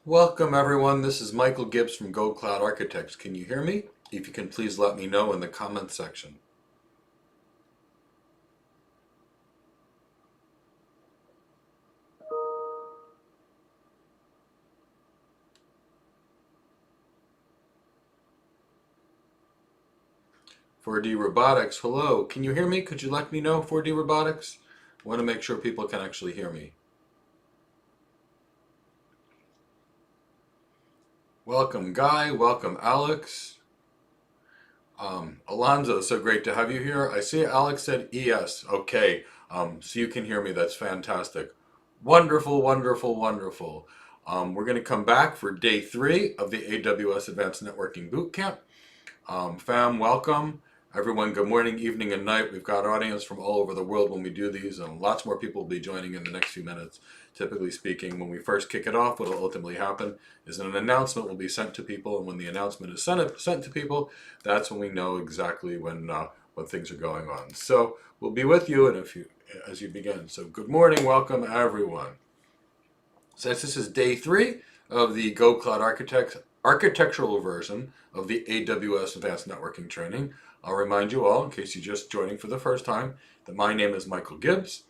Welcome everyone, this is Michael Gibbs from Go Cloud Architects. Can you hear me? If you can, please let me know in the comments section. "4D Robotics, hello, can you hear me? Could you let me know, 4D Robotics? I want to make sure people can actually hear me. Welcome Guy, welcome Alex. Alonzo, so great to have you here. I see Alex said ES. Okay, so you can hear me. That's fantastic. Wonderful, wonderful, wonderful. We're going to come back for day 3 of the AWS Advanced Networking Bootcamp. Fam, welcome. Everyone, good morning, evening, and night. We've got audience from all over the world when we do these, and lots more people will be joining in the next few minutes. Typically speaking, when we first kick it off, what will ultimately happen is an announcement will be sent to people, and when the announcement is sent to people, that's when we know exactly when things are going on. So we'll be with you as you begin. So good morning, welcome everyone. Since this is day 3 of the Go Cloud architectural version of the AWS Advanced Networking training, I'll remind you all, in case you're just joining for the first time, that my name is Michael Gibbs.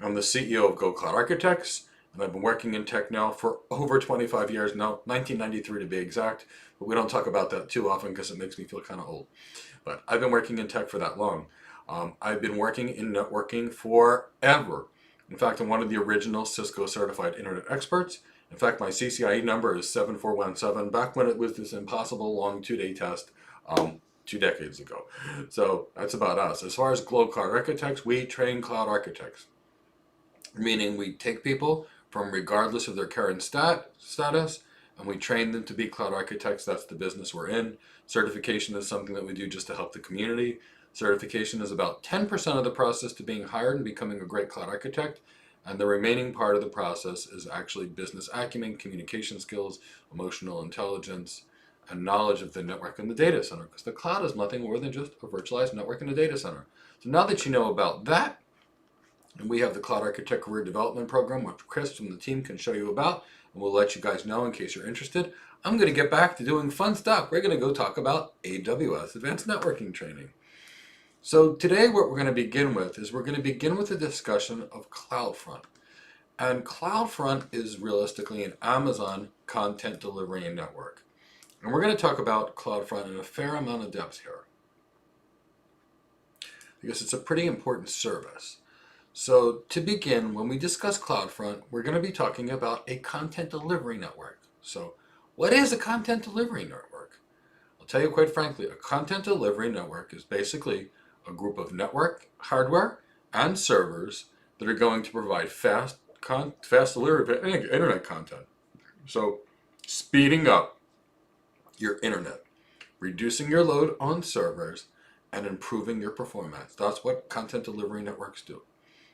I'm the CEO of Go Cloud Architects, and I've been working in tech now for over 25 years now, 1993 to be exact, but we don't talk about that too often because it makes me feel kind of old. But I've been working in tech for that long. I've been working in networking forever. In fact, I'm one of the original Cisco certified internet experts. In fact, my CCIE number is 7417, back when it was this impossible long 2-day test 2 decades ago. So that's about us. As far as Go Cloud Architects, we train cloud architects, meaning we take people from regardless of their current status, and we train them to be cloud architects. That's the business we're in. Certification is something that we do just to help the community. Certification is about 10% of the process to being hired and becoming a great cloud architect, and the remaining part of the process is actually business acumen, communication skills, emotional intelligence, and knowledge of the network and the data center, because the cloud is nothing more than just a virtualized network and a data center. So now that you know about that, and we have the Cloud Architect Career Development Program, which Chris from the team can show you about, and we'll let you guys know in case you're interested. I'm going to get back to doing fun stuff. We're going to go talk about AWS Advanced Networking Training. So today what we're going to begin with is a discussion of Cloudfront. And Cloudfront is realistically an Amazon content delivery network. And we're going to talk about Cloudfront in a fair amount of depth here, because it's a pretty important service. So to begin, when we discuss Cloudfront, we're going to be talking about a content delivery network. So what is a content delivery network? I'll tell you quite frankly, a content delivery network is basically a group of network, hardware, and servers that are going to provide fast delivery of internet content. So speeding up your internet, reducing your load on servers, and improving your performance. That's what content delivery networks do.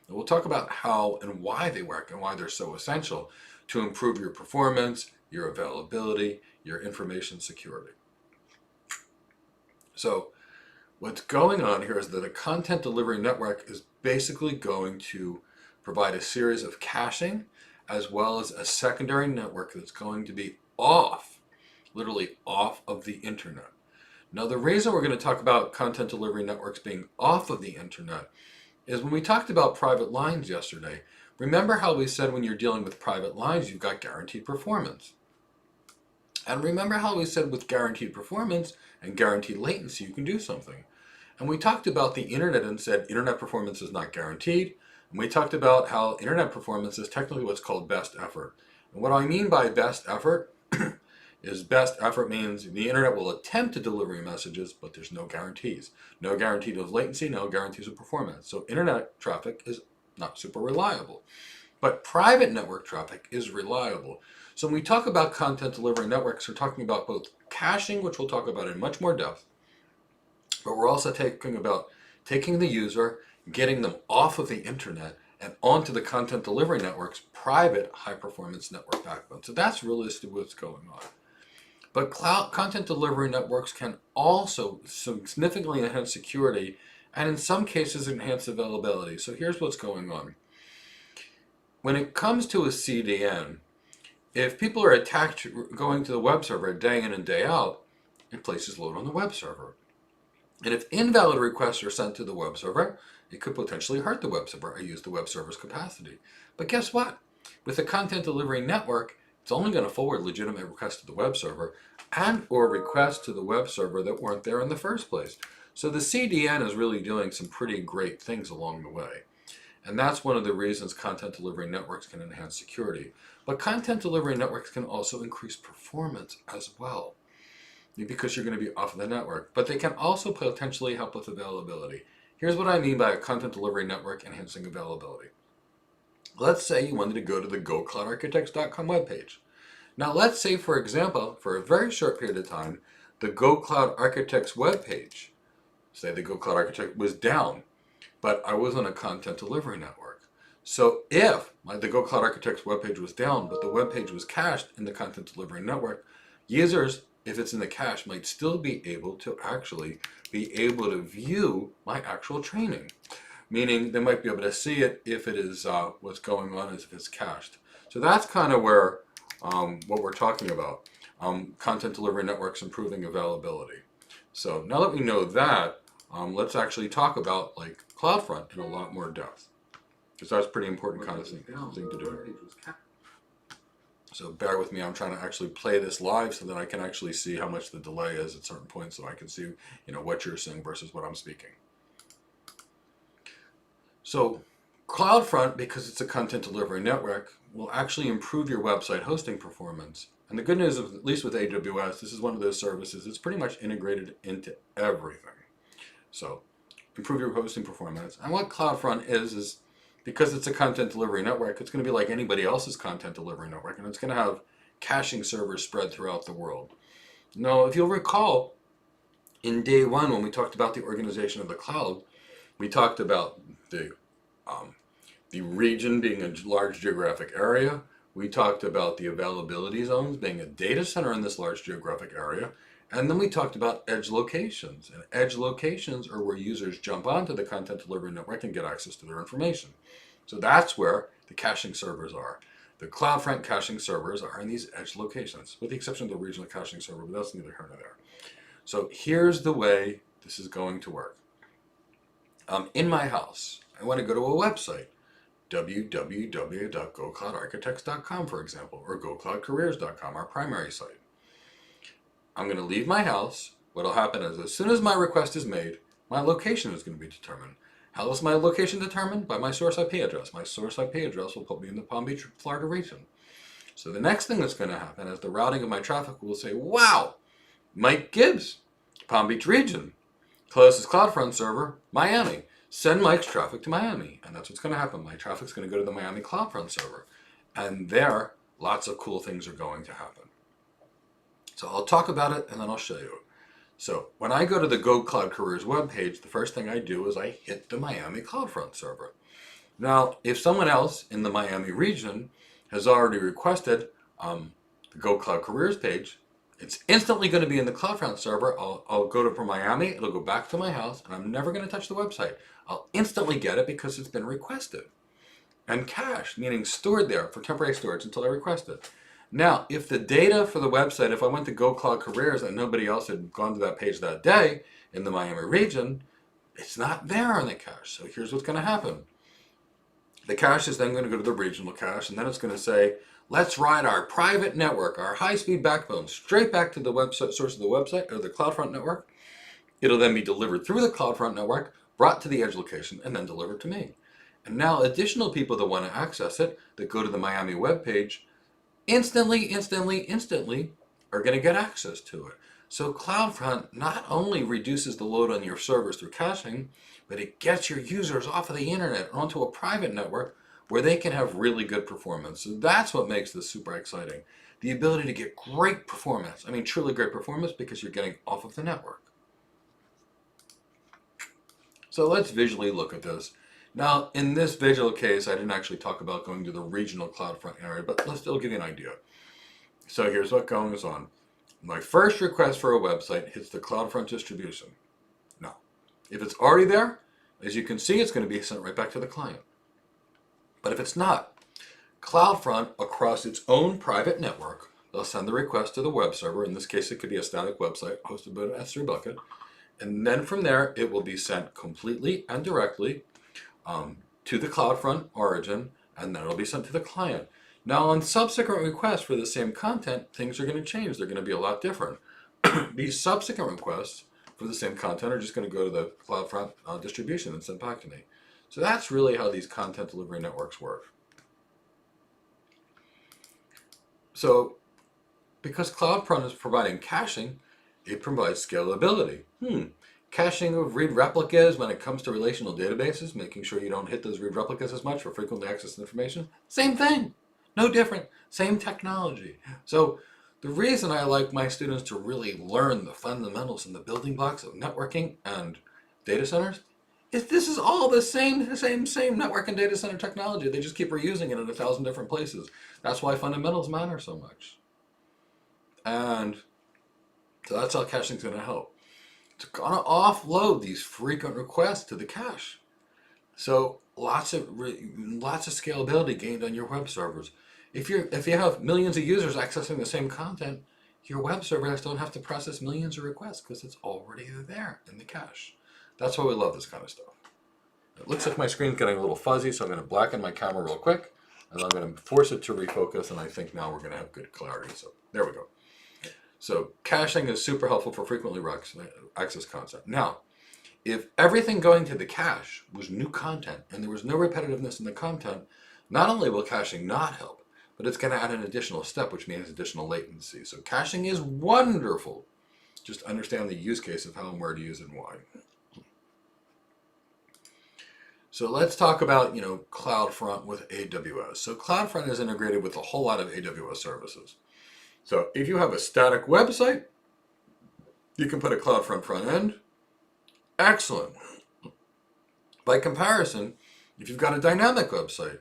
And we'll talk about how and why they work and why they're so essential to improve your performance, your availability, your information security. So what's going on here is that a content delivery network is basically going to provide a series of caching as well as a secondary network that's going to be literally off of the internet. Now, the reason we're going to talk about content delivery networks being off of the internet is when we talked about private lines yesterday. Remember how we said when you're dealing with private lines, you've got guaranteed performance. And remember how we said with guaranteed performance and guaranteed latency, you can do something. And we talked about the internet and said internet performance is not guaranteed. And we talked about how internet performance is technically what's called best effort. And what I mean by best effort is best effort means the internet will attempt to deliver messages, but there's no guarantees. No guarantee of latency, no guarantees of performance. So internet traffic is not super reliable. But private network traffic is reliable. So when we talk about content delivery networks, we're talking about both caching, which we'll talk about in much more depth, but we're also talking about taking the user, getting them off of the internet and onto the content delivery network's private high-performance network backbone. So that's realistically what's going on. But cloud content delivery networks can also significantly enhance security and in some cases enhance availability. So here's what's going on. When it comes to a CDN, if people are attacked going to the web server day in and day out, it places load on the web server. And if invalid requests are sent to the web server, it could potentially hurt the web server or use the web server's capacity. But guess what? With a content delivery network, it's only going to forward legitimate requests to the web server and or requests to the web server that weren't there in the first place. So the CDN is really doing some pretty great things along the way. And that's one of the reasons content delivery networks can enhance security. But content delivery networks can also increase performance as well, because you're going to be off of the network. But they can also potentially help with availability. Here's what I mean by a content delivery network enhancing availability. Let's say you wanted to go to the gocloudarchitects.com webpage. Now let's say, for example, for a very short period of time, the Go Cloud Architects webpage, say the Go Cloud Architect was down, but I was on a content delivery network. So if the Go Cloud Architects webpage was down, but the webpage was cached in the content delivery network, users, if it's in the cache, might still be able to actually view my actual training. Meaning they might be able to see it if it is what's going on as if it's cached. So that's kind of where what we're talking about. Content delivery networks improving availability. So now that we know that, let's actually talk about like Cloudfront in a lot more depth, because that's a pretty important kind of thing to do. So bear with me, I'm trying to actually play this live so that I can actually see how much the delay is at certain points, so I can see what you're saying versus what I'm speaking. So Cloudfront, because it's a content delivery network, will actually improve your website hosting performance. And the good news is, at least with AWS, this is one of those services, it's pretty much integrated into everything. So improve your hosting performance. And what Cloudfront is because it's a content delivery network, it's going to be like anybody else's content delivery network, and it's going to have caching servers spread throughout the world. Now, if you'll recall, in day one, when we talked about the organization of the cloud, we talked about the region being a large geographic area. We talked about the availability zones being a data center in this large geographic area. And then we talked about edge locations. And edge locations are where users jump onto the content delivery network and get access to their information. So that's where the caching servers are. The Cloudfront caching servers are in these edge locations, with the exception of the regional caching server, but that's neither here nor there. So here's the way this is going to work. In my house, I want to go to a website, www.gocloudarchitects.com, for example, or gocloudcareers.com, our primary site. I'm going to leave my house. What will happen is, as soon as my request is made, my location is going to be determined. How is my location determined? By my source IP address. My source IP address will put me in the Palm Beach, Florida region. So the next thing that's going to happen is the routing of my traffic will say, wow, Mike Gibbs, Palm Beach region. Closest Cloudfront server, Miami. Send Mike's traffic to Miami. And that's what's going to happen. My traffic's going to go to the Miami Cloudfront server. And there, lots of cool things are going to happen. So I'll talk about it and then I'll show you. So when I go to the Go Cloud Careers webpage, the first thing I do is I hit the Miami Cloudfront server. Now, if someone else in the Miami region has already requested the Go Cloud Careers page, it's instantly going to be in the Cloudfront server. I'll go to Miami, it'll go back to my house, and I'm never going to touch the website. I'll instantly get it because it's been requested. And cached, meaning stored there for temporary storage until I request it. Now, if the data for the website, if I went to Go Cloud Careers and nobody else had gone to that page that day in the Miami region, it's not there on the cache. So here's what's going to happen. The cache is then going to go to the regional cache, and then it's going to say, let's ride our private network, our high-speed backbone, straight back to the website source of the website, or the Cloudfront network. It'll then be delivered through the Cloudfront network, brought to the edge location, and then delivered to me. And now additional people that want to access it, that go to the Miami webpage, instantly are going to get access to it. So Cloudfront not only reduces the load on your servers through caching, but it gets your users off of the internet onto a private network where they can have really good performance. So that's what makes this super exciting. The ability to get great performance. I mean, truly great performance, because you're getting off of the network. So let's visually look at this. Now, in this visual case, I didn't actually talk about going to the regional Cloudfront area, but let's still give you an idea. So here's what goes on. My first request for a website hits the Cloudfront distribution. Now, if it's already there, as you can see, it's going to be sent right back to the client. But if it's not, CloudFront, across its own private network, they'll send the request to the web server. In this case, it could be a static website hosted by an S3 bucket. And then from there, it will be sent completely and directly to the CloudFront origin, and then it'll be sent to the client. Now, on subsequent requests for the same content, things are going to change. They're going to be a lot different. These subsequent requests for the same content are just going to go to the CloudFront distribution and sent back to me. So that's really how these content delivery networks work. So because CloudFront is providing caching, it provides scalability. Caching of read replicas when it comes to relational databases, making sure you don't hit those read replicas as much for frequently accessed information. Same thing, no different, same technology. So the reason I like my students to really learn the fundamentals and the building blocks of networking and data centers is this is all the same network and data center technology. They just keep reusing it in 1,000 different places. That's why fundamentals matter so much. And so that's how caching is going to help. It's going to offload these frequent requests to the cache. So lots of scalability gained on your web servers. If you have millions of users accessing the same content, your web servers don't have to process millions of requests because it's already there in the cache. That's why we love this kind of stuff. It looks like my screen's getting a little fuzzy, so I'm going to blacken my camera real quick, and I'm going to force it to refocus, and I think now we're going to have good clarity. So there we go. So caching is super helpful for frequently accessed content. Now, if everything going to the cache was new content and there was no repetitiveness in the content, not only will caching not help, but it's going to add an additional step, which means additional latency. So caching is wonderful. Just understand the use case of how and where to use it and why. So let's talk about, CloudFront with AWS. So CloudFront is integrated with a whole lot of AWS services. So if you have a static website, you can put a CloudFront front end. Excellent. By comparison, if you've got a dynamic website,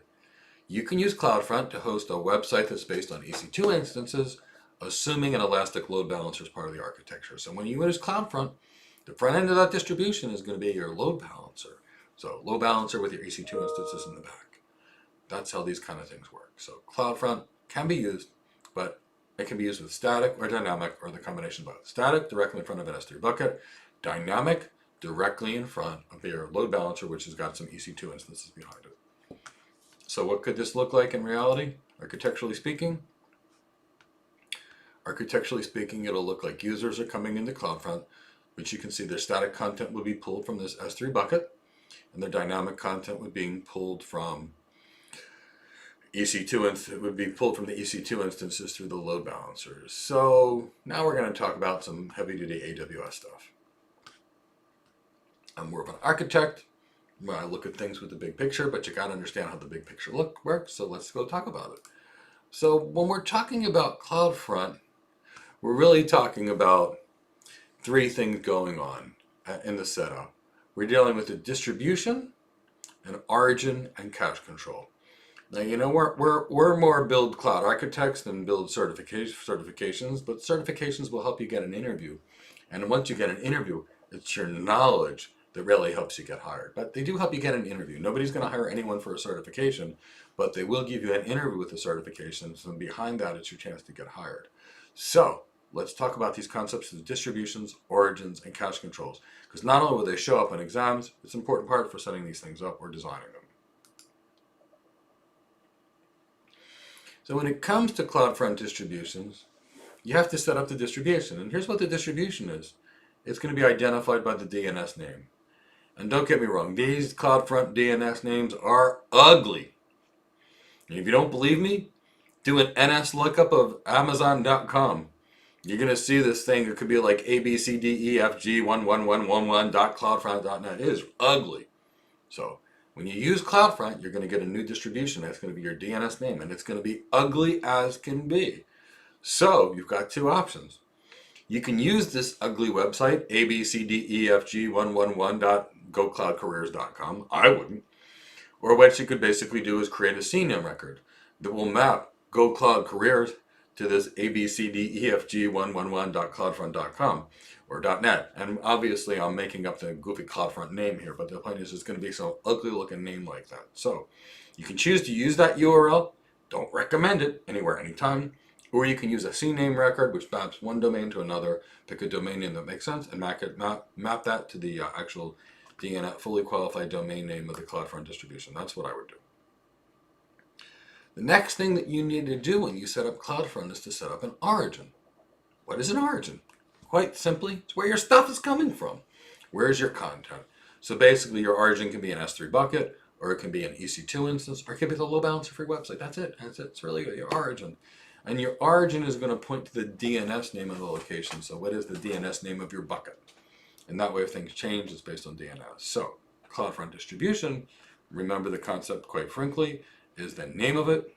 you can use CloudFront to host a website that's based on EC2 instances, assuming an elastic load balancer is part of the architecture. So when you use CloudFront, the front end of that distribution is going to be your load balancer. So load balancer with your EC2 instances in the back. That's how these kind of things work. So CloudFront can be used, but it can be used with static or dynamic or the combination of both. Static, directly in front of an S3 bucket. Dynamic, directly in front of your load balancer, which has got some EC2 instances behind it. So what could this look like in reality, architecturally speaking? Architecturally speaking, it'll look like users are coming into CloudFront, which you can see their static content would be pulled from this S3 bucket, and their dynamic content would be pulled from EC2 would be pulled from the EC2 instances through the load balancers. So now we're going to talk about some heavy-duty AWS stuff. I'm more of an architect. I look at things with the big picture, but you got to understand how the big picture works. So let's go talk about it. So when we're talking about CloudFront, we're really talking about three things going on in the setup. We're dealing with the distribution, an origin, and cache control. Now, we're more build cloud architects than build certifications, but certifications will help you get an interview. And once you get an interview, it's your knowledge that really helps you get hired. But they do help you get an interview. Nobody's going to hire anyone for a certification, but they will give you an interview with the certifications, and behind that, it's your chance to get hired. So let's talk about these concepts of distributions, origins, and cache controls. Because not only will they show up on exams, it's an important part for setting these things up or designing them. So when it comes to CloudFront distributions, you have to set up the distribution. And here's what the distribution is. It's going to be identified by the DNS name. And don't get me wrong, these CloudFront DNS names are ugly. And if you don't believe me, do an NS lookup of Amazon.com. You're going to see this thing. It could be like ABCDEFG11111.cloudfront.net. It is ugly. So when you use CloudFront, you're going to get a new distribution. That's going to be your DNS name, and it's going to be ugly as can be. So you've got two options. You can use this ugly website, abcdefg111.gocloudcareers.com. I wouldn't. Or what you could basically do is create a CNAME record that will map GoCloudCareers to this abcdefg111.cloudfront.com or .net. And obviously I'm making up the goofy CloudFront name here, but the point is it's going to be some ugly looking name like that. So you can choose to use that URL, Don't recommend it anywhere, anytime. Or you can use a CNAME record, which maps one domain to another, pick a domain name that makes sense, and map that to the actual DNS, fully qualified domain name of the Cloudfront distribution. That's what I would do. The next thing that you need to do when you set up Cloudfront is to set up an origin. What is an origin? Quite simply, it's where your stuff is coming from. Where's your content? So basically, your origin can be an S3 bucket, or it can be an EC2 instance, or it can be the load balancer for your website. That's it. It's really your origin. And your origin is going to point to the DNS name of the location. So what is the DNS name of your bucket? And that way, if things change, it's based on DNS. So Cloudfront distribution, remember the concept quite frankly, is the name of it.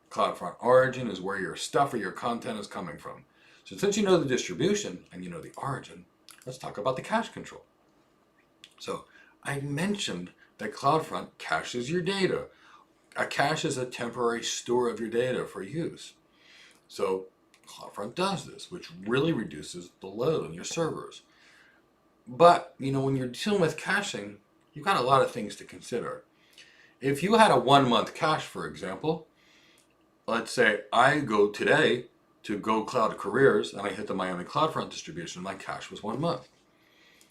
Cloudfront origin is where your stuff or your content is coming from. So since you know the distribution and you know the origin, let's talk about the cache control. So I mentioned that Cloudfront caches your data. A cache is a temporary store of your data for use. So Cloudfront does this, which really reduces the load on your servers. But, when you're dealing with caching, you've got a lot of things to consider. If you had a 1-month cache, for example, let's say I go today to Go Cloud Careers and I hit the Miami Cloudfront distribution, my cache was 1 month.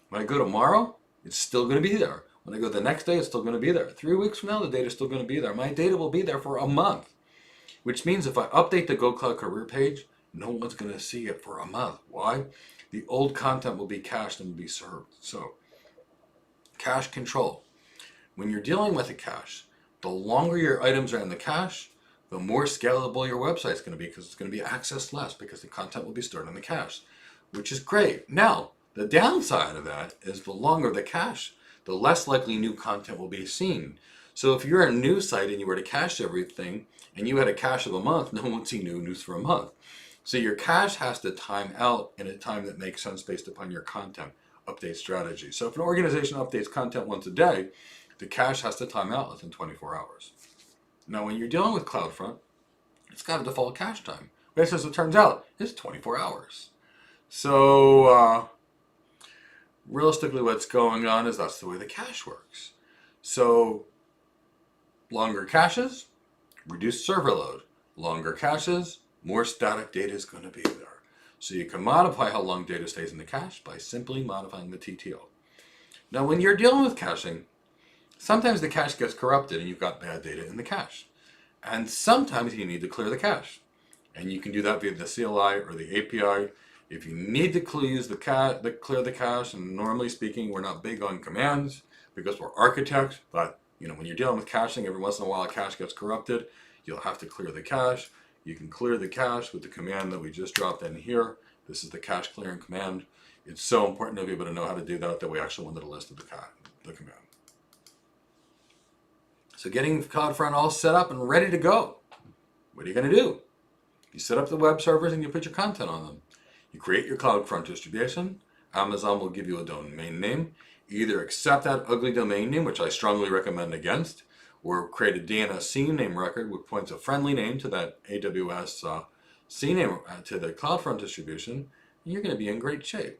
When I go tomorrow, it's still going to be there. When I go the next day, it's still going to be there. 3 weeks from now, the data is still going to be there. My data will be there for a month, which means if I update the Go Cloud Career page, no one's going to see it for a month. Why? The old content will be cached and will be served. So, cache control. When you're dealing with a cache, the longer your items are in the cache, the more scalable your website is going to be because it's going to be accessed less because the content will be stored in the cache, which is great. Now, the downside of that is the longer the cache, the less likely new content will be seen. So if you're a news site and you were to cache everything and you had a cache of a month, no one would see new news for a month. So your cache has to time out in a time that makes sense based upon your content update strategy. So if an organization updates content once a day, the cache has to time out within 24 hours. Now when you're dealing with Cloudfront, it's got a default cache time. But as it turns out, it's 24 hours. So realistically what's going on is that's the way the cache works. So longer caches, reduced server load. Longer caches, more static data is going to be there. So you can modify how long data stays in the cache by simply modifying the TTL. Now when you're dealing with caching, sometimes the cache gets corrupted and you've got bad data in the cache. And sometimes you need to clear the cache. And you can do that via the CLI or the API. If you need to clear the cache, and normally speaking, we're not big on commands because we're architects, but when you're dealing with caching, every once in a while a cache gets corrupted, you'll have to clear the cache. You can clear the cache with the command that we just dropped in here. This is the cache clearing command. It's so important to be able to know how to do that we actually wanted a list of the command. So getting Cloudfront all set up and ready to go. What are you going to do? You set up the web servers and you put your content on them. You create your Cloudfront distribution. Amazon will give you a domain name. Either accept that ugly domain name, which I strongly recommend against, or create a DNS CNAME record which points a friendly name to that AWS CNAME to the Cloudfront distribution, and you're going to be in great shape.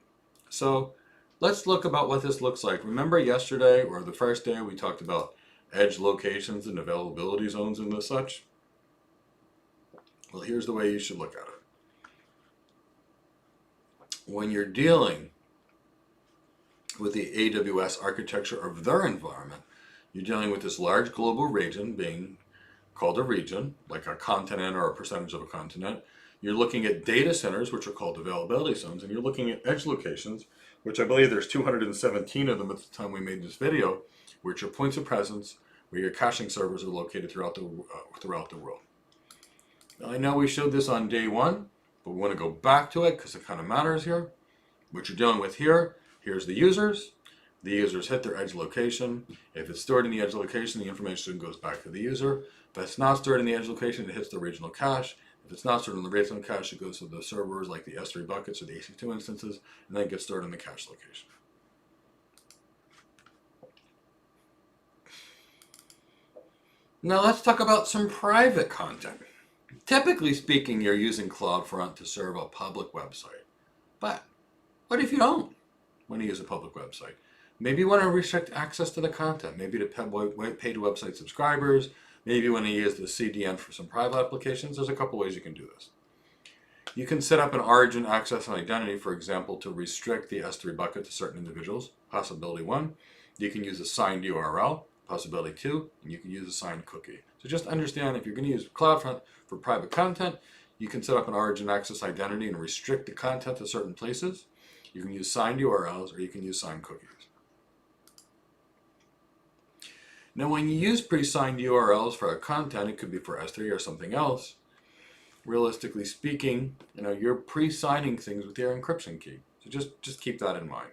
So let's look about what this looks like. Remember yesterday or the first day we talked about edge locations and availability zones and the such? Well, here's the way you should look at it. When you're dealing with the AWS architecture of their environment, you're dealing with this large global region being called a region, like a continent or a percentage of a continent. You're looking at data centers, which are called availability zones, and you're looking at edge locations, which I believe there's 217 of them at the time we made this video, which are points of presence where your caching servers are located throughout the world. Now, I know we showed this on day one, but we want to go back to it because it kind of matters here. What you're dealing with here, here's the users. The users hit their edge location. If it's stored in the edge location, the information goes back to the user. If it's not stored in the edge location, it hits the regional cache. If it's not stored in the regional cache, it goes to the servers like the S3 buckets or the EC2 instances, and then it gets stored in the cache location. Now let's talk about some private content. Typically speaking, you're using Cloudfront to serve a public website. But what if you don't want to use a public website? Maybe you want to restrict access to the content, maybe to paid website subscribers, Maybe you want to use the CDN for some private applications. There's a couple ways you can do this. You can set up an origin, access, and identity, for example, to restrict the S3 bucket to certain individuals, possibility 1. You can use a signed URL, possibility 2, and you can use a signed cookie. So just understand, if you're going to use Cloudfront for private content, you can set up an origin, access, identity and restrict the content to certain places. You can use signed URLs or you can use signed cookies. Now, when you use pre-signed URLs for a content, it could be for S3 or something else. Realistically speaking, you're pre-signing things with your encryption key. So just keep that in mind.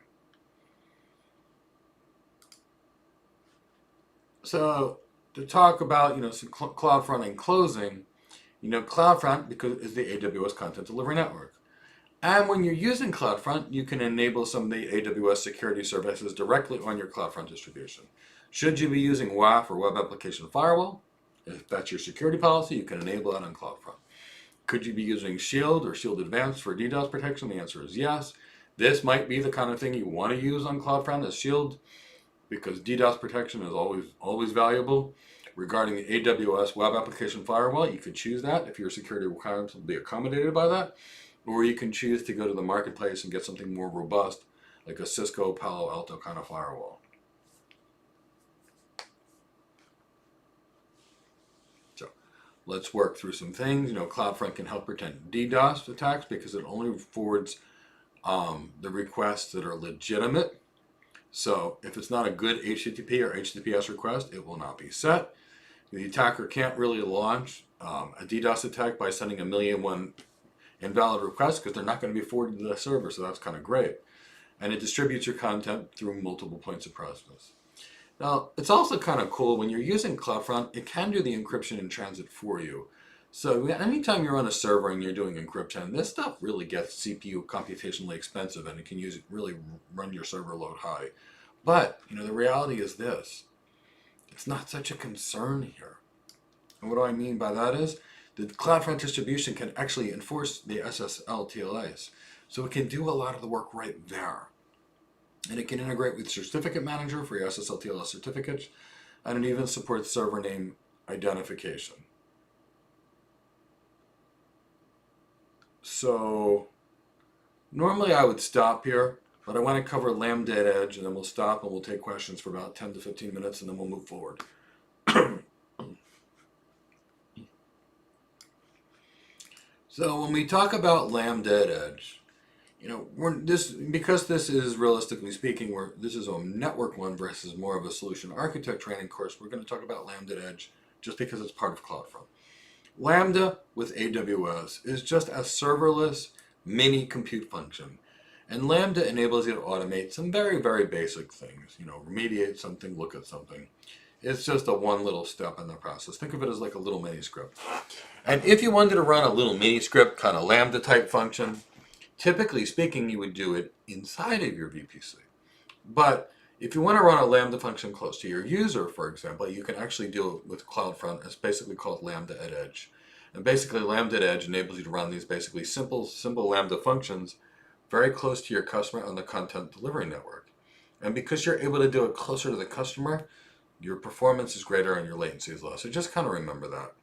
So to talk about some Cloudfront in closing, Cloudfront is the AWS Content Delivery Network. And when you're using Cloudfront, you can enable some of the AWS Security Services directly on your Cloudfront distribution. Should you be using Waff or Web Application Firewall, if that's your security policy, you can enable that on Cloudfront. Could you be using Shield or Shield Advanced for Ddos Protection? The answer is yes. This might be the kind of thing you want to use on Cloudfront as Shield, because Ddos Protection is always valuable. Regarding the AWS Web Application Firewall, you could choose that if your security requirements will be accommodated by that. Or you can choose to go to the marketplace and get something more robust, like a Cisco Palo Alto kind of firewall. So let's work through some things. Cloudfront can help prevent DDoS attacks because it only forwards the requests that are legitimate. So if it's not a good HTTP or HTTPS request, it will not be set. The attacker can't really launch a DDoS attack by sending 1,000,001 invalid requests because they're not going to be forwarded to the server, so that's kind of great. And it distributes your content through multiple points of presence. Now, it's also kind of cool when you're using Cloudfront, it can do the encryption in transit for you. So anytime you're on a server and you're doing encryption, this stuff really gets CPU computationally expensive and it can really run your server load high. But, the reality is this. It's not such a concern here. And what do I mean by that is, the Cloudfront distribution can actually enforce the SSL TLAs. So it can do a lot of the work right there. And it can integrate with Certificate Manager for your SSL TLS certificates, and it even supports server name identification. So normally I would stop here, but I want to cover Lambda Edge, and then we'll stop and we'll take questions for about 10 to 15 minutes, and then we'll move forward. So when we talk about Lambda Edge, because this is, realistically speaking, this is a network one versus more of a solution architect training course, we're going to talk about Lambda Edge just because it's part of Cloudfront. Lambda with AWS is just a serverless mini compute function. And Lambda enables you to automate some very, very basic things. Remediate something, look at something. It's just a one little step in the process. Think of it as like a little mini script. And if you wanted to run a little mini script, kind of Lambda type function, typically speaking, you would do it inside of your VPC. But if you want to run a Lambda function close to your user, for example, you can actually do it with Cloudfront. It's basically called Lambda Edge. And basically, Lambda Edge enables you to run these basically simple Lambda functions very close to your customer on the content delivery network. And because you're able to do it closer to the customer, your performance is greater and your latency is low. So just kind of remember that.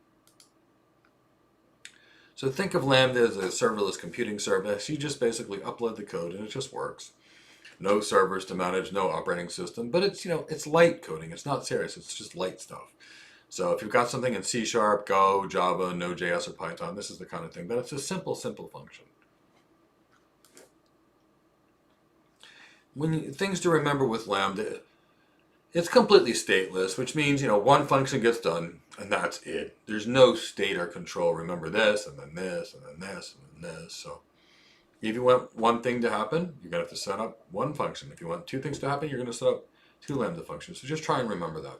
So think of Lambda as a serverless computing service. You just basically upload the code and it just works. No servers to manage, no operating system, but it's, it's light coding. It's not serious. It's just light stuff. So if you've got something in C#, Go, Java, Node.js, or Python, this is the kind of thing. But it's a simple function. Things to remember with Lambda, it's completely stateless, which means, one function gets done and that's it. There's no state or control. Remember this, and then this, and then this, and then this. So if you want one thing to happen, you're going to have to set up one function. If you want two things to happen, you're going to set up two Lambda functions. So just try and remember that.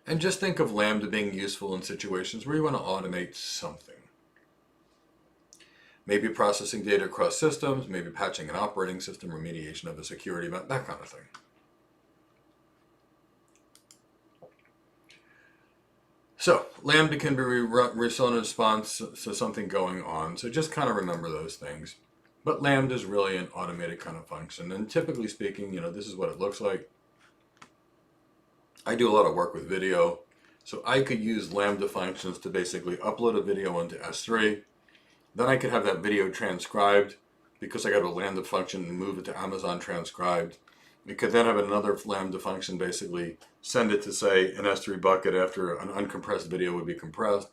And just think of Lambda being useful in situations where you want to automate something. Maybe processing data across systems, maybe patching an operating system, remediation of a security event, that kind of thing. So Lambda can be run in response to something going on. So just kind of remember those things. But Lambda is really an automated kind of function. And typically speaking, this is what it looks like. I do a lot of work with video, so I could use Lambda functions to basically upload a video into S3. Then I could have that video transcribed because I got a Lambda function and move it to Amazon transcribed. We could then have another Lambda function basically send it to, say, an S3 bucket after an uncompressed video would be compressed.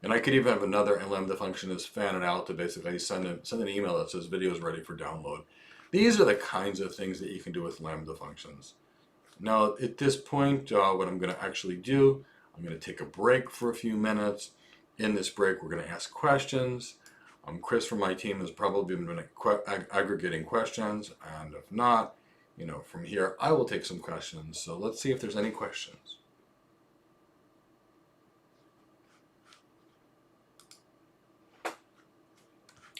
And I could even have another Lambda function is fan it out to basically send an email that says video is ready for download. These are the kinds of things that you can do with Lambda functions. Now, at this point, what I'm going to actually do, I'm going to take a break for a few minutes. In this break, we're going to ask questions. Chris from my team has probably been aggregating questions, and if not, from here, I will take some questions. So let's see if there's any questions.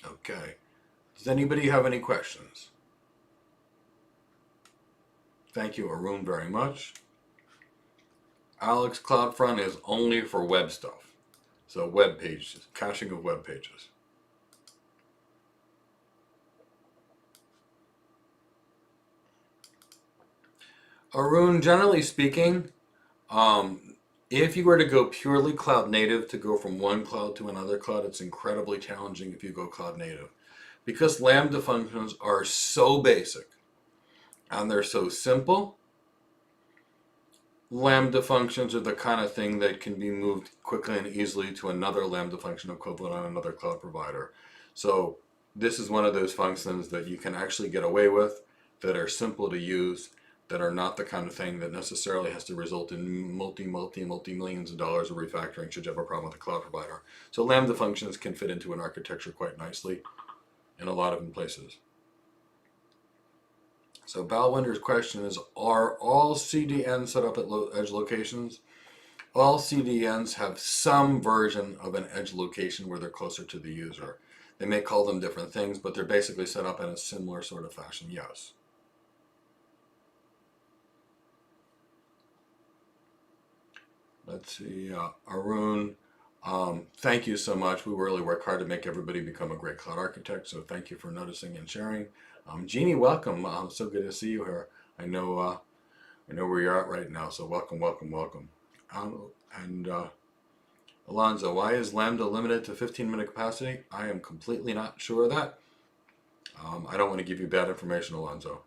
Okay. Does anybody have any questions? Thank you, Arun, very much. Alex, Cloudfront is only for web stuff. So web pages, caching of web pages. Arun, generally speaking, if you were to go purely cloud native, to go from one cloud to another cloud, it's incredibly challenging if you go cloud native. Because Lambda functions are so basic and they're so simple, Lambda functions are the kind of thing that can be moved quickly and easily to another Lambda function equivalent on another cloud provider. So this is one of those functions that you can actually get away with, that are simple to use, that are not the kind of thing that necessarily has to result in multi-millions of dollars of refactoring should you have a problem with a cloud provider. So Lambda functions can fit into an architecture quite nicely in a lot of places. So Balwinder's question is, are all CDNs set up at edge locations? All CDNs have some version of an edge location where they're closer to the user. They may call them different things, but they're basically set up in a similar sort of fashion, yes. Let's see, Arun, thank you so much. We really work hard to make everybody become a great cloud architect, so thank you for noticing and sharing. Jeannie, welcome. So good to see you here. I know where you're at right now, so welcome, welcome, welcome. And Alonzo, why is Lambda limited to 15-minute capacity? I am completely not sure of that. I don't want to give you bad information, Alonzo.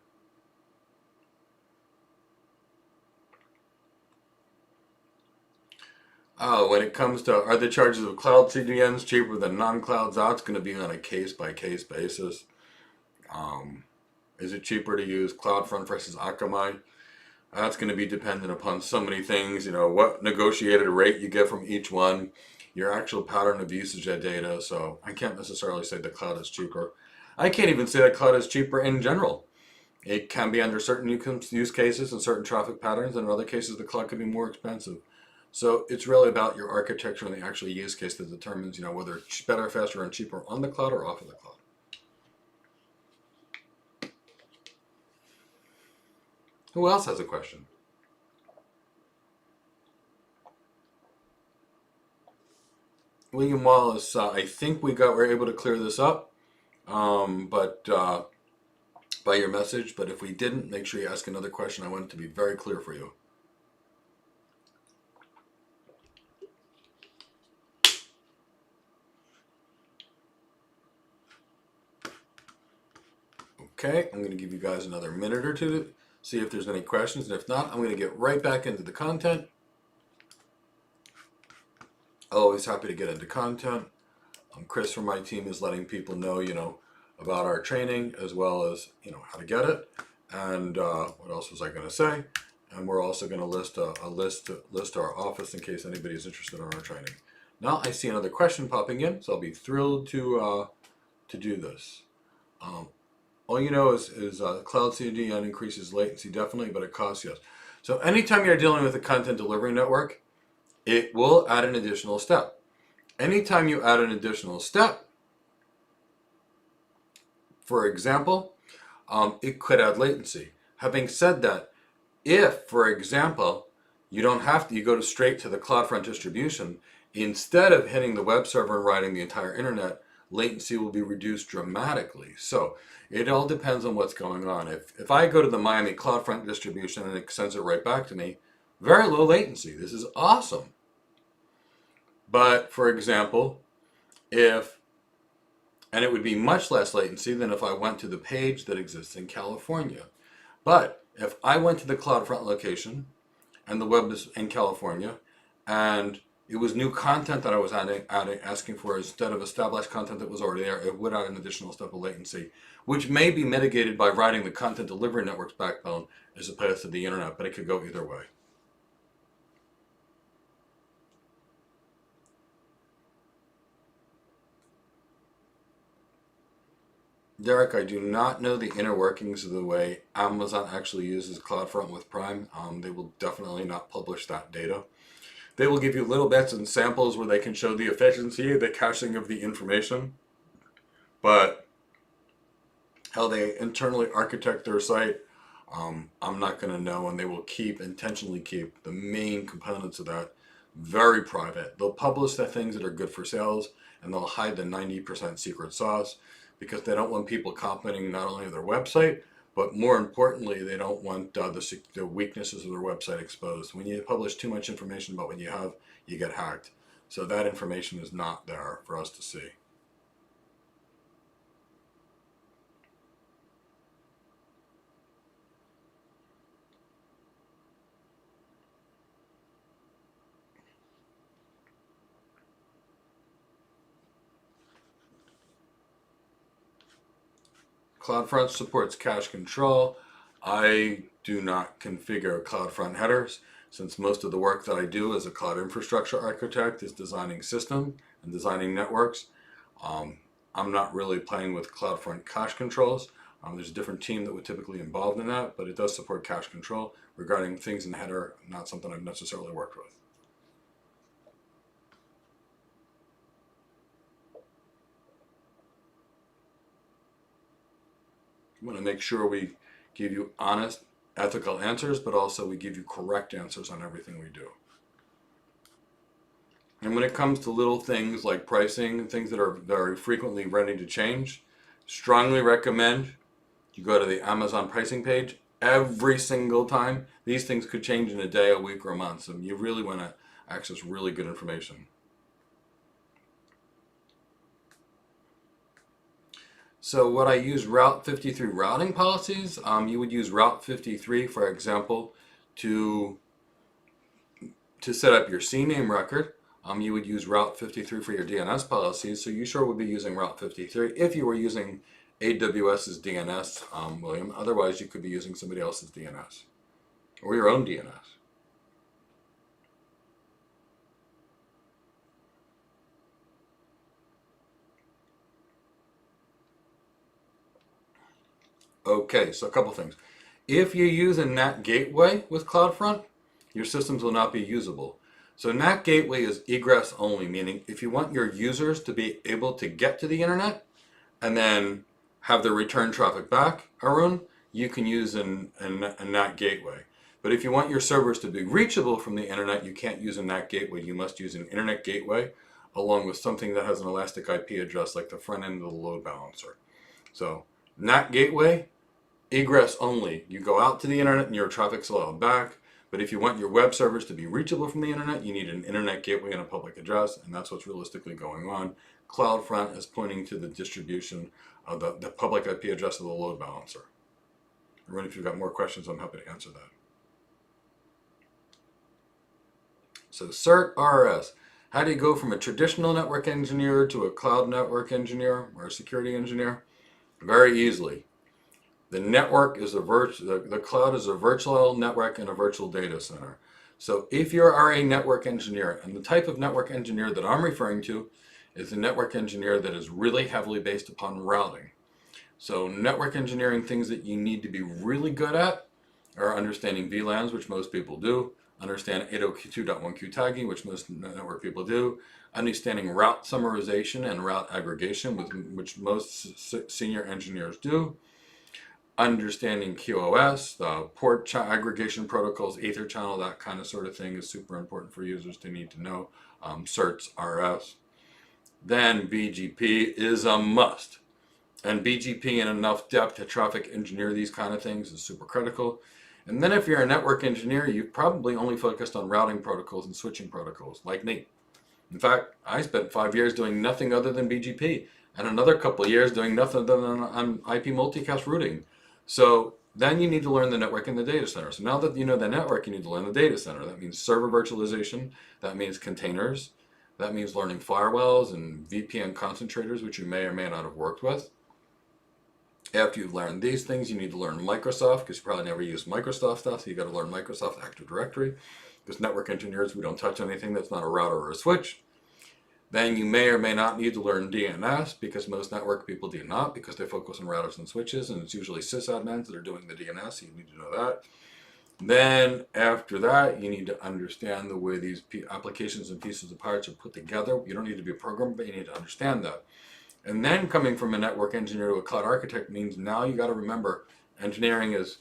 When it comes to, are the charges of cloud CDNs cheaper than non-clouds? That's going to be on a case-by-case basis. Is it cheaper to use Cloudfront versus Akamai? That's going to be dependent upon so many things, what negotiated rate you get from each one, your actual pattern of usage of data. So I can't necessarily say the cloud is cheaper. I can't even say that cloud is cheaper in general. It can be under certain use cases and certain traffic patterns, and in other cases the cloud could be more expensive. So it's really about your architecture and the actual use case that determines, whether it's better, faster, and cheaper on the cloud or off of the cloud. Who else has a question? William Wallace, I think we're able to clear this up, but by your message. But if we didn't, make sure you ask another question. I want it to be very clear for you. Okay, I'm going to give you guys another minute or two to see if there's any questions, and if not, I'm going to get right back into the content. Always happy to get into content. Chris from my team is letting people know, about our training, as well as, how to get it. And what else was I going to say? And we're also going to list list our office in case anybody's interested in our training. Now I see another question popping in, so I'll be thrilled to do this. All you know is cloud CDN increases latency, definitely, but it costs, yes. So anytime you're dealing with a content delivery network, it will add an additional step. Anytime you add an additional step, for example, it could add latency. Having said that, if, for example, you go straight to the Cloudfront distribution, instead of hitting the web server and writing the entire internet, latency will be reduced dramatically. So it all depends on what's going on. If I go to the Miami Cloudfront distribution and it sends it right back to me, Very low latency. This is awesome. But for example, and it would be much less latency than if I went to the page that exists in California. But if I went to the CloudFront location and the web is in California and it was new content that I was asking for instead of established content that was already there, it would add an additional step of latency, which may be mitigated by writing the content delivery network's backbone as opposed to the internet, but it could go either way. Derek, I do not know the inner workings of the way Amazon actually uses CloudFront with Prime. They will definitely not publish that data. They will give you little bits and samples where they can show the efficiency, the caching of the information, but how they internally architect their site, I'm not going to know, and they will intentionally keep the main components of that very private. They'll publish the things that are good for sales, and they'll hide the 90% secret sauce because they don't want people commenting not only on their website, but more importantly, they don't want the weaknesses of their website exposed. When you publish too much information about what you have, you get hacked. So that information is not there for us to see. CloudFront supports cache control. I do not configure CloudFront headers since most of the work that I do as a cloud infrastructure architect is designing systems and designing networks. I'm not really playing with CloudFront cache controls. There's a different team that would typically be involved in that, but it does support cache control regarding things in header, not something I've necessarily worked with. We want to make sure we give you honest, ethical answers, but also we give you correct answers on everything we do. And when it comes to little things like pricing and things that are very frequently ready to change, strongly recommend you go to the Amazon pricing page every single time. These things could change in a day, a week, or a month, so you really want to access really good information. So what I use Route 53 routing policies, you would use Route 53, for example, to set up your CNAME record. You would use Route 53 for your DNS policies, so you sure would be using Route 53 if you were using AWS's DNS, William. Otherwise, you could be using somebody else's DNS or your own DNS. Okay, so a couple things. If you use a NAT gateway with CloudFront, your systems will not be usable. So NAT gateway is egress only, meaning if you want your users to be able to get to the internet and then have their return traffic back, Arun, you can use a NAT gateway. But if you want your servers to be reachable from the internet, you can't use a NAT gateway. You must use an internet gateway along with something that has an elastic IP address like the front end of the load balancer. So NAT gateway, egress only. You go out to the internet and your traffic's allowed back. But if you want your web servers to be reachable from the internet, you need an internet gateway and a public address, and that's what's realistically going on. CloudFront is pointing to the distribution of the public IP address of the load balancer. Arun, if you've got more questions, I'm happy to answer that. So CERT RS. How do you go from a traditional network engineer to a cloud network engineer or a security engineer? Very easily. The network is the cloud is a virtual network and a virtual data center. So if you are a network engineer, and the type of network engineer that I'm referring to is a network engineer that is really heavily based upon routing. So network engineering things that you need to be really good at are understanding VLANs, which most people do, understand 802.1q tagging, which most network people do, understanding route summarization and route aggregation, which most senior engineers do, understanding QoS, the port aggregation protocols, Ether channel, that kind of sort of thing is super important for users to need to know. Certs RS. Then BGP is a must. And BGP in enough depth to traffic engineer these kind of things is super critical. And then if you're a network engineer, you've probably only focused on routing protocols and switching protocols, like me. In fact, I spent 5 years doing nothing other than BGP, and another couple of years doing nothing other than IP multicast routing. So then you need to learn the network and the data center. So now that you know the network, you need to learn the data center. That means server virtualization, that means containers, that means learning firewalls and VPN concentrators, which you may or may not have worked with. After you've learned these things, you need to learn Microsoft, because you probably never used Microsoft stuff, so you got to learn Microsoft Active Directory. Because network engineers, we don't touch anything that's not a router or a switch. Then you may or may not need to learn DNS, because most network people do not, because they focus on routers and switches, and it's usually sysadmins that are doing the DNS, so you need to know that. Then after that, you need to understand the way these applications and pieces of parts are put together. You don't need to be a programmer, but you need to understand that. And then coming from a network engineer to a cloud architect means now you got to remember engineering is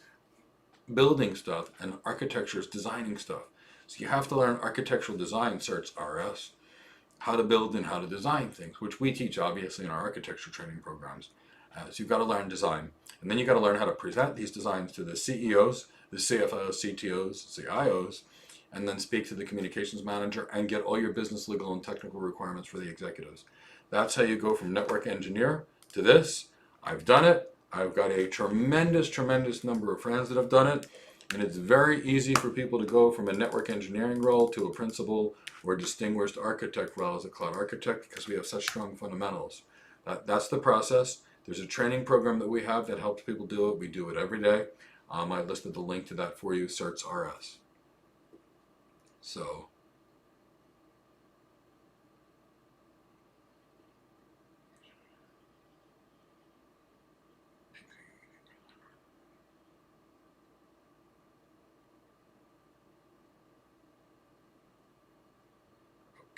building stuff and architecture is designing stuff. So you have to learn architectural design, certs RS, how to build and how to design things, which we teach obviously in our architecture training programs. So you've got to learn design. And then you've got to learn how to present these designs to the CEOs, the CFOs, CTOs, CIOs, and then speak to the communications manager and get all your business, legal, and technical requirements for the executives. That's how you go from network engineer to this. I've done it. I've got a tremendous, tremendous number of friends that have done it. And it's very easy for people to go from a network engineering role to a principal or distinguished architect role as a cloud architect, because we have such strong fundamentals. That's the process. There's a training program that we have that helps people do it. We do it every day. I listed the link to that for you, certs RS. So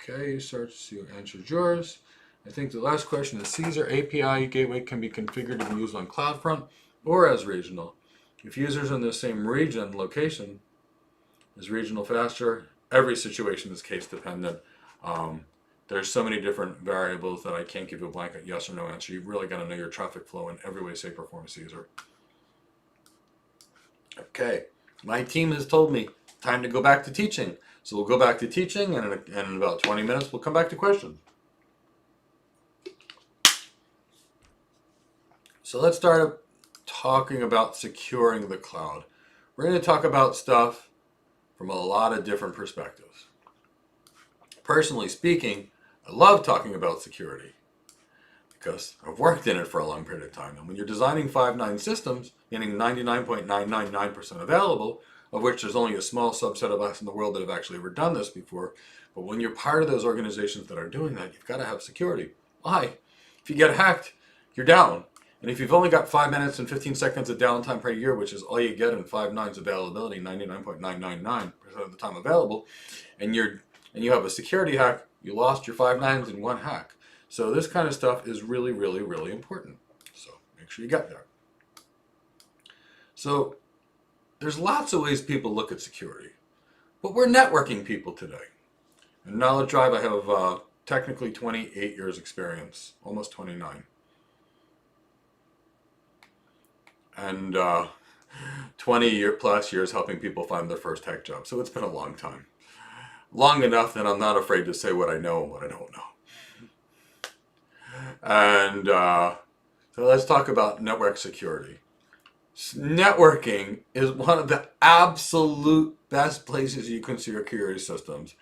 okay, search, you answered yours. I think the last question is, Caesar API gateway can be configured to be used on CloudFront or as regional. If users in the same region, location, is regional faster? Every situation is case dependent. There's so many different variables that I can't give you a blanket yes or no answer. You've really got to know your traffic flow in every way, shape, or form, Caesar. Okay, my team has told me time to go back to teaching. So we'll go back to teaching, and in about 20 minutes, we'll come back to questions. So let's start talking about securing the cloud. We're going to talk about stuff from a lot of different perspectives. Personally speaking, I love talking about security because I've worked in it for a long period of time. And when you're designing 5.9 systems, meaning 99.999% available, of which there's only a small subset of us in the world that have actually ever done this before, but when you're part of those organizations that are doing that, you've got to have security. Why? If you get hacked, you're down. And if you've only got 5 minutes and 15 seconds of downtime per year, which is all you get in 5.9's availability, 99.999% of the time available, and you have a security hack, you lost your 5.9's in one hack. So this kind of stuff is really, really, really important. So make sure you get there. So there's lots of ways people look at security, but we're networking people today. In Knowledge Drive, I have technically 28 years experience, almost 29. And 20 plus years helping people find their first tech job. So it's been a long time. Long enough that I'm not afraid to say what I know and what I don't know. And so let's talk about network security. Networking is one of the absolute best places you can secure your systems.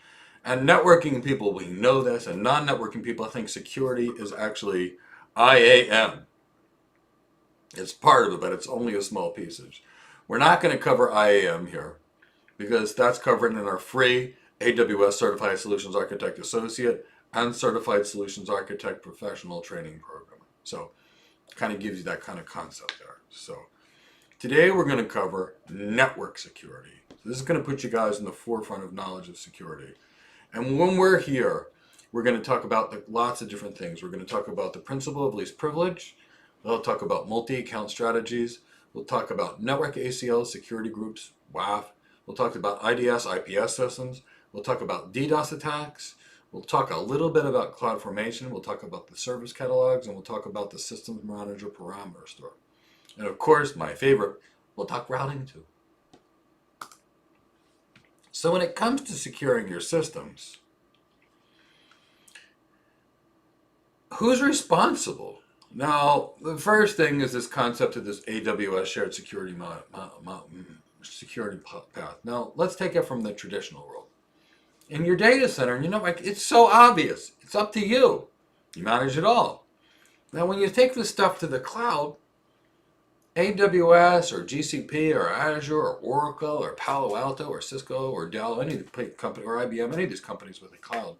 And networking people, we know this, and non-networking people think security is actually IAM. It's part of it, but it's only a small piece. We're not going to cover IAM here because that's covered in our free AWS Certified Solutions Architect Associate and Certified Solutions Architect Professional Training Program. So it kind of gives you that kind of concept there. So today we're going to cover network security. So this is going to put you guys in the forefront of knowledge of security. And when we're here, we're going to talk about lots of different things. We're going to talk about the principle of least privilege. We'll talk about multi-account strategies. We'll talk about network ACL security groups, Waff. We'll talk about IDS, IPS systems. We'll talk about DDoS attacks. We'll talk a little bit about CloudFormation. We'll talk about the service catalogs, and we'll talk about the systems manager parameter store. And of course, my favorite, we'll talk routing too. So when it comes to securing your systems, who's responsible? Now, the first thing is this concept of this AWS Shared Security security path. Now, let's take it from the traditional world. In your data center, like it's so obvious. It's up to you. You manage it all. Now, when you take this stuff to the cloud, AWS or GCP or Azure or Oracle or Palo Alto or Cisco or Dell, any of the company or IBM, any of these companies with a cloud,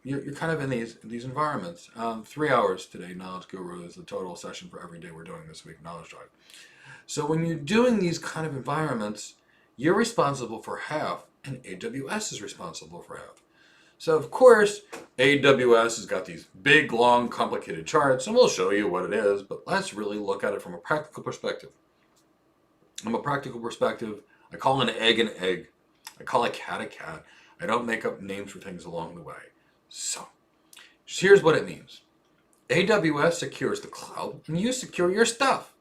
you're kind of in these environments. 3 hours today, Knowledge Guru is the total session for every day we're doing this week, Knowledge Drive. So when you're doing these kind of environments, you're responsible for half, and AWS is responsible for half. So of course, AWS has got these big, long, complicated charts, and we'll show you what it is, but let's really look at it from a practical perspective. From a practical perspective, I call an egg. I call a cat a cat. I don't make up names for things along the way. So, here's what it means. AWS secures the cloud, and you secure your stuff,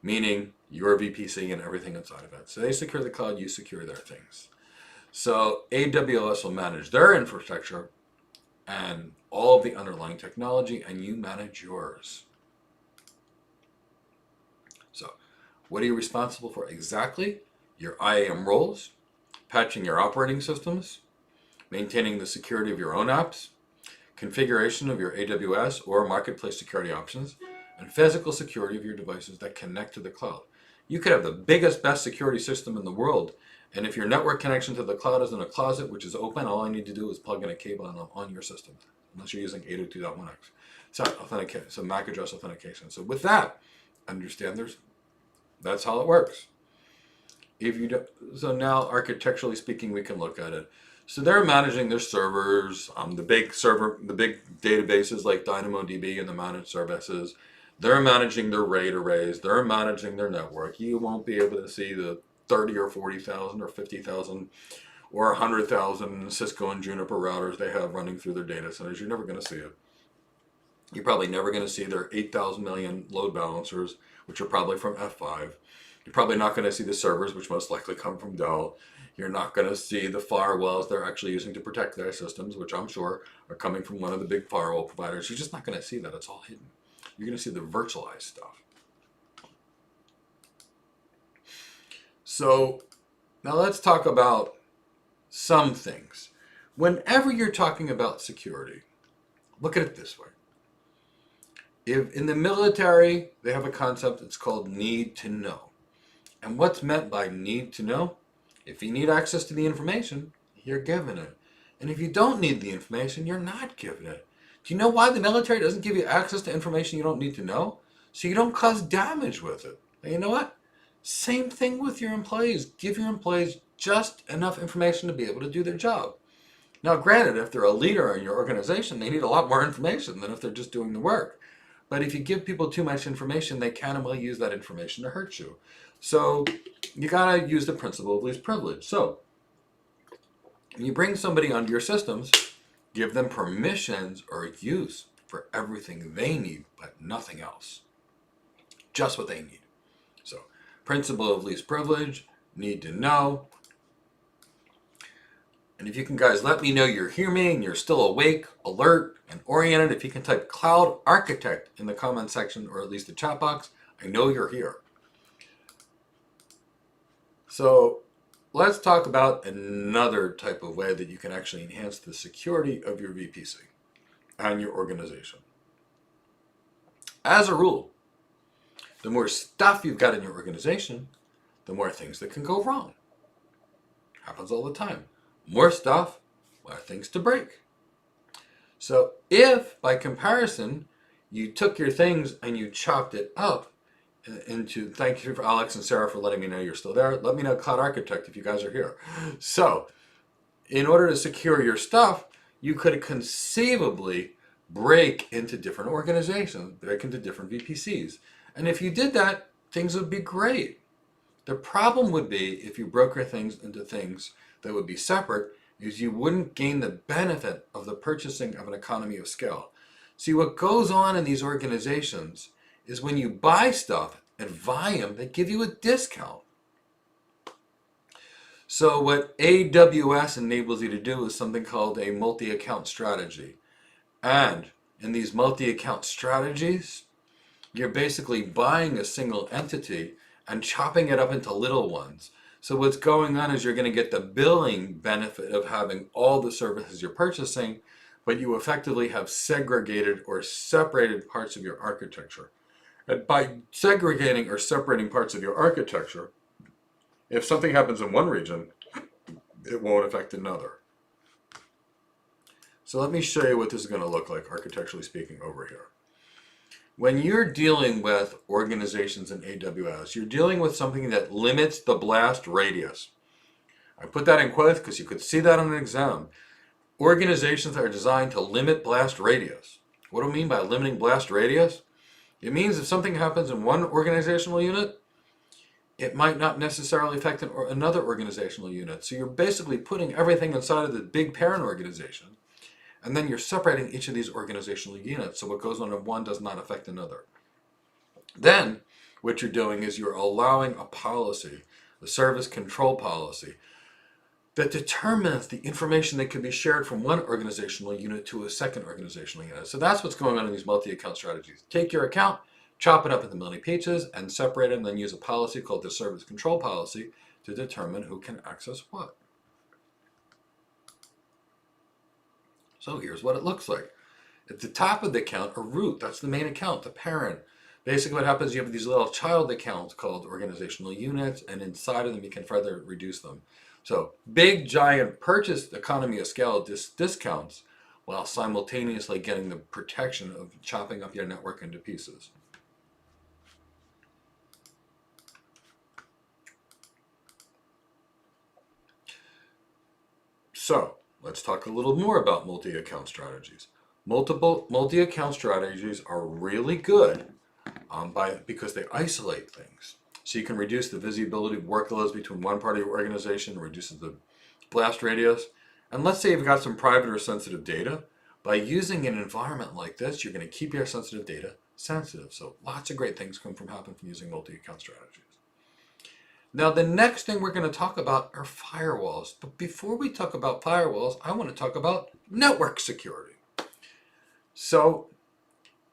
meaning your VPC and everything inside of it. So they secure the cloud, you secure their things. So AWS will manage their infrastructure and all of the underlying technology, and you manage yours. So what are you responsible for exactly? Your IAM roles, patching your operating systems, maintaining the security of your own apps, configuration of your AWS or marketplace security options, and physical security of your devices that connect to the cloud. You could have the biggest, best security system in the world, and if your network connection to the cloud is in a closet, which is open, all I need to do is plug in a cable on your system, unless you're using 802.1x. So MAC address authentication. So with that, understand that's how it works. So now, architecturally speaking, we can look at it. So they're managing their servers, the big databases like DynamoDB and the managed services. They're managing their RAID arrays. They're managing their network. You won't be able to see the 30 or 40,000 or 50,000 or 100,000 Cisco and Juniper routers they have running through their data centers. You're never going to see it. You're probably never going to see their 8,000 million load balancers, which are probably from F5. You're probably not going to see the servers, which most likely come from Dell. You're not going to see the firewalls they're actually using to protect their systems, which I'm sure are coming from one of the big firewall providers. You're just not going to see that. It's all hidden. You're going to see the virtualized stuff. So now let's talk about some things. Whenever you're talking about security, look at it this way. If in the military, they have a concept that's called need to know. And what's meant by need to know? If you need access to the information, you're given it. And if you don't need the information, you're not given it. Do you know why the military doesn't give you access to information you don't need to know? So you don't cause damage with it. And you know what? Same thing with your employees. Give your employees just enough information to be able to do their job. Now, granted, if they're a leader in your organization, they need a lot more information than if they're just doing the work. But if you give people too much information, they can and will use that information to hurt you. So you gotta use the principle of least privilege. So when you bring somebody onto your systems, give them permissions or use for everything they need, but nothing else. Just what they need. So principle of least privilege, need to know. And if you can, guys, let me know you're hearing me and you're still awake, alert, and oriented. If you can type Cloud Architect in the comment section or at least the chat box, I know you're here. So let's talk about another type of way that you can actually enhance the security of your VPC and your organization. As a rule, the more stuff you've got in your organization, the more things that can go wrong. Happens all the time. More stuff, more things to break. So if, by comparison, you took your things and you chopped it up into, thank you for Alex and Sarah for letting me know you're still there. Let me know, Cloud Architect, if you guys are here. So in order to secure your stuff, you could conceivably break into different organizations, break into different VPCs. And if you did that, things would be great. The problem would be if you broke your things into things that would be separate, is you wouldn't gain the benefit of the purchasing of an economy of scale. See, what goes on in these organizations is when you buy stuff at volume, they give you a discount. So what AWS enables you to do is something called a multi-account strategy. And in these multi-account strategies, you're basically buying a single entity and chopping it up into little ones. So what's going on is you're going to get the billing benefit of having all the services you're purchasing, but you effectively have segregated or separated parts of your architecture. And by segregating or separating parts of your architecture, if something happens in one region, it won't affect another. So let me show you what this is going to look like, architecturally speaking, over here. When you're dealing with organizations in AWS, you're dealing with something that limits the blast radius. I put that in quotes because you could see that on an exam. Organizations are designed to limit blast radius. What do I mean by limiting blast radius? It means if something happens in one organizational unit, it might not necessarily affect another organizational unit. So you're basically putting everything inside of the big parent organization. And then you're separating each of these organizational units, so what goes on in one does not affect another. Then, what you're doing is you're allowing a policy, a service control policy, that determines the information that can be shared from one organizational unit to a second organizational unit. So that's what's going on in these multi-account strategies. Take your account, chop it up into many pieces, and separate it, and then use a policy called the service control policy to determine who can access what. So here's what it looks like. At the top of the account, a root, that's the main account, the parent. Basically what happens is you have these little child accounts called organizational units, and inside of them you can further reduce them. So big, giant purchase economy of scale discounts while simultaneously getting the protection of chopping up your network into pieces. So let's talk a little more about multi-account strategies. Multi-account strategies are really good because they isolate things. So you can reduce the visibility of workloads between one part of your organization, reduces the blast radius. And let's say you've got some private or sensitive data. By using an environment like this, you're going to keep your sensitive data sensitive. So lots of great things can happen from using multi-account strategies. Now the next thing we're going to talk about are firewalls. But before we talk about firewalls, I want to talk about network security. So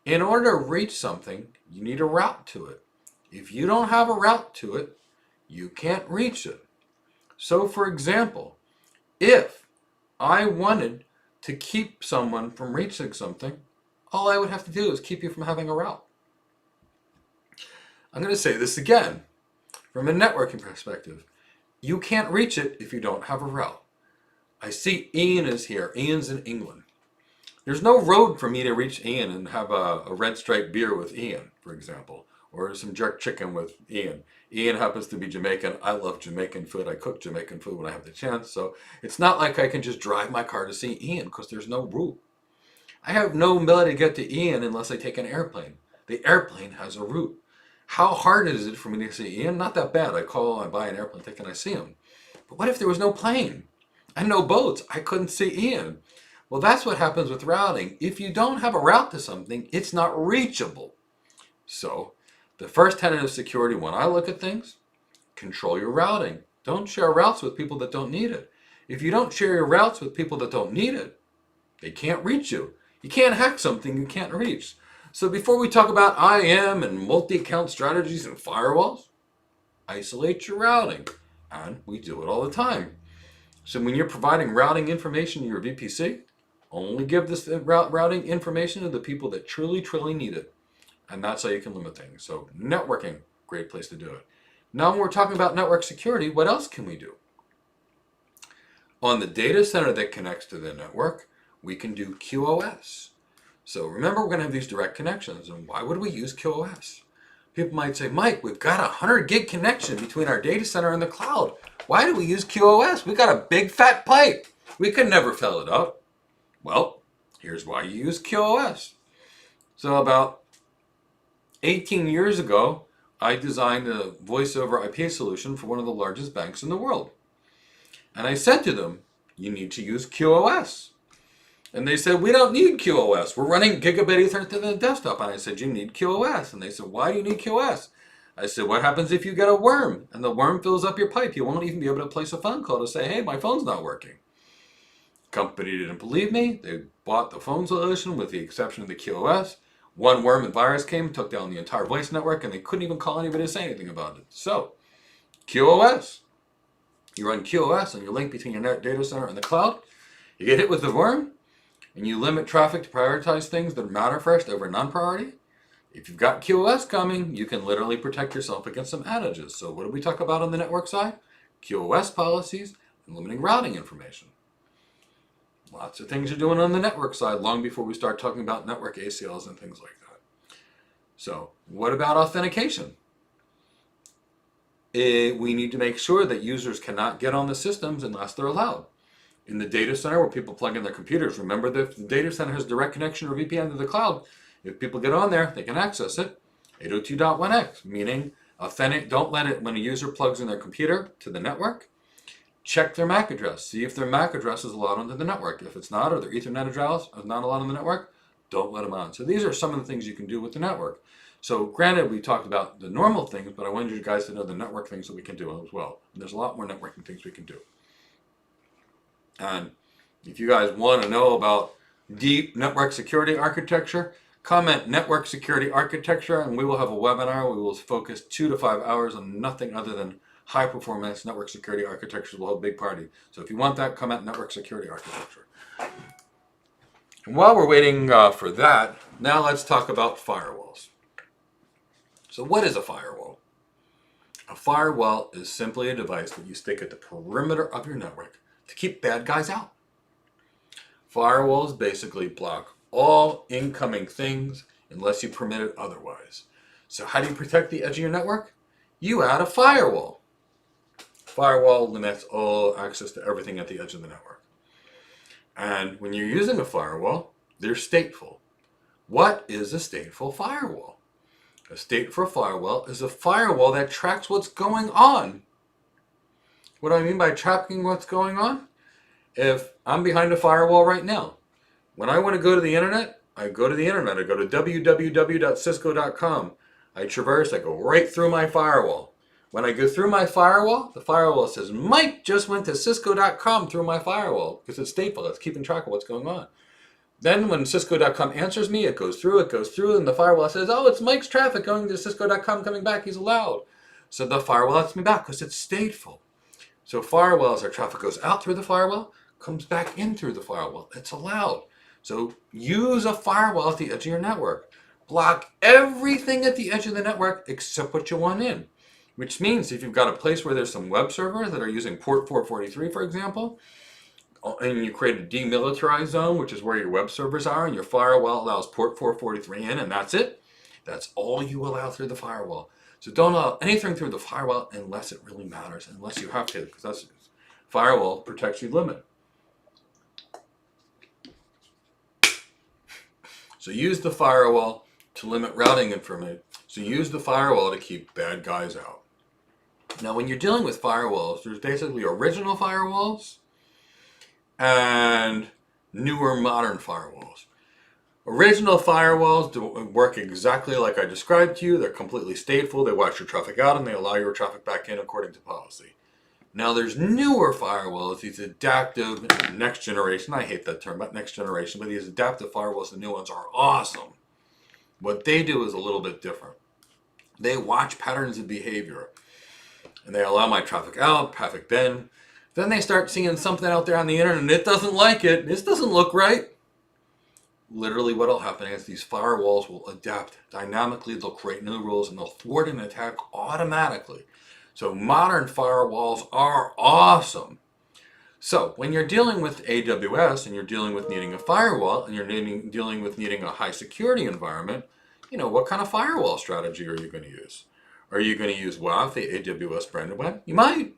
in order to reach something, you need a route to it. If you don't have a route to it, you can't reach it. So for example, if I wanted to keep someone from reaching something, all I would have to do is keep you from having a route. I'm going to say this again. From a networking perspective, you can't reach it if you don't have a route. I see Ian is here. Ian's in England. There's no road for me to reach Ian and have a red stripe beer with Ian, for example, or some jerk chicken with Ian. Ian happens to be Jamaican. I love Jamaican food. I cook Jamaican food when I have the chance. So it's not like I can just drive my car to see Ian because there's no route. I have no ability to get to Ian unless I take an airplane. The airplane has a route. How hard is it for me to see Ian? Not that bad. I call, I buy an airplane ticket, and I see him. But what if there was no plane and no boats? I couldn't see Ian. Well, that's what happens with routing. If you don't have a route to something, it's not reachable. So the first tenet of security when I look at things, control your routing. Don't share routes with people that don't need it. If you don't share your routes with people that don't need it, they can't reach you. You can't hack something you can't reach. So before we talk about IAM and multi-account strategies and firewalls, isolate your routing. And we do it all the time. So when you're providing routing information to your VPC, only give this routing information to the people that truly, truly need it. And that's how you can limit things. So networking, great place to do it. Now when we're talking about network security, what else can we do? On the data center that connects to the network, we can do QoS. So remember, we're going to have these direct connections. And why would we use QoS? People might say, Mike, we've got a 100 gig connection between our data center and the cloud. Why do we use QoS? We got a big fat pipe. We could never fill it up. Well, here's why you use QoS. So about 18 years ago, I designed a voice over IP solution for one of the largest banks in the world. And I said to them, you need to use QoS. And they said, we don't need QoS. We're running gigabit Ethernet to the desktop. And I said, you need QoS. And they said, why do you need QoS? I said, what happens if you get a worm and the worm fills up your pipe? You won't even be able to place a phone call to say, hey, my phone's not working. Company didn't believe me. They bought the phone solution with the exception of the QoS. One worm and virus came, took down the entire voice network, and they couldn't even call anybody to say anything about it. So, QoS. You run QoS on your link between your data center and the cloud. You get hit with the worm, and you limit traffic to prioritize things that matter first over non-priority. If you've got QoS coming, you can literally protect yourself against some outages. So what did we talk about on the network side? QoS policies and limiting routing information. Lots of things you're doing on the network side long before we start talking about network ACLs and things like that. So what about authentication? We need to make sure that users cannot get on the systems unless they're allowed. In the data center where people plug in their computers, remember that the data center has direct connection or VPN to the cloud. If people get on there, they can access it. 802.1x, meaning don't let it, when a user plugs in their computer to the network, check their MAC address. See if their MAC address is allowed onto the network. If it's not, or their Ethernet address is not allowed on the network, don't let them on. So these are some of the things you can do with the network. So granted, we talked about the normal things, but I wanted you guys to know the network things that we can do as well. And there's a lot more networking things we can do. And if you guys want to know about deep network security architecture, comment network security architecture, and we will have a webinar. We will focus 2 to 5 hours on nothing other than high performance network security architecture. We'll have a big party. So if you want that, comment network security architecture. And while we're waiting for that, now let's talk about firewalls. So what is a firewall? A firewall is simply a device that you stick at the perimeter of your network to keep bad guys out. Firewalls basically block all incoming things unless you permit it otherwise. So how do you protect the edge of your network? You add a firewall. Firewall limits all access to everything at the edge of the network. And when you're using a firewall, they're stateful. What is a stateful firewall? A stateful firewall is a firewall that tracks what's going on. What do I mean by tracking what's going on? If I'm behind a firewall right now, when I want to go to the internet, I go to the internet. I go to www.cisco.com. I traverse, I go right through my firewall. When I go through my firewall, the firewall says, Mike just went to cisco.com through my firewall, because it's stateful. It's keeping track of what's going on. Then when cisco.com answers me, it goes through, and the firewall says, oh, it's Mike's traffic going to cisco.com coming back. He's allowed. So the firewall lets me back because it's stateful. So firewalls, our traffic goes out through the firewall, comes back in through the firewall. It's allowed. So use a firewall at the edge of your network. Block everything at the edge of the network except what you want in. Which means if you've got a place where there's some web servers that are using port 443, for example, and you create a demilitarized zone, which is where your web servers are, and your firewall allows port 443 in, and that's it. That's all you allow through the firewall. So don't allow anything through the firewall unless it really matters, unless you have to, because that's firewall protects your limit. So use the firewall to limit routing information. So use the firewall to keep bad guys out. Now, when you're dealing with firewalls, there's basically original firewalls and newer modern firewalls. Original firewalls work exactly like I described to you. They're completely stateful. They watch your traffic out and they allow your traffic back in according to policy. Now there's newer firewalls, these adaptive next generation. I hate that term, but next generation. But these adaptive firewalls, the new ones, are awesome. What they do is a little bit different. They watch patterns of behavior. And they allow my traffic out, traffic in. Then they start seeing something out there on the internet and it doesn't like it. This doesn't look right. Literally what will happen is these firewalls will adapt dynamically. They'll create new rules and they'll thwart an attack automatically. So modern firewalls are awesome. So when you're dealing with AWS and you're dealing with needing a firewall and you're dealing with needing a high security environment, what kind of firewall strategy are you going to use? Are you going to use Waff, the AWS branded one? You might.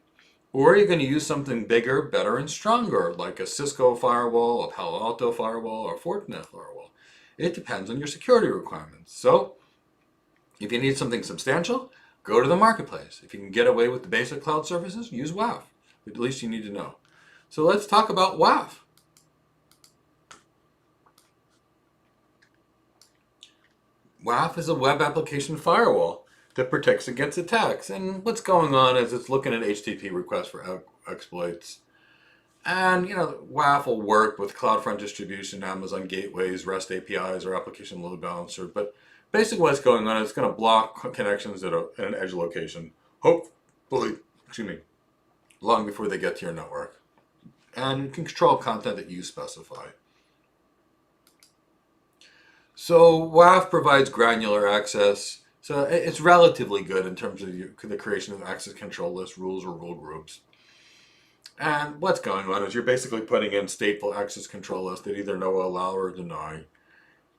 Or are you going to use something bigger, better, and stronger, like a Cisco firewall, a Palo Alto firewall, or a Fortinet firewall? It depends on your security requirements. So, if you need something substantial, go to the marketplace. If you can get away with the basic cloud services, use Waff. At least you need to know. So let's talk about Waff. Waff is a web application firewall that protects against attacks. And what's going on is it's looking at HTTP requests for exploits. And, Waff will work with Cloudfront Distribution, Amazon gateways, REST APIs, or application load balancer. But basically what's going on is it's going to block connections at an edge location, hopefully, long before they get to your network. And you can control content that you specify. So Waff provides granular access. So it's relatively good in terms of the creation of access control lists, rules, or rule groups. And what's going on is you're basically putting in stateful access control lists that either no, allow, or deny.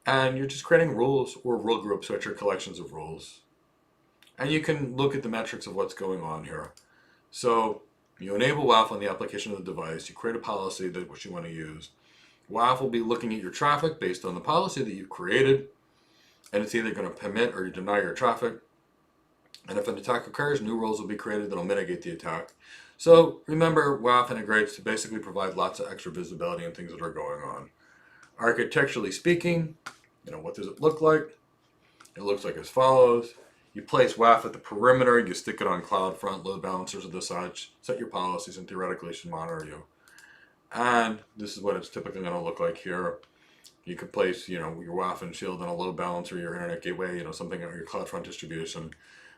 And you're just creating rules or rule groups, which are collections of rules. And you can look at the metrics of what's going on here. So you enable Waff on the application of the device. You create a policy that which you want to use. Waff will be looking at your traffic based on the policy that you've created. And it's either going to permit or deny your traffic. And if an attack occurs, new rules will be created that will mitigate the attack. So remember, Waff integrates to basically provide lots of extra visibility and things that are going on. Architecturally speaking, what does it look like? It looks like as follows. You place Waff at the perimeter, you stick it on CloudFront, load balancers of the such, set your policies, and theoretically should monitor you. And this is what it's typically going to look like here. You could place, your Waff and Shield on a load balancer, your internet gateway, something on your CloudFront distribution.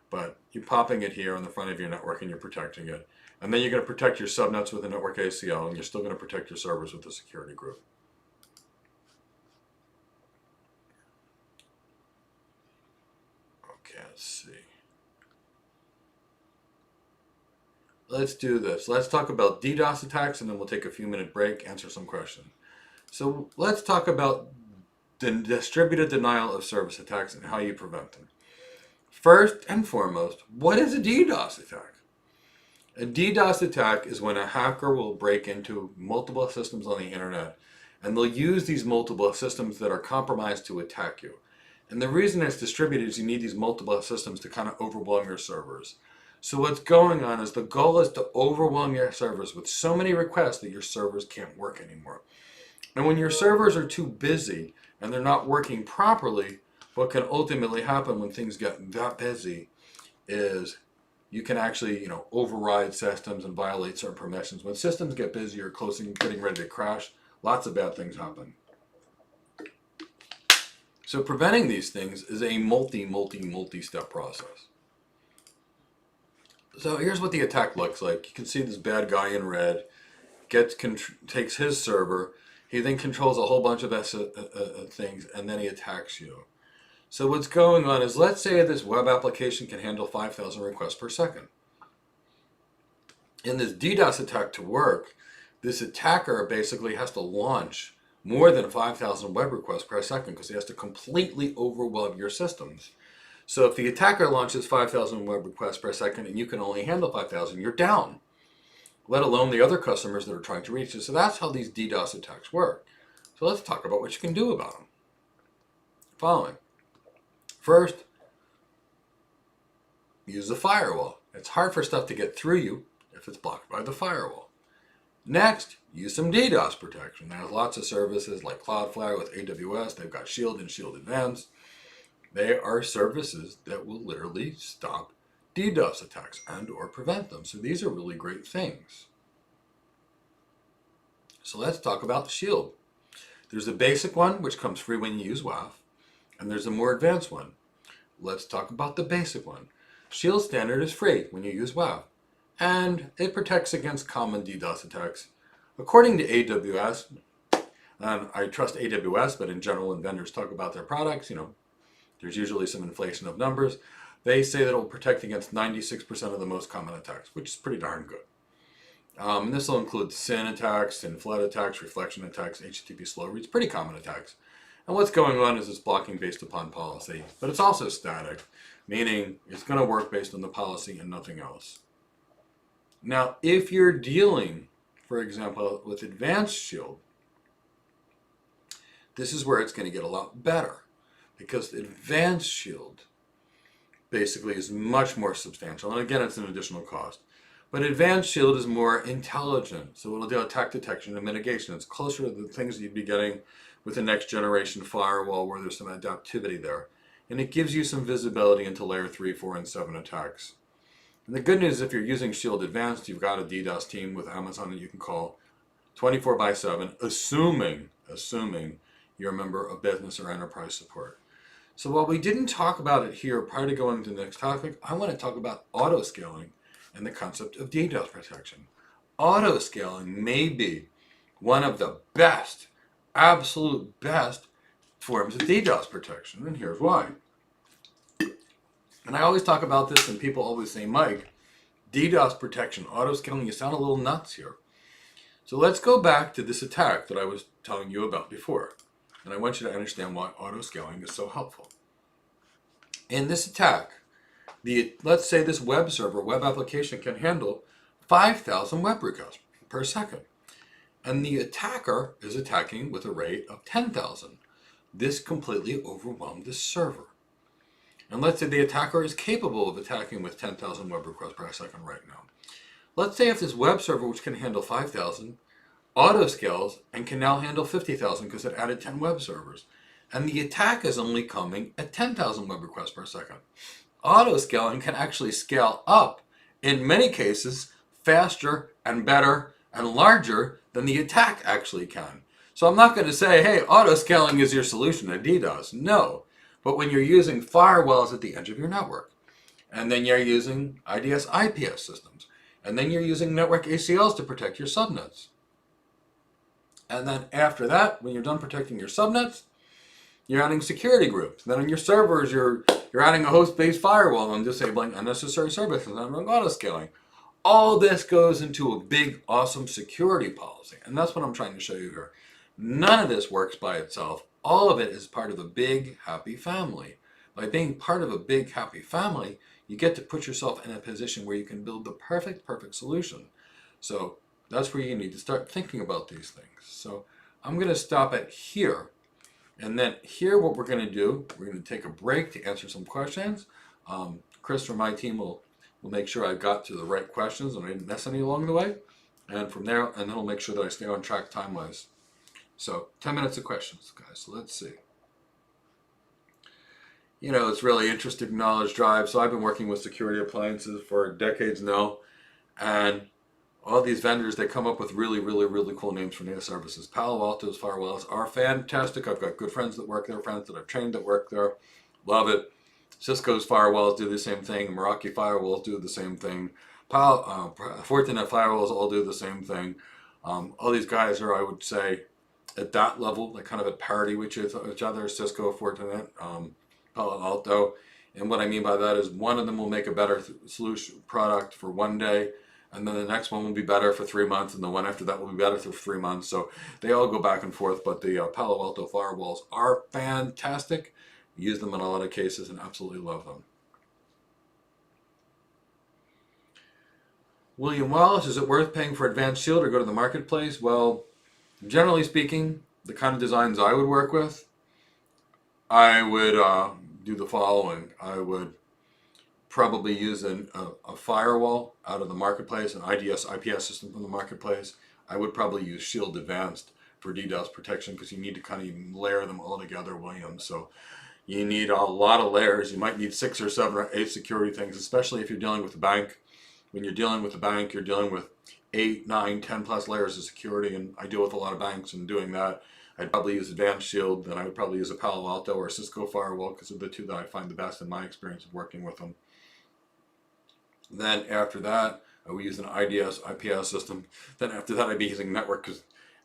But you're popping it here on the front of your network and you're protecting it. And then you're going to protect your subnets with a network ACL, and you're still going to protect your servers with a security group. Okay, let's see. Let's do this. Let's talk about DDoS attacks, and then we'll take a few minute break, answer some questions. So let's talk about the distributed denial of service attacks and how you prevent them. First and foremost, what is a DDoS attack? A DDoS attack is when a hacker will break into multiple systems on the internet, and they'll use these multiple systems that are compromised to attack you. And the reason it's distributed is you need these multiple systems to kind of overwhelm your servers. So what's going on is the goal is to overwhelm your servers with so many requests that your servers can't work anymore. And when your servers are too busy and they're not working properly, what can ultimately happen when things get that busy is you can actually, override systems and violate certain permissions. When systems get busy or closing, getting ready to crash, lots of bad things happen. So preventing these things is a multi-step process. So here's what the attack looks like. You can see this bad guy in red takes his server. He then controls a whole bunch of things, and then he attacks you. So what's going on is, let's say this web application can handle 5,000 requests per second. In this DDoS attack to work, this attacker basically has to launch more than 5,000 web requests per second because he has to completely overwhelm your systems. So if the attacker launches 5,000 web requests per second and you can only handle 5,000, you're down, let alone the other customers that are trying to reach you. So that's how these DDoS attacks work. So let's talk about what you can do about them. Following. First, use the firewall. It's hard for stuff to get through you if it's blocked by the firewall. Next, use some DDoS protection. There's lots of services like Cloudflare with AWS. They've got Shield and Shield Advanced. They are services that will literally stop DDoS attacks and or prevent them. So these are really great things. So let's talk about the Shield. There's a basic one, which comes free when you use Waff. And there's a more advanced one. Let's talk about the basic one. Shield Standard is free when you use Waff, and it protects against common DDoS attacks. According to AWS, and I trust AWS, but in general when vendors talk about their products, there's usually some inflation of numbers. They say that it will protect against 96% of the most common attacks, which is pretty darn good. And this will include SYN attacks, SYN flood attacks, reflection attacks, HTTP slow reads, pretty common attacks. And what's going on is it's blocking based upon policy, but it's also static, meaning it's going to work based on the policy and nothing else. Now, if you're dealing, for example, with Advanced Shield, this is where it's going to get a lot better, because the Advanced Shield basically is much more substantial. And again, it's an additional cost. But Advanced Shield is more intelligent, so it'll do attack detection and mitigation. It's closer to the things you'd be getting with the next generation firewall where there's some adaptivity there. and it gives you some visibility into layer 3, 4, and 7 attacks. And the good news is if you're using Shield Advanced, you've got a DDoS team with Amazon that you can call 24/7, assuming you're a member of business or enterprise support. So while we didn't talk about it here prior to going to the next topic, I want to talk about auto-scaling and the concept of DDoS protection. Auto-scaling may be one of the best, absolute best forms of DDoS protection, and here's why. And I always talk about this, and people always say, Mike, DDoS protection, auto-scaling, you sound a little nuts here. So let's go back to this attack that I was telling you about before. And I want you to understand why auto-scaling is so helpful. In this attack, let's say this web server, web application can handle 5,000 web requests per second. And the attacker is attacking with a rate of 10,000. This completely overwhelmed this server. And let's say the attacker is capable of attacking with 10,000 web requests per second right now. Let's say if this web server, which can handle 5,000, auto-scales and can now handle 50,000 because it added 10 web servers. And the attack is only coming at 10,000 web requests per second. Auto-scaling can actually scale up, in many cases, faster and better and larger than the attack actually can. So I'm not going to say, hey, auto-scaling is your solution to DDoS. No. But when you're using firewalls at the edge of your network, and then you're using IDS IPS systems, and then you're using network ACLs to protect your subnets. And then after that, when you're done protecting your subnets, you're adding security groups. Then on your servers, you're adding a host-based firewall and disabling unnecessary services and running auto-scaling. All this goes into a big, awesome security policy. And that's what I'm trying to show you here. None of this works by itself. All of it is part of a big, happy family. By being part of a big, happy family, you get to put yourself in a position where you can build the perfect solution. So that's where you need to start thinking about these things. So I'm going to stop it here. And then here what we're going to do, we're going to take a break to answer some questions. Chris from my team will make sure I got to the right questions and I didn't miss any along the way. And from there, and then he'll make sure that I stay on track time-wise. So 10 minutes of questions, guys. So let's see. You know, it's really interesting knowledge drive. So I've been working with security appliances for decades now. And all these vendors, they come up with really cool names for data services. Palo Alto's firewalls are fantastic. I've got good friends that work there, friends that I've trained that work there. Love it. Cisco's firewalls do the same thing. Meraki firewalls do the same thing. Fortinet firewalls all do the same thing. All these guys are, I would say, at that level, like kind of at parity with each other. Cisco, Fortinet, Palo Alto. And what I mean by that is one of them will make a better solution product for one day, and then the next one will be better for 3 months, and the one after that will be better for 3 months. So they all go back and forth, but the Palo Alto firewalls are fantastic. Use them in a lot of cases and absolutely love them. William Wallace, is it worth paying for Advanced Shield or go to the marketplace? Well, generally speaking, the kind of designs I would work with, I would do the following. I would probably use a firewall out of the marketplace, an IDS IPS system from the marketplace. I would probably use Shield Advanced for DDoS protection because you need to kind of layer them all together, William. So you need a lot of layers. You might need 6 or 7 or 8 security things, especially if you're dealing with a bank. When you're dealing with a bank, you're dealing with 8, 9, 10 plus layers of security, and I deal with a lot of banks, and doing that, I'd probably use Advanced Shield, then I would probably use a Palo Alto or a Cisco firewall because they're the two that I find the best in my experience of working with them. Then after that, I would use an IDS IPS system. Then after that, I'd be using network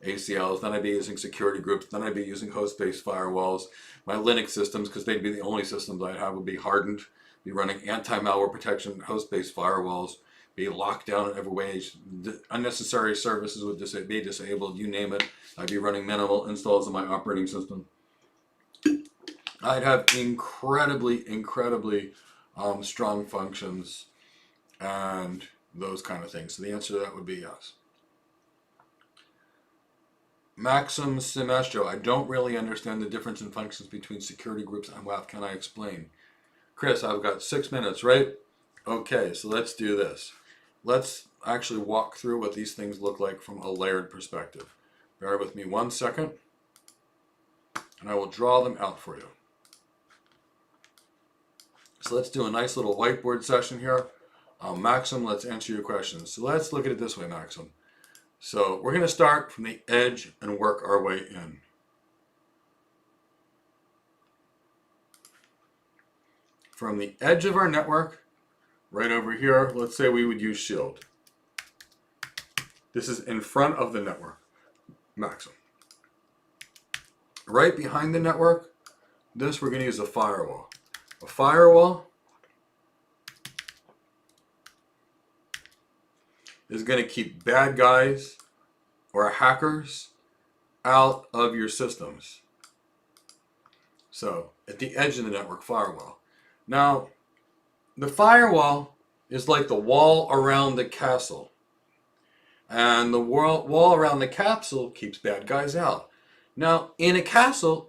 ACLs. Then I'd be using security groups. Then I'd be using host-based firewalls. My Linux systems, because they'd be the only systems I'd have, would be hardened, be running anti-malware protection, host-based firewalls, be locked down in every way. Unnecessary services would be disabled, you name it. I'd be running minimal installs of my operating system. I'd have incredibly strong functions and those kind of things. So the answer to that would be yes. Maxim Semestro, I don't really understand the difference in functions between security groups and WAF. Can I explain? Chris, I've got 6 minutes, right? Okay, so let's do this. Let's actually walk through what these things look like from a layered perspective. Bear with me 1 second, and I will draw them out for you. So let's do a nice little whiteboard session here. Maxim, let's answer your questions. So let's look at it this way, Maxim. So we're going to start from the edge and work our way in. From the edge of our network, right over here, let's say we would use Shield. This is in front of the network, Maxim. Right behind the network, this we're going to use a firewall. A firewall is going to keep bad guys or hackers out of your systems. So, at the edge of the network, firewall. Now, the firewall is like the wall around the castle. And the wall around the castle keeps bad guys out. Now, in a castle,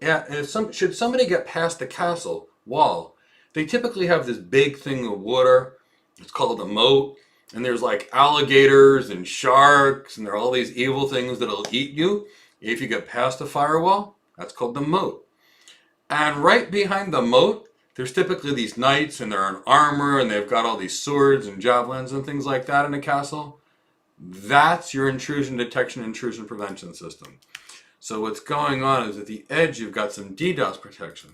should somebody get past the castle wall, they typically have this big thing of water. It's called a moat. And there's like alligators and sharks, and there are all these evil things that'll eat you if you get past the firewall. That's called the moat. And right behind the moat, there's typically these knights, and they're in armor, and they've got all these swords and javelins and things like that in a castle. That's your intrusion detection, intrusion prevention system. So what's going on is at the edge, you've got some DDoS protection.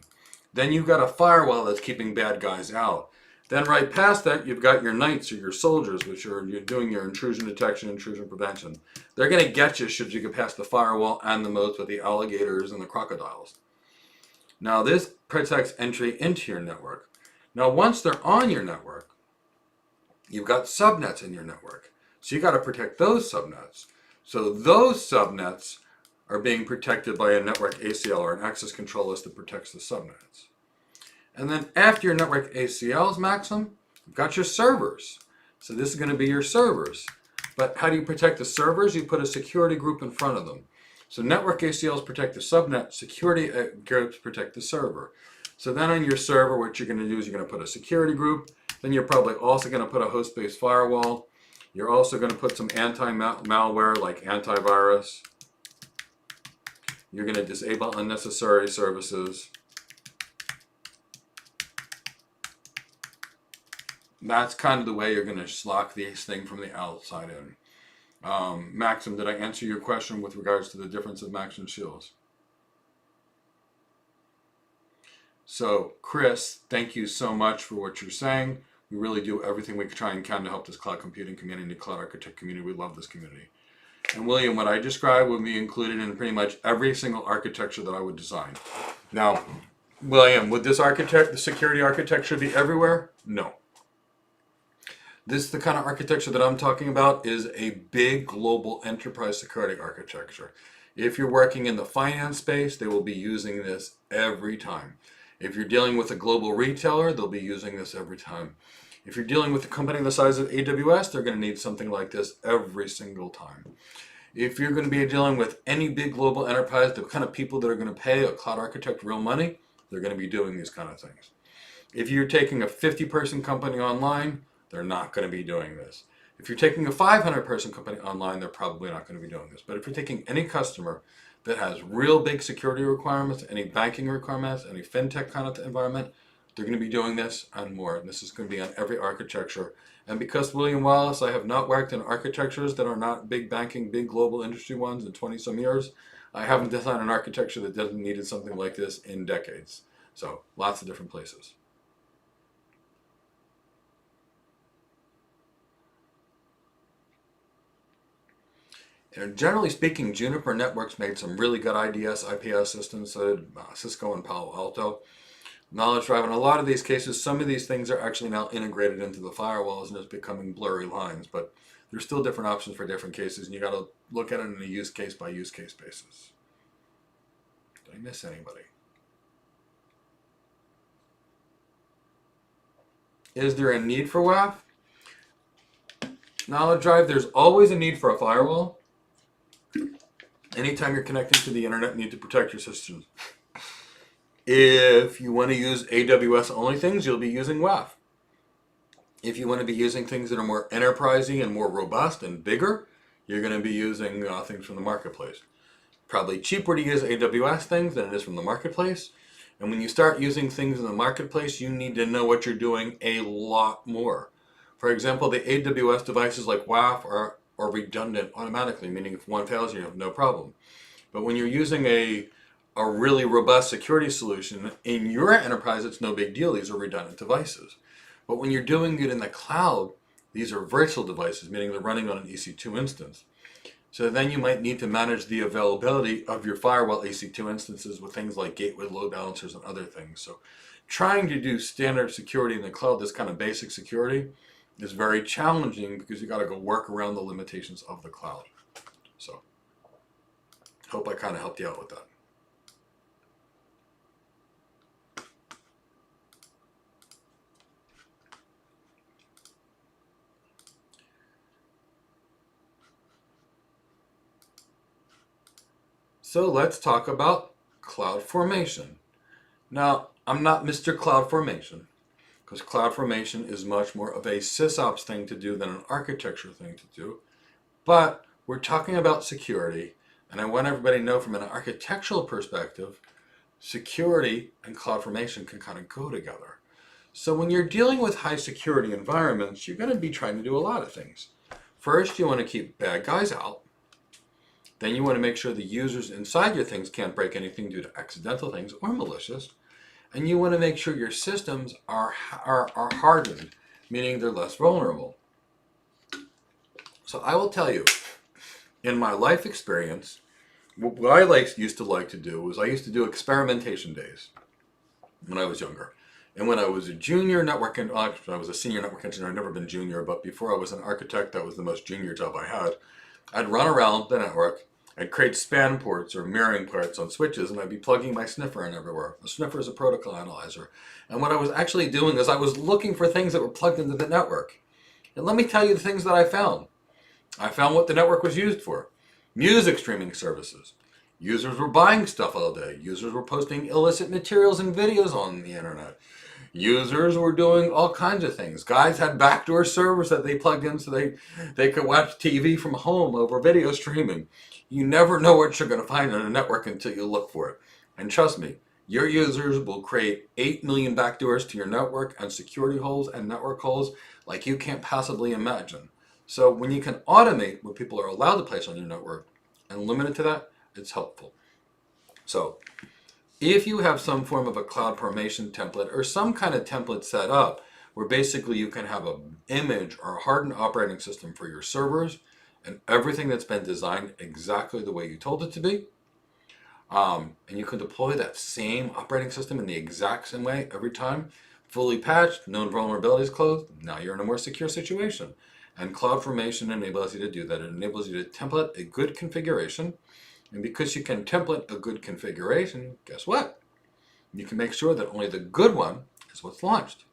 Then you've got a firewall that's keeping bad guys out. Then right past that, you've got your knights or your soldiers, which are you're doing your intrusion detection, intrusion prevention. They're going to get you should you get past the firewall and the moats with the alligators and the crocodiles. Now this protects entry into your network. Now once they're on your network, you've got subnets in your network. So you got to protect those subnets. So those subnets are being protected by a network ACL or an access control list that protects the subnets. And then after your network ACLs, Maxim, you've got your servers. So this is going to be your servers. But how do you protect the servers? You put a security group in front of them. So network ACLs protect the subnet, security groups protect the server. So then on your server, what you're going to do is you're going to put a security group. Then you're probably also going to put a host-based firewall. You're also going to put some anti-malware like antivirus. You're going to disable unnecessary services. That's kind of the way you're going to lock this thing from the outside in. Maxim, did I answer your question with regards to the difference of Max and Shields? So, Chris, thank you so much for what you're saying. We really do everything we can to help this cloud computing community, cloud architect community. We love this community. And William, what I described would be included in pretty much every single architecture that I would design. Now, William, would this the security architecture be everywhere? No. This, the kind of architecture that I'm talking about, is a big global enterprise security architecture. If you're working in the finance space, they will be using this every time. If you're dealing with a global retailer, they'll be using this every time. If you're dealing with a company the size of AWS, they're going to need something like this every single time. If you're going to be dealing with any big global enterprise, the kind of people that are going to pay a cloud architect real money, they're going to be doing these kind of things. If you're taking a 50-person company online, they're not going to be doing this. If you're taking a 500-person company online, they're probably not going to be doing this. But if you're taking any customer that has real big security requirements, any banking requirements, any fintech kind of environment, they're going to be doing this and more. And this is going to be on every architecture. And because William Wallace, I have not worked in architectures that are not big banking, big global industry ones in 20-some years, I haven't designed an architecture that doesn't need something like this in decades. So lots of different places. And generally speaking, Juniper Networks made some really good IDS, IPS systems, Cisco and Palo Alto. Knowledge Drive, in a lot of these cases, some of these things are actually now integrated into the firewalls and it's becoming blurry lines, but there's still different options for different cases, and you got to look at it in a use case by use case basis. Did I miss anybody? Is there a need for WAF? Knowledge Drive, there's always a need for a firewall. Anytime you're connecting to the internet, you need to protect your systems. If you want to use AWS only things, you'll be using WAF. If you want to be using things that are more enterprisey and more robust and bigger, you're going to be using things from the marketplace. Probably cheaper to use AWS things than it is from the marketplace. And when you start using things in the marketplace, you need to know what you're doing a lot more. For example, the AWS devices like Waff are redundant automatically, meaning if one fails, you have no problem. But when you're using a really robust security solution in your enterprise, it's no big deal. These are redundant devices. But when you're doing it in the cloud, these are virtual devices, meaning they're running on an EC2 instance. So then you might need to manage the availability of your firewall EC2 instances with things like gateway load balancers and other things. So trying to do standard security in the cloud, this kind of basic security, is very challenging because you got to go work around the limitations of the cloud. So hope I kind of helped you out with that. So let's talk about CloudFormation. Now, I'm not Mr. CloudFormation, because CloudFormation is much more of a sysops thing to do than an architecture thing to do. But we're talking about security, and I want everybody to know from an architectural perspective, security and CloudFormation can kind of go together. So when you're dealing with high security environments, you're going to be trying to do a lot of things. First, you want to keep bad guys out. Then you want to make sure the users inside your things can't break anything due to accidental things or malicious. And you want to make sure your systems are hardened, meaning they're less vulnerable. So I will tell you, in my life experience, what I used to like to do was I used to do experimentation days when I was younger. And when I was a junior network, I was a senior network engineer, I'd never been junior, but before I was an architect, that was the most junior job I had. I'd run around the network, I'd create span ports or mirroring ports on switches, and I'd be plugging my sniffer in everywhere. The sniffer is a protocol analyzer. And what I was actually doing is I was looking for things that were plugged into the network. And let me tell you the things that I found. I found what the network was used for. Music streaming services. Users were buying stuff all day. Users were posting illicit materials and videos on the internet. Users were doing all kinds of things. Guys had backdoor servers that they plugged in so they could watch TV from home over video streaming. You never know what you're going to find on a network until you look for it. And trust me, your users will create 8 million backdoors to your network and security holes and network holes like you can't possibly imagine. So when you can automate what people are allowed to place on your network and limit it to that, it's helpful. So if you have some form of a CloudFormation template or some kind of template set up where basically you can have an image or a hardened operating system for your servers and everything that's been designed exactly the way you told it to be, and you can deploy that same operating system in the exact same way every time, fully patched, known vulnerabilities closed, now you're in a more secure situation. And CloudFormation enables you to do that. It enables you to template a good configuration. And because you can template a good configuration, guess what? You can make sure that only the good one is what's launched.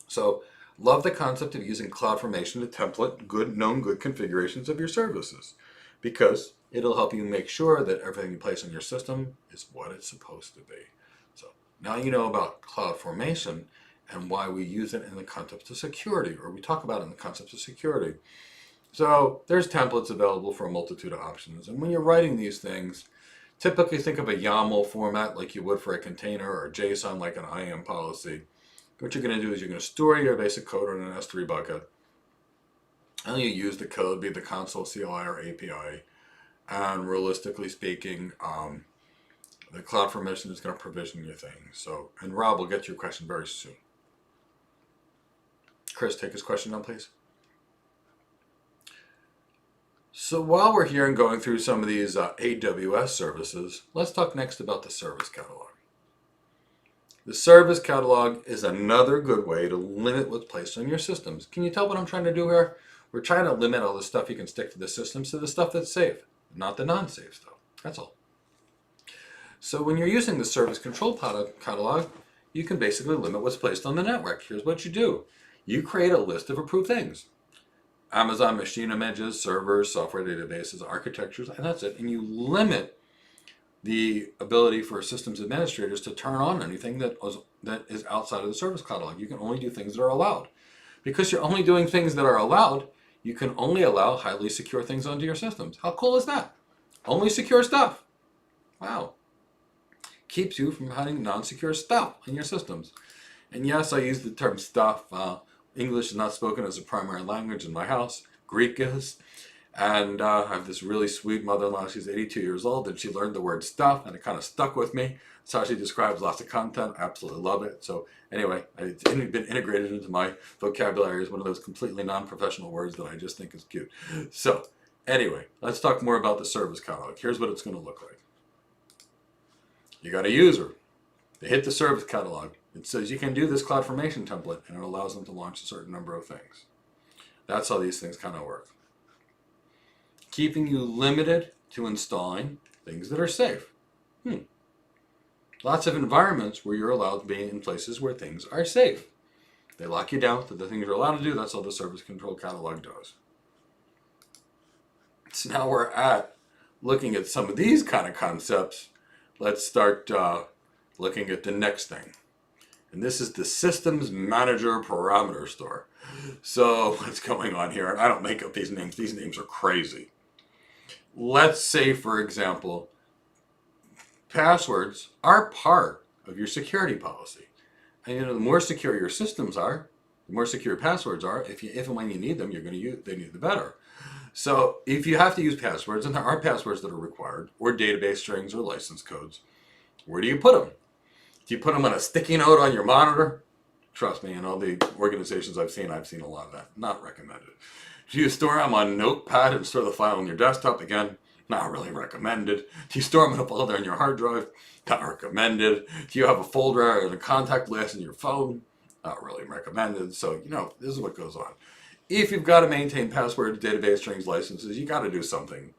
So, love the concept of using CloudFormation to template known good configurations of your services, because it'll help you make sure that everything you place on your system is what it's supposed to be. So now you know about CloudFormation and why we use it in the context of security, or we talk about it in the context of security. So there's templates available for a multitude of options. And when you're writing these things, typically think of a YAML format like you would for a container, or JSON like an IAM policy. What you're going to do is you're going to store your basic code in an S3 bucket. And you use the code, be it the console, CLI, or API. And realistically speaking, the CloudFormation is going to provision your things. So, and Rob will get to your question very soon. Chris, take his question now, please. So while we're here and going through some of these AWS services, let's talk next about the service catalog. The service catalog is another good way to limit what's placed on your systems. Can you tell what I'm trying to do here? We're trying to limit all the stuff you can stick to the systems to the stuff that's safe, not the non-safe stuff. That's all. So when you're using the service control catalog, you can basically limit what's placed on the network. Here's what you do. You create a list of approved things. Amazon machine images, servers, software databases, architectures, and that's it. And you limit the ability for systems administrators to turn on anything that is outside of the service catalog. You can only do things that are allowed. Because you're only doing things that are allowed, you can only allow highly secure things onto your systems. How cool is that? Only secure stuff. Wow. keeps you from having non-secure stuff in your systems. And yes, I use the term stuff. English is not spoken as a primary language in my house. Greek is. And I have this really sweet mother-in-law. She's 82 years old, and she learned the word stuff, and it kind of stuck with me. That's how she describes lots of content. I absolutely love it. So anyway, it's been integrated into my vocabulary as one of those completely non-professional words that I just think is cute. So anyway, let's talk more about the service catalog. Here's what it's going to look like. You got a user. They hit the service catalog. It says you can do this CloudFormation template, and it allows them to launch a certain number of things. That's how these things kind of work. Keeping you limited to installing things that are safe. Lots of environments where you're allowed to be in places where things are safe. They lock you down to the things you're allowed to do. That's all the service control catalog does. So now we're at looking at some of these kind of concepts. Let's start looking at the next thing. And this is the Systems Manager Parameter Store. So what's going on here? And I don't make up these names. These names are crazy. Let's say, for example, passwords are part of your security policy. And the more secure your systems are, the more secure passwords are. If and when you need them, you're going to use the better. So if you have to use passwords, and there are passwords that are required, or database strings or license codes, where do you put them? Do you put them on a sticky note on your monitor? Trust me, in all the organizations I've seen a lot of that. Not recommended. Do you store them on Notepad and store the file on your desktop? Again, not really recommended. Do you store them in a folder on your hard drive? Not recommended. Do you have a folder and a contact list in your phone? Not really recommended. So, this is what goes on. If you've got to maintain passwords, database strings, licenses, you got to do something.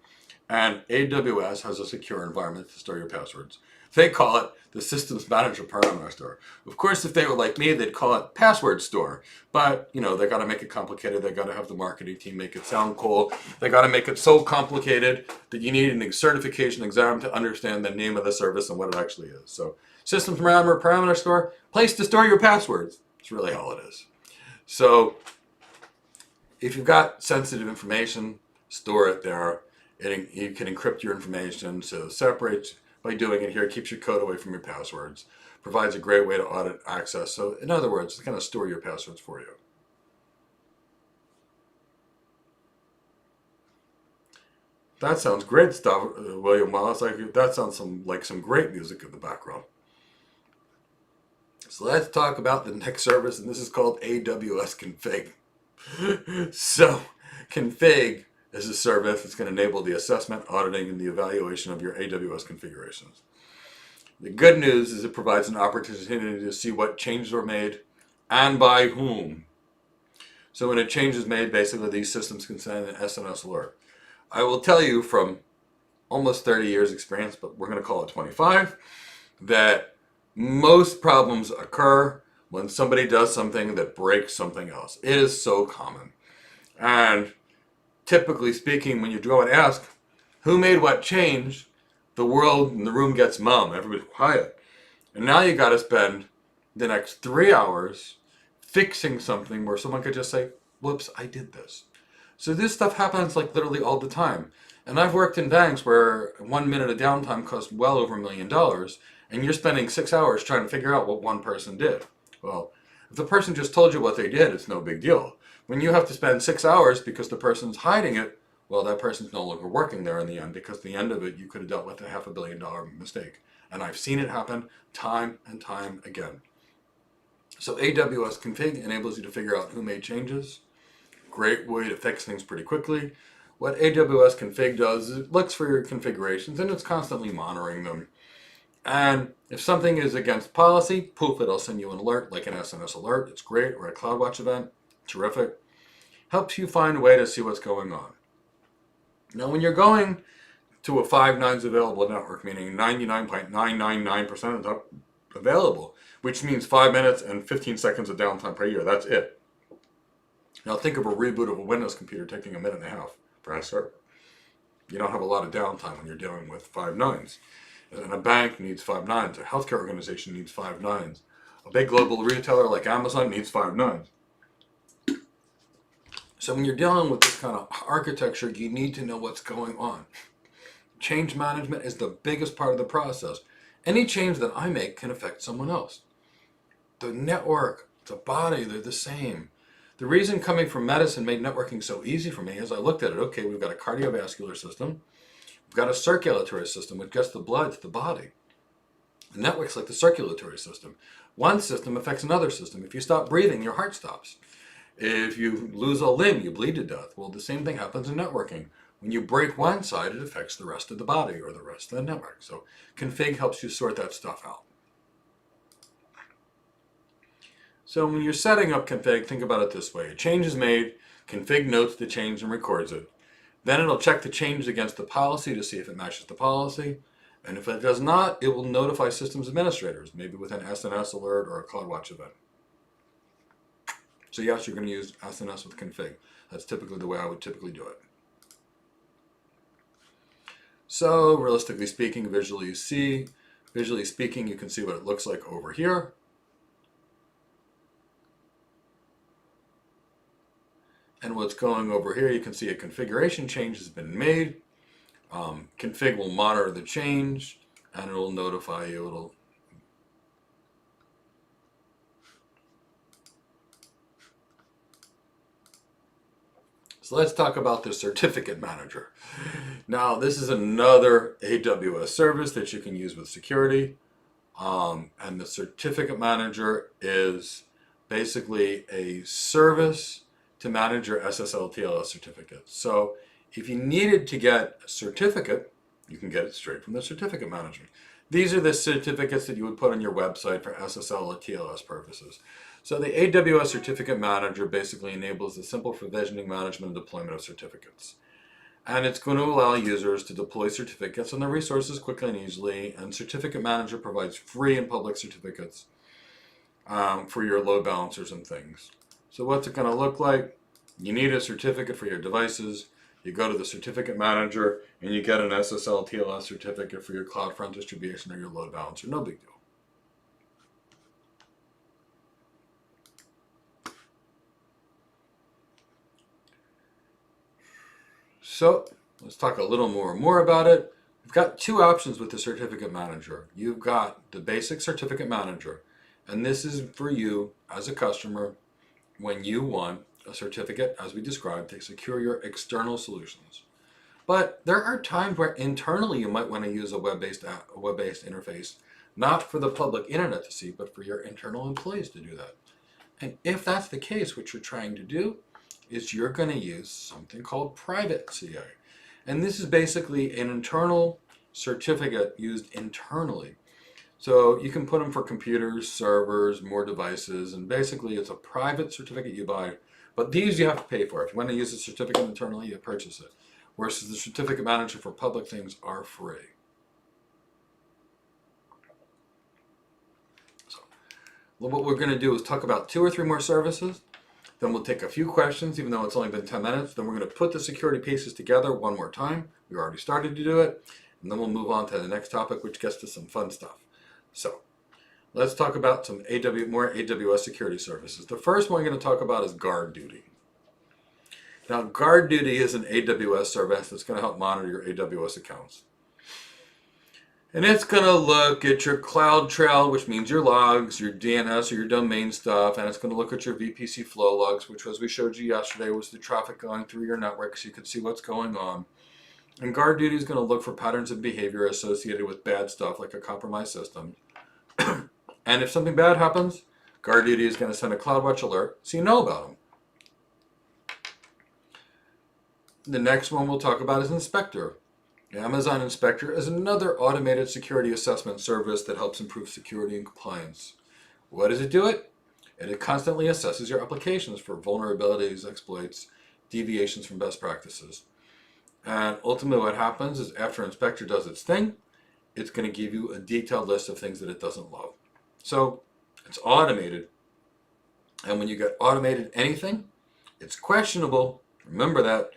And AWS has a secure environment to store your passwords. They call it the Systems Manager Parameter Store. Of course, if they were like me, they'd call it Password Store. But, they got to make it complicated. They got to have the marketing team make it sound cool. They got to make it so complicated that you need a certification exam to understand the name of the service and what it actually is. So, Systems Parameter Store, place to store your passwords. It's really all it is. So, if you've got sensitive information, store it there. You can encrypt your information, so separate. By doing it here, it keeps your code away from your passwords. Provides a great way to audit access. So in other words, it's going to store your passwords for you. That sounds great stuff, William Wallace. That sounds like some great music in the background. So let's talk about the next service, and this is called AWS Config. So Config is a service that's going to enable the assessment, auditing, and the evaluation of your AWS configurations. The good news is it provides an opportunity to see what changes were made and by whom. So when a change is made, basically these systems can send an SNS alert. I will tell you from almost 30 years experience, but we're going to call it 25, that most problems occur when somebody does something that breaks something else. It is so common. And typically speaking, when you go and ask who made what change, the world in the room gets mum. Everybody's quiet. And now you got to spend the next 3 hours fixing something where someone could just say, whoops, I did this. So this stuff happens like literally all the time. And I've worked in banks where 1 minute of downtime costs well over $1 million, and you're spending 6 hours trying to figure out what one person did. Well, if the person just told you what they did, it's no big deal. When you have to spend 6 hours because the person's hiding it, well, that person's no longer working there in the end, because at the end of it, you could have dealt with a $500 million mistake. And I've seen it happen time and time again. So AWS Config enables you to figure out who made changes. Great way to fix things pretty quickly. What AWS Config does is it looks for your configurations and it's constantly monitoring them. And if something is against policy, poof, it'll send you an alert, like an SNS alert. It's great, or a CloudWatch event. Terrific. Helps you find a way to see what's going on. Now, when you're going to a 5 nines available network, meaning 99.999% of the available, which means 5 minutes and 15 seconds of downtime per year, that's it. Now, think of a reboot of a Windows computer taking 1.5 minutes for a server. You don't have a lot of downtime when you're dealing with 5 nines. And a bank needs 5 nines. A healthcare organization needs 5 nines. A big global retailer like Amazon needs 5 nines. So when you're dealing with this kind of architecture, you need to know what's going on. Change management is the biggest part of the process. Any change that I make can affect someone else. The network, the body, they're the same. The reason coming from medicine made networking so easy for me is I looked at it, okay, we've got a cardiovascular system, we've got a circulatory system which gets the blood to the body. The network's like the circulatory system. One system affects another system. If you stop breathing, your heart stops. If you lose a limb, you bleed to death. Well, the same thing happens in networking. When you break one side, it affects the rest of the body or the rest of the network. So config helps you sort that stuff out. So when you're setting up config, think about it this way. A change is made, config notes the change and records it. Then it'll check the change against the policy to see if it matches the policy. And if it does not, it will notify systems administrators, maybe with an SNS alert or a CloudWatch event. So yes, you're going to use SNS with config. That's typically the way I would typically do it. So realistically speaking, visually speaking, you can see what it looks like over here. And what's going over here, you can see a configuration change has been made. Config will monitor the change and it will notify you. So let's talk about the Certificate Manager. Now, this is another AWS service that you can use with security. And the Certificate Manager is basically a service to manage your SSL TLS certificates. So if you needed to get a certificate, you can get it straight from the Certificate Manager. These are the certificates that you would put on your website for SSL or TLS purposes. So the AWS Certificate Manager basically enables the simple provisioning, management, and deployment of certificates. And it's going to allow users to deploy certificates on their resources quickly and easily. And Certificate Manager provides free and public certificates for your load balancers and things. So what's it going to look like? You need a certificate for your devices. You go to the Certificate Manager and you get an SSL TLS certificate for your Cloudfront distribution or your load balancer. No big deal. So let's talk a little more about it. We've got two options with the Certificate Manager. You've got the basic Certificate Manager, and this is for you as a customer when you want a certificate, as we described, to secure your external solutions. But there are times where internally you might want to use a web-based interface, not for the public internet to see, but for your internal employees to do that. And if that's the case, what you're trying to do is you're going to use something called private CA. And this is basically an internal certificate used internally. So you can put them for computers, servers, more devices, and basically it's a private certificate you buy. But these you have to pay for. If you want to use a certificate internally, you purchase it. Whereas the Certificate Manager for public things are free. So what we're going to do is talk about 2 or 3 more services. Then we'll take a few questions, even though it's only been 10 minutes. Then we're going to put the security pieces together one more time. We already started to do it. And then we'll move on to the next topic, which gets to some fun stuff. So let's talk about some more AWS security services. The first one we're going to talk about is Guard Duty. Now, Guard Duty is an AWS service that's going to help monitor your AWS accounts. And it's going to look at your CloudTrail, which means your logs, your DNS or your domain stuff, and it's going to look at your VPC flow logs, which, as we showed you yesterday, was the traffic going through your network so you could see what's going on. And Guard Duty is going to look for patterns of behavior associated with bad stuff like a compromised system. And if something bad happens, Guard Duty is going to send a CloudWatch alert so you know about them. The next one we'll talk about is Inspector. Amazon Inspector is another automated security assessment service that helps improve security and compliance. What does it do? It constantly assesses your applications for vulnerabilities, exploits, deviations from best practices. And ultimately what happens is after Inspector does its thing, it's going to give you a detailed list of things that it doesn't love. So it's automated. And when you get automated anything, it's questionable. Remember that.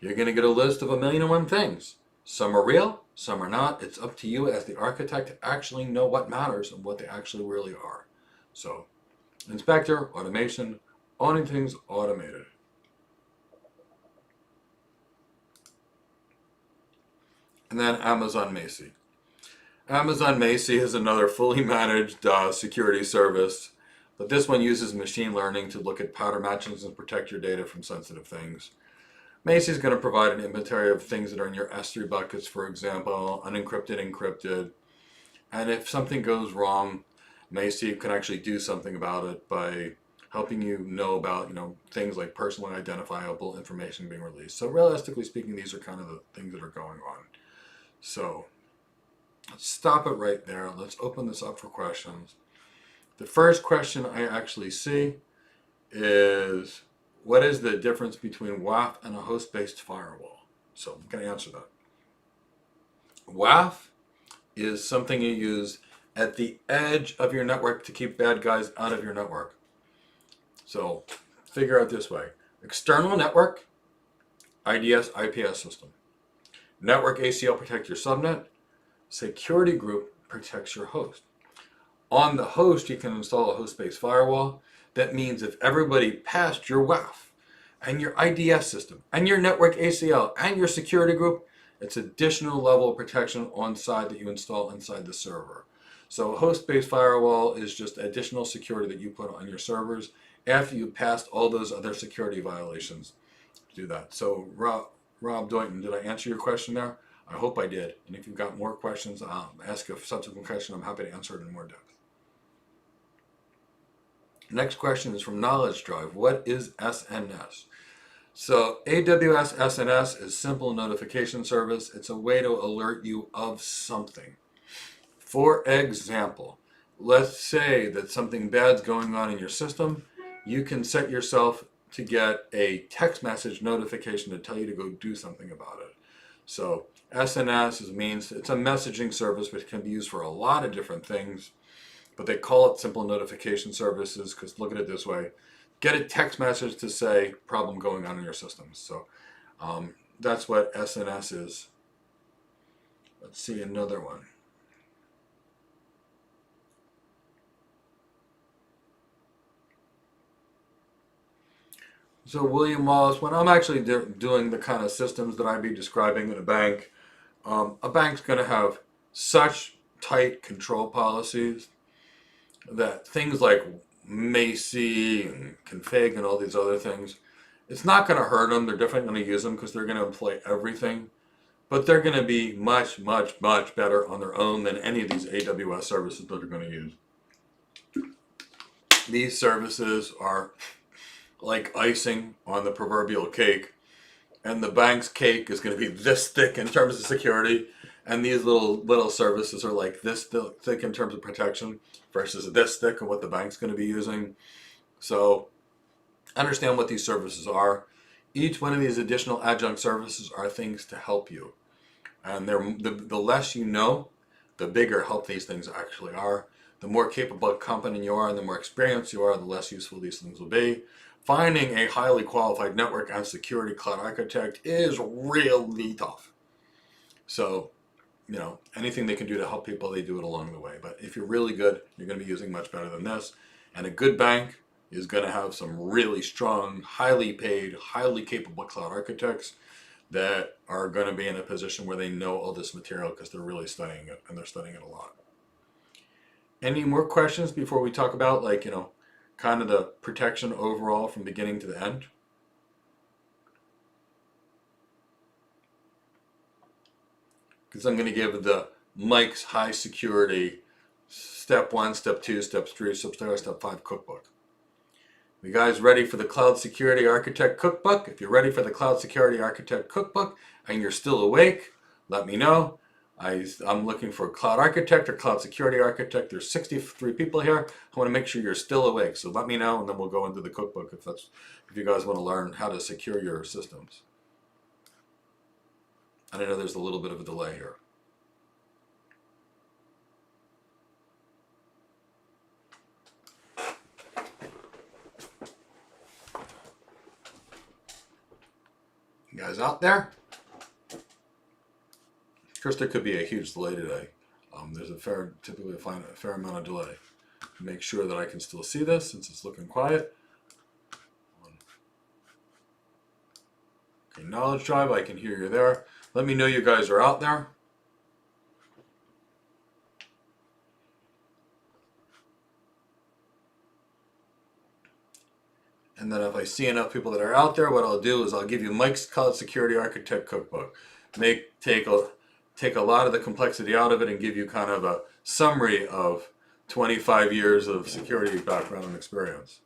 You're going to get a list of 1,000,001 things. Some are real, some are not. It's up to you as the architect to actually know what matters and what they actually really are. So, Inspector, automation, owning things automated. And then Amazon Macie. Amazon Macy is another fully managed security service, but this one uses machine learning to look at pattern matches and protect your data from sensitive things. Macy is going to provide an inventory of things that are in your S3 buckets, for example, unencrypted, encrypted. And if something goes wrong, Macy can actually do something about it by helping you know about, things like personally identifiable information being released. So realistically speaking, these are kind of the things that are going on. So let's stop it right there. Let's open this up for questions. The first question I actually see is, what is the difference between Waff and a host-based firewall? So I'm going to answer that. Waff is something you use at the edge of your network to keep bad guys out of your network. So figure out this way. External network, IDS, IPS system. Network ACL protects your subnet. Security group protects your host. On the host, you can install a host-based firewall. That means if everybody passed your WAF and your IDS system and your network ACL and your security group, it's additional level of protection on side that you install inside the server. So a host-based firewall is just additional security that you put on your servers after you passed all those other security violations to do that. So Rob Doyton, did I answer your question there? I hope I did. And if you've got more questions, ask a subsequent question. I'm happy to answer it in more depth. Next question is from Knowledge Drive. What is SNS? So AWS SNS is simple notification service. It's a way to alert you of something. For example, let's say that something bad's going on in your system. You can set yourself to get a text message notification to tell you to go do something about it. So SNS means it's a messaging service which can be used for a lot of different things, but they call it simple notification services because look at it this way. Get a text message to say problem going on in your system. So that's what SNS is. Let's see another one. So William Wallace, when I'm actually doing the kind of systems that I'd be describing in a bank's going to have such tight control policies that things like Macy and Config and all these other things, it's not going to hurt them. They're definitely going to use them because they're going to employ everything. But they're going to be much, much, much better on their own than any of these AWS services that they're going to use. These services are like icing on the proverbial cake, and the bank's cake is going to be this thick in terms of security, and these little services are like this thick in terms of protection versus this thick of what the bank's going to be using. So understand what these services are. Each one of these additional adjunct services are things to help you, and the less you know, the bigger help these things actually are. The more capable, competent you are, and the more experienced you are, the less useful these things will be. Finding a highly qualified network and security cloud architect is really tough. So, anything they can do to help people, they do it along the way. But if you're really good, you're going to be using much better than this. And a good bank is going to have some really strong, highly paid, highly capable cloud architects that are going to be in a position where they know all this material because they're really studying it, and they're studying it a lot. Any more questions before we talk about, kind of the protection overall from beginning to the end? Because I'm going to give the Mike's High Security Step 1, Step 2, Step 3, Step 4, Step 5 cookbook. You guys ready for the Cloud Security Architect cookbook? If you're ready for the Cloud Security Architect cookbook and you're still awake, let me know. I'm looking for a cloud architect or cloud security architect. There's 63 people here. I want to make sure you're still awake. So let me know, and then we'll go into the cookbook if you guys want to learn how to secure your systems. And I know there's a little bit of a delay here. You guys out there? Of course, there could be a huge delay today. There's typically a fair amount of delay. Make sure that I can still see this since it's looking quiet. Okay, Knowledge Drive, I can hear you there. Let me know you guys are out there. And then if I see enough people that are out there, what I'll do is I'll give you Mike's Cloud Security Architect Cookbook. Take a lot of the complexity out of it and give you kind of a summary of 25 years of security background and experience.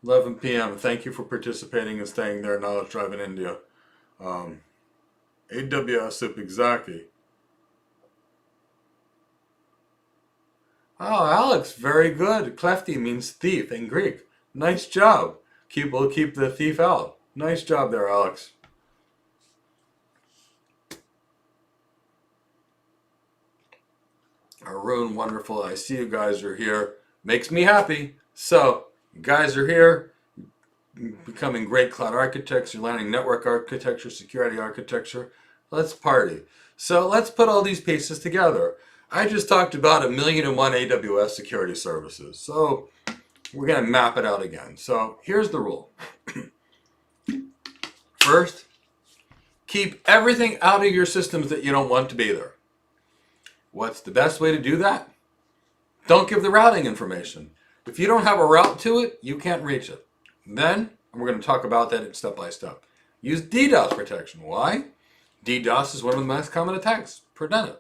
11 p.m. Thank you for participating and staying there. Knowledge Drive in India. AWS SIP exactly. Oh, Alex, very good. Klefti means thief in Greek. Nice job. We'll keep the thief out. Nice job there, Alex. Arun, wonderful. I see you guys are here. Makes me happy. So, you guys are here, becoming great cloud architects. You're learning network architecture, security architecture. Let's party. So let's put all these pieces together. I just talked about 1,000,001 AWS security services. So we're going to map it out again. So here's the rule. First, keep everything out of your systems that you don't want to be there. What's the best way to do that? Don't give the routing information. If you don't have a route to it, you can't reach it. Then, and we're going to talk about that step by step, use DDoS protection. Why? DDoS is one of the most common attacks. Prevent it.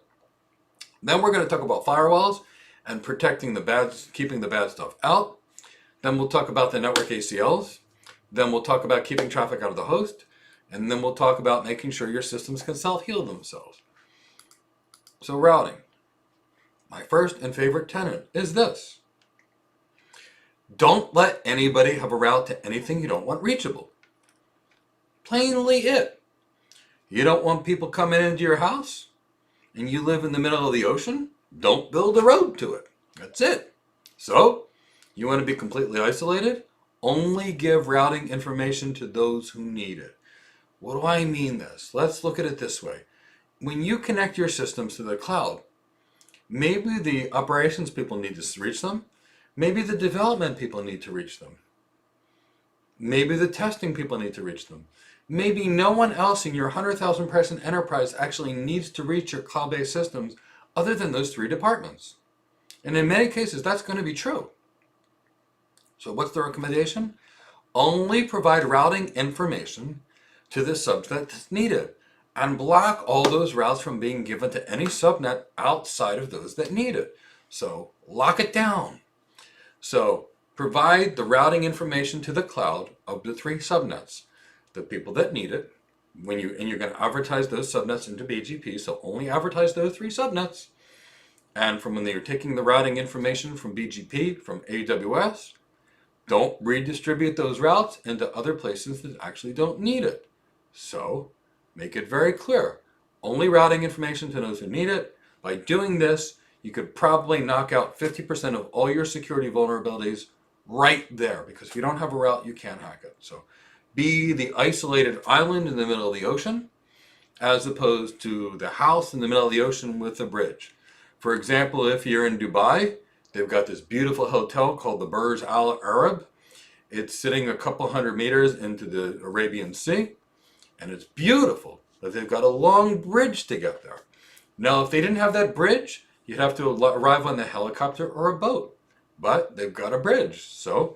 Then we're going to talk about firewalls and protecting the bad, keeping the bad stuff out. Then we'll talk about the network ACLs. Then we'll talk about keeping traffic out of the host. And then we'll talk about making sure your systems can self-heal themselves. So routing. My first and favorite tenet is this. Don't let anybody have a route to anything you don't want reachable. Plainly it. You don't want people coming into your house and you live in the middle of the ocean? Don't build a road to it. That's it. So, you want to be completely isolated? Only give routing information to those who need it. What do I mean this? Let's look at it this way. When you connect your systems to the cloud, maybe the operations people need to reach them. Maybe the development people need to reach them. Maybe the testing people need to reach them. Maybe no one else in your 100,000 person enterprise actually needs to reach your cloud-based systems other than those 3 departments. And in many cases, that's going to be true. So what's the recommendation? Only provide routing information to the subnet that's needed and block all those routes from being given to any subnet outside of those that need it. So lock it down. So provide the routing information to the cloud of the 3 subnets, the people that need it, and you're going to advertise those subnets into BGP, so only advertise those 3 subnets. And from when you're taking the routing information from BGP, from AWS, don't redistribute those routes into other places that actually don't need it. So make it very clear. Only routing information to those who need it. By doing this, you could probably knock out 50% of all your security vulnerabilities right there, because if you don't have a route, you can't hack it. So be the isolated island in the middle of the ocean, as opposed to the house in the middle of the ocean with a bridge. For example, if you're in Dubai, they've got this beautiful hotel called the Burj Al Arab. It's sitting a couple hundred meters into the Arabian Sea, and it's beautiful, but they've got a long bridge to get there. Now, if they didn't have that bridge, you'd have to arrive on the helicopter or a boat, but they've got a bridge. So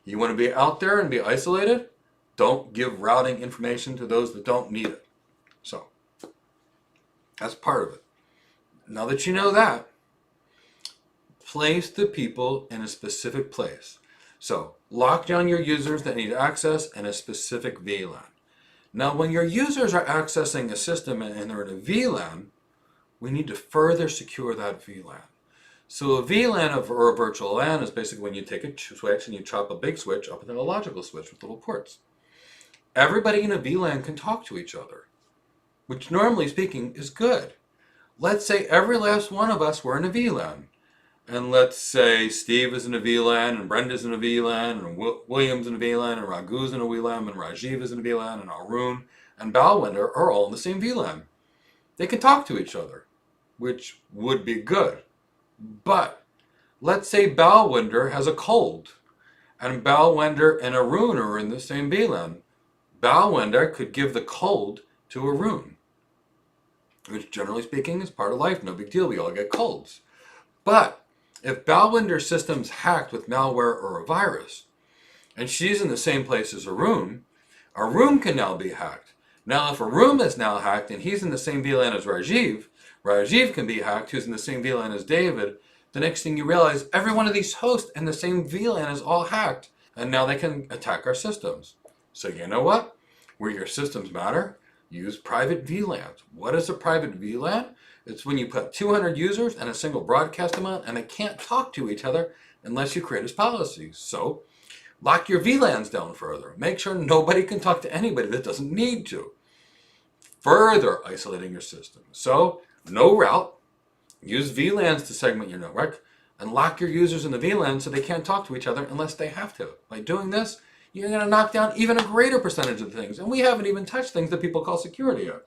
you want to be out there and be isolated? Don't give routing information to those that don't need it. So that's part of it. Now that you know that, place the people in a specific place. So lock down your users that need access in a specific VLAN. Now when your users are accessing a system and they're in a VLAN, we need to further secure that VLAN. So a VLAN or a virtual LAN is basically when you take a switch and you chop a big switch up into a logical switch with little ports. Everybody in a VLAN can talk to each other, which normally speaking is good. Let's say every last one of us were in a VLAN. And let's say Steve is in a VLAN, and Brenda's in a VLAN, and William's in a VLAN, and Raghu's in a VLAN, and Rajiv is in a VLAN, and Arun and Balwinder are all in the same VLAN. They can talk to each other, which would be good. But let's say Balwinder has a cold, and Balwinder and Arun are in the same VLAN. Balwinder could give the cold to Arun. which generally speaking is part of life, no big deal, we all get colds. But if Balwinder's system's hacked with malware or a virus, and she's in the same place as Arun can now be hacked. Now if Arun is now hacked and he's in the same VLAN as Rajiv can be hacked, who's in the same VLAN as David. The next thing you realize, every one of these hosts in the same VLAN is all hacked, and now they can attack our systems. So you know what? Where your systems matter, use private VLANs. What is a private VLAN? It's when you put 200 users and a single broadcast amount, and they can't talk to each other unless you create as policies. So lock your VLANs down further. Make sure nobody can talk to anybody that doesn't need to. Further isolating your system. So no route. Use VLANs to segment your network and lock your users in the VLAN so they can't talk to each other unless they have to. By doing this, you're going to knock down even a greater percentage of things. And we haven't even touched things that people call security yet.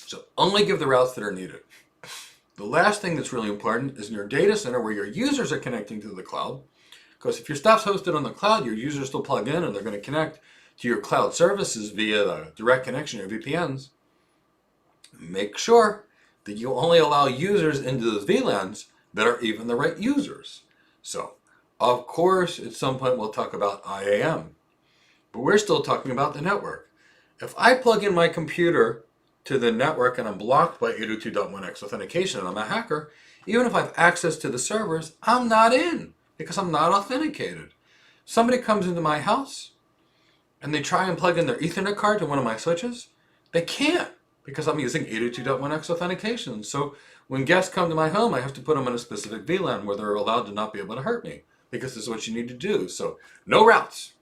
So only give the routes that are needed. The last thing that's really important is in your data center where your users are connecting to the cloud. Because if your stuff's hosted on the cloud, your users still plug in and they're going to connect to your cloud services via the direct connection, your VPNs. Make sure that you only allow users into those VLANs that are even the right users. So, of course, at some point we'll talk about IAM. But we're still talking about the network. If I plug in my computer to the network and I'm blocked by 802.1x authentication and I'm a hacker, even if I have access to the servers, I'm not in because I'm not authenticated. Somebody comes into my house and they try and plug in their Ethernet card to one of my switches, they can't because I'm using 802.1x authentication. So when guests come to my home, I have to put them in a specific VLAN where they're allowed to not be able to hurt me because this is what you need to do. So no routes.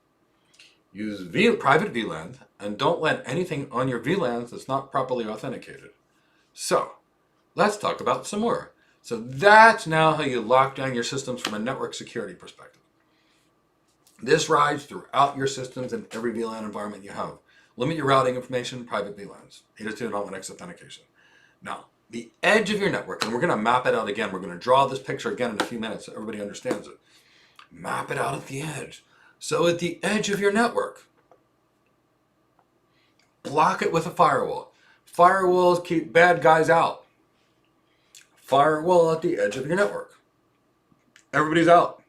Use private VLANs and don't let anything on your VLANs that's not properly authenticated. So let's talk about some more. So that's now how you lock down your systems from a network security perspective. This rides throughout your systems and every VLAN environment you have. Limit your routing information, private VLANs, 802.1x authentication. Now, the edge of your network, and we're going to map it out again. We're going to draw this picture again in a few minutes so everybody understands it. Map it out at the edge. So at the edge of your network, block it with a firewall. Firewalls keep bad guys out. Firewall at the edge of your network. Everybody's out.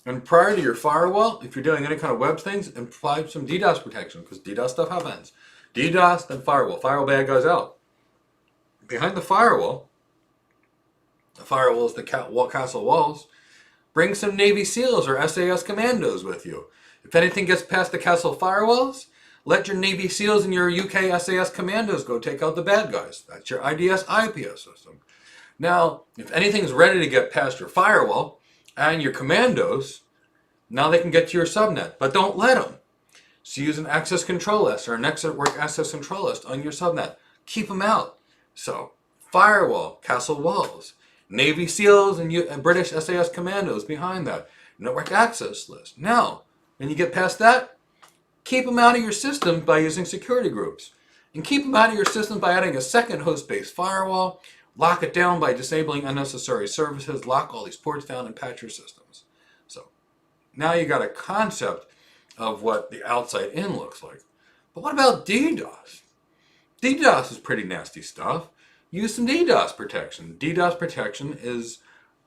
And prior to your firewall, if you're doing any kind of web things, apply some DDoS protection because DDoS stuff happens. DDoS, then firewall. Firewall bad guys out. Behind the firewall is the castle walls. Bring some Navy SEALs or SAS commandos with you. If anything gets past the castle firewalls, let your Navy SEALs and your UK SAS commandos go take out the bad guys. That's your IDS IPS system. Now, if anything's ready to get past your firewall and your commandos, now they can get to your subnet, but don't let them. So use an access control list or a network access control list on your subnet. Keep them out. So, firewall, castle walls, Navy SEALs and British SAS commandos behind that. Network access list. Now, when you get past that, keep them out of your system by using security groups. And keep them out of your system by adding a second host-based firewall. Lock it down by disabling unnecessary services. Lock all these ports down and patch your systems. So, now you got a concept of what the outside in looks like. But what about DDoS? DDoS is pretty nasty stuff. Use some DDoS protection. DDoS protection is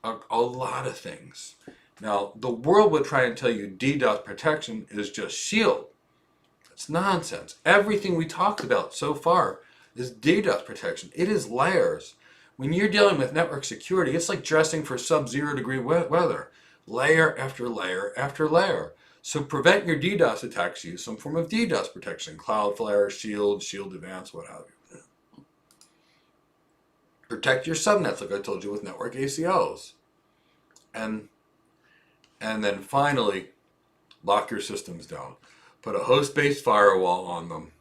a lot of things. Now, the world would try and tell you DDoS protection is just shield. It's nonsense. Everything we talked about so far is DDoS protection. It is layers. When you're dealing with network security, it's like dressing for sub-zero degree weather. Layer after layer after layer. So prevent your DDoS attacks. Use some form of DDoS protection. Cloudflare, Shield, Shield Advanced, what have you. Protect your subnets like I told you with network ACLs. And then finally, lock your systems down. Put a host-based firewall on them.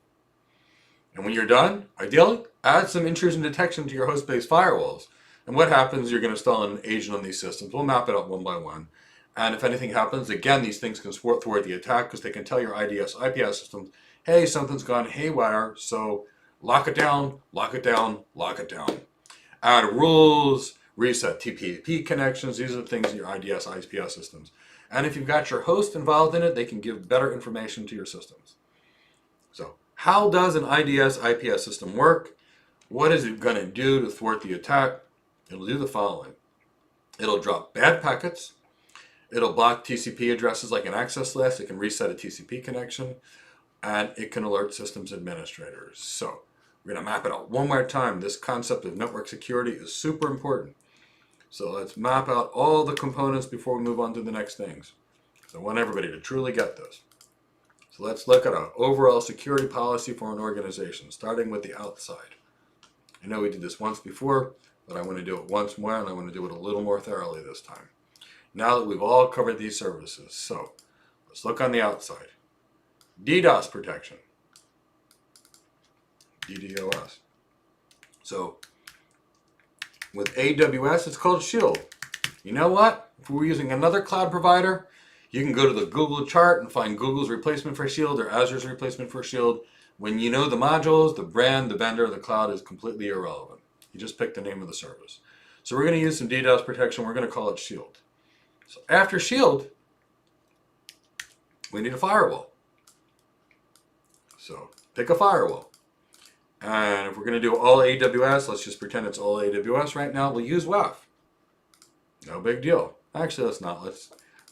And when you're done, ideally, add some intrusion detection to your host-based firewalls. And what happens, you're going to install an agent on these systems. We'll map it out one by one. And if anything happens, again, these things can thwart the attack because they can tell your IDS, IPS systems, hey, something's gone haywire, so lock it down, lock it down, lock it down. Add rules, reset TCP connections. These are the things in your IDS, IPS systems. And if you've got your host involved in it, they can give better information to your systems. So how does an IDS IPS system work? What is it going to do to thwart the attack? It'll do the following. It'll drop bad packets. It'll block TCP addresses like an access list. It can reset a TCP connection. And it can alert systems administrators. So we're going to map it out one more time. This concept of network security is super important. So let's map out all the components before we move on to the next things. So I want everybody to truly get this. So let's look at our overall security policy for an organization, starting with the outside. I know we did this once before, but I want to do it once more, and I want to do it a little more thoroughly this time. Now that we've all covered these services, so let's look on the outside. Ddos Protection. DDoS. So with AWS, it's called Shield. You know what? If we're using another cloud provider, you can go to the Google chart and find Google's replacement for Shield or Azure's replacement for Shield. When you know the modules, the brand, the vendor, the cloud is completely irrelevant. You just pick the name of the service. So we're going to use some DDoS protection. We're going to call it Shield. So after Shield, we need a firewall. So pick a firewall. And if we're going to do all AWS, let's just pretend it's all AWS right now. We'll use Waff. No big deal. Actually, let's not.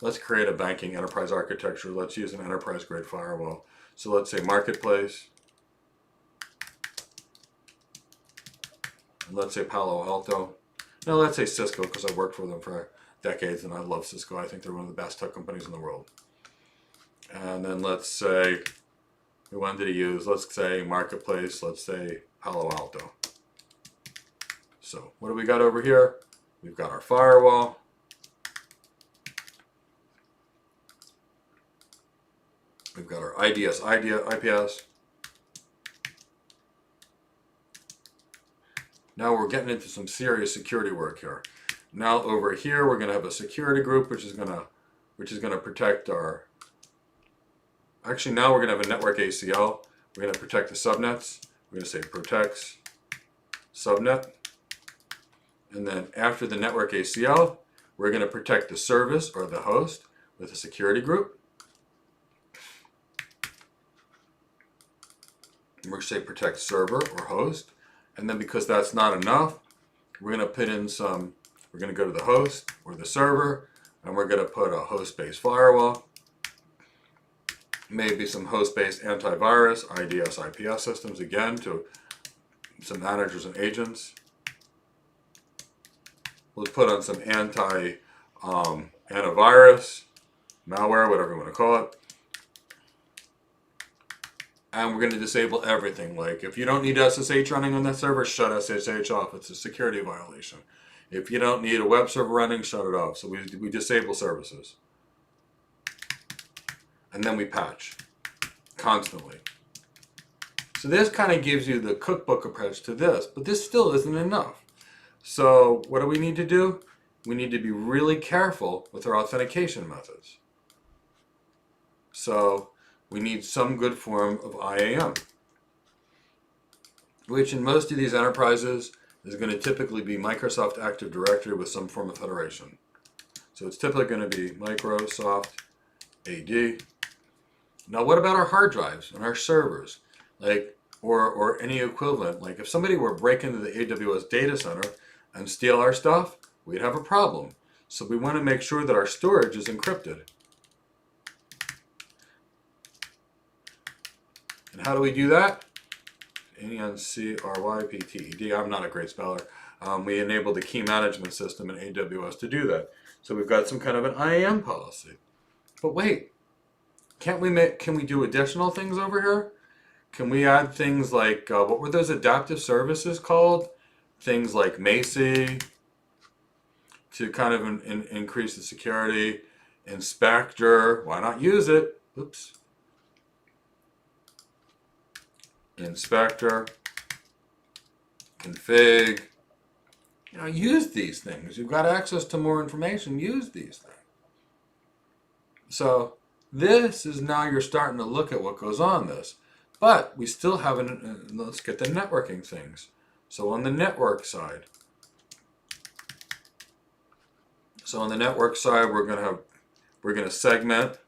Let's create a banking enterprise architecture. Let's use an enterprise grade firewall. So let's say Marketplace. And let's say Palo Alto. No, let's say Cisco because I've worked for them for decades and I love Cisco. I think they're one of the best tech companies in the world. And then let's say we wanted to use, let's say Marketplace, let's say Palo Alto. So what do we got over here? We've got our firewall. We've got our IDS, IPS. Now we're getting into some serious security work here. Now over here we're going to have a security group which is going to protect our. Actually, now we're going to have a network ACL. We're going to protect the subnets. We're going to say protects subnet. And then after the network ACL, we're going to protect the service or the host with a security group. And we're going to say protect server or host. And then because that's not enough, we're going to put in some, we're going to go to the host or the server, and we're going to put a host-based firewall. Maybe some host-based antivirus, IDS, IPS systems, again, to some managers and agents. We'll put on some antivirus, malware, whatever you want to call it. And we're going to disable everything. Like if you don't need SSH running on that server, shut SSH off. It's a security violation. If you don't need a web server running, shut it off. So we disable services. And then we patch constantly. So this kind of gives you the cookbook approach to this, but this still isn't enough. So what do we need to do? We need to be really careful with our authentication methods. So we need some good form of IAM, which in most of these enterprises is going to typically be Microsoft Active Directory with some form of federation. So it's typically going to be Microsoft AD. Now what about our hard drives and our servers? Like, or any equivalent. Like if somebody were to break into the AWS data center and steal our stuff, we'd have a problem. So we want to make sure that our storage is encrypted. And how do we do that? ENCRYPTED. I'm not a great speller. We enable the key management system in AWS to do that. So we've got some kind of an IAM policy. But wait, can we do additional things over here? Can we add things like, what were those adaptive services called? Things like Macy to kind of increase the security. Inspector, why not use it? Oops. Inspector, config. You know, use these things. You've got access to more information. Use these things. So this is now you're starting to look at what goes on this. But we still haven't, let's get the networking things. So on the network side, we're going to segment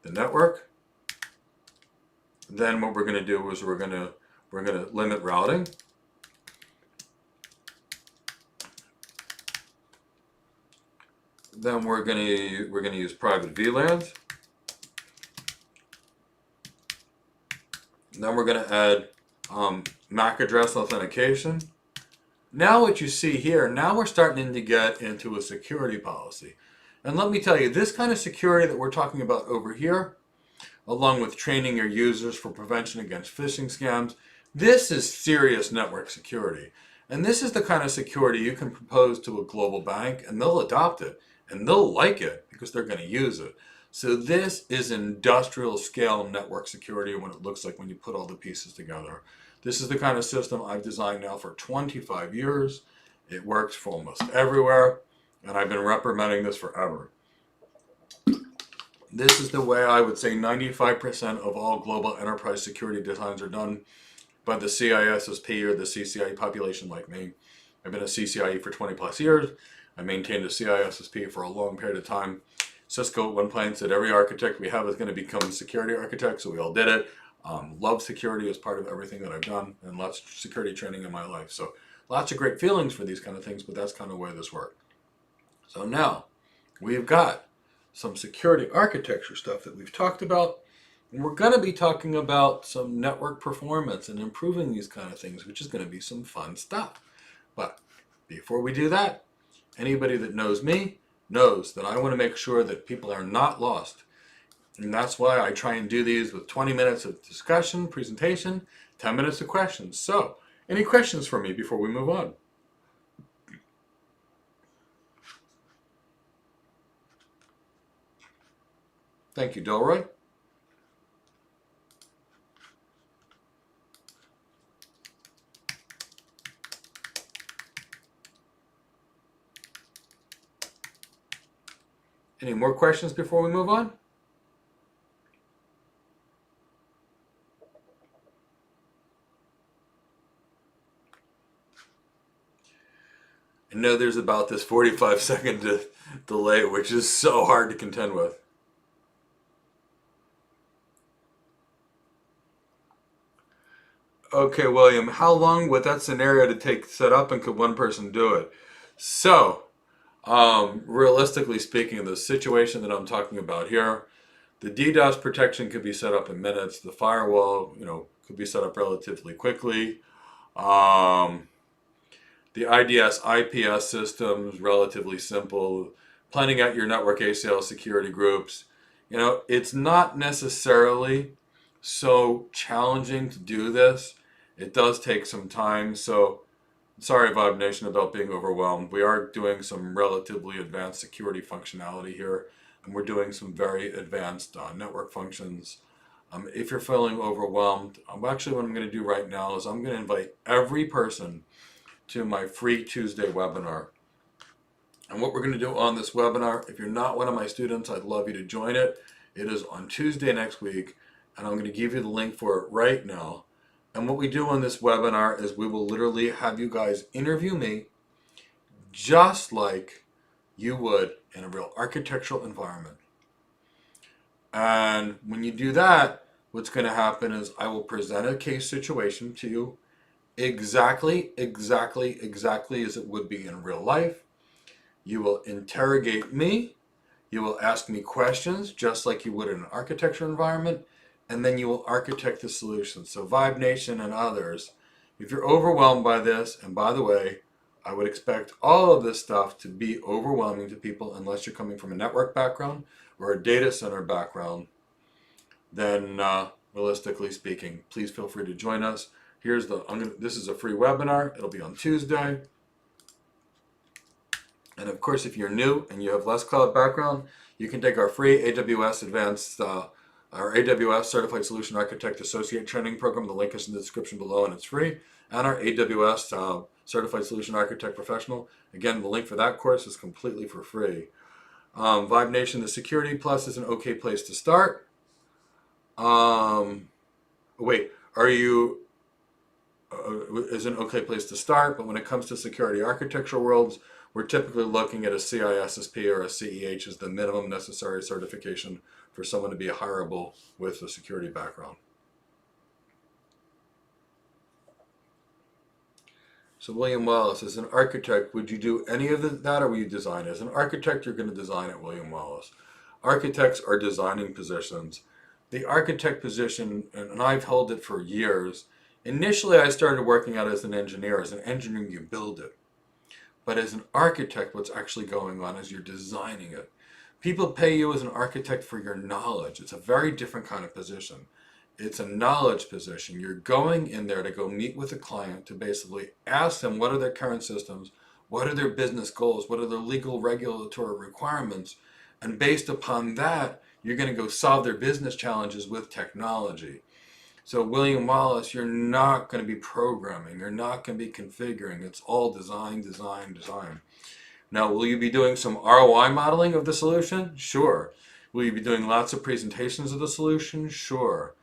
the network, Then what we're going to do is we're going to limit routing. Then we're going to use private VLANs. Then we're going to add MAC address authentication. Now what you see here, now we're starting to get into a security policy. And let me tell you, this kind of security that we're talking about over here, along with training your users for prevention against phishing scams, this is serious network security. And this is the kind of security you can propose to a global bank and they'll adopt it and they'll like it because they're going to use it. So this is industrial scale network security when it looks like when you put all the pieces together. This is the kind of system I've designed now for 25 years. It works for almost everywhere, and I've been reprimanding this forever. This is the way I would say 95% of all global enterprise security designs are done by the CISSP or the CCIE population like me. I've been a CCIE for 20 plus years. I maintained a CISSP for a long period of time. Cisco at one point said every architect we have is going to become a security architect, so we all did it. Love security as part of everything that I've done, and lots of security training in my life. So lots of great feelings for these kind of things, but that's kind of the way this works. So now we've got some security architecture stuff that we've talked about, and we're going to be talking about some network performance and improving these kind of things, which is going to be some fun stuff. But before we do that, anybody that knows me knows that I want to make sure that people are not lost. And that's why I try and do these with 20 minutes of discussion, presentation, 10 minutes of questions. So, any questions for me before we move on? Thank you, Delroy. Any more questions before we move on? I know there's about this 45-second delay, which is so hard to contend with. Okay, William, how long would that scenario to take set up, and could one person do it? So, realistically speaking, the situation that I'm talking about here, the DDoS protection could be set up in minutes. The firewall, could be set up relatively quickly. The IDS, IPS systems, relatively simple. Planning out your network ACL security groups. It's not necessarily so challenging to do this. It does take some time, so sorry, Vibe Nation, about being overwhelmed. We are doing some relatively advanced security functionality here, and we're doing some very advanced network functions. If you're feeling overwhelmed, actually what I'm going to do right now is I'm going to invite every person to my free Tuesday webinar. And what we're going to do on this webinar, if you're not one of my students, I'd love you to join it. It is on Tuesday next week, and I'm going to give you the link for it right now. And what we do on this webinar is we will literally have you guys interview me just like you would in a real architectural environment. And when you do that, what's going to happen is I will present a case situation to you exactly as it would be in real life. You will interrogate me. You will ask me questions just like you would in an architecture environment. And then you will architect the solution. So Vibe Nation and others, if you're overwhelmed by this, and by the way, I would expect all of this stuff to be overwhelming to people unless you're coming from a network background or a data center background, then realistically speaking, please feel free to join us. This is a free webinar. It'll be on Tuesday. And of course, if you're new and you have less cloud background, you can take our free AWS Advanced our AWS Certified Solution Architect Associate Training Program. The link is in the description below, and it's free. And our AWS Certified Solution Architect Professional. Again, the link for that course is completely for free. Vibe Nation, the Security Plus is an okay place to start. Is an okay place to start, but when it comes to security architecture worlds, we're typically looking at a CISSP or a CEH as the minimum necessary certification for someone to be hireable with a security background. So William Wallace, as an architect, would you do any of that or will you design? As an architect, you're going to design at William Wallace. Architects are designing positions. The architect position, and I've held it for years. Initially, I started working out as an engineer. As an engineer, you build it. But as an architect, what's actually going on is you're designing it. People pay you as an architect for your knowledge. It's a very different kind of position. It's a knowledge position. You're going in there to go meet with a client to basically ask them what are their current systems, what are their business goals, what are their legal regulatory requirements, and based upon that, you're going to go solve their business challenges with technology. So William Wallace, you're not going to be programming. You're not going to be configuring. It's all design, design, design. Now, will you be doing some ROI modeling of the solution? Sure. Will you be doing lots of presentations of the solution? Sure.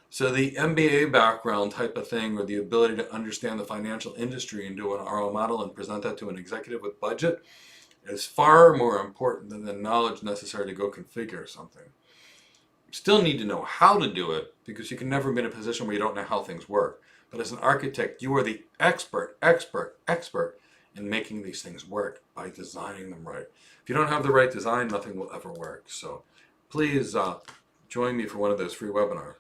So the MBA background type of thing, or the ability to understand the financial industry and do an ROI model and present that to an executive with budget is far more important than the knowledge necessary to go configure something. You still need to know how to do it because you can never be in a position where you don't know how things work. But as an architect, you are the expert in making these things work by designing them right. If you don't have the right design, nothing will ever work. So please join me for one of those free webinars.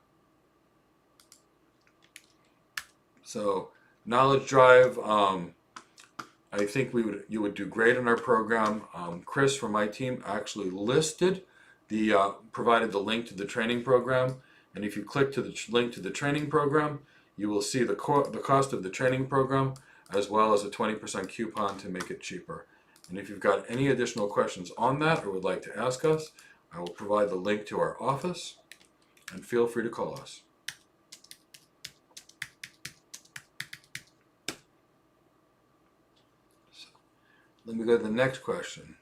So knowledge drive, I think you would do great in our program. Chris from my team actually provided the link to the training program, and if you click to the link to the training program, you will see the cost of the training program as well as a 20% coupon to make it cheaper. And if you've got any additional questions on that or would like to ask us, I will provide the link to our office, and feel free to call us. Let me go to the next question.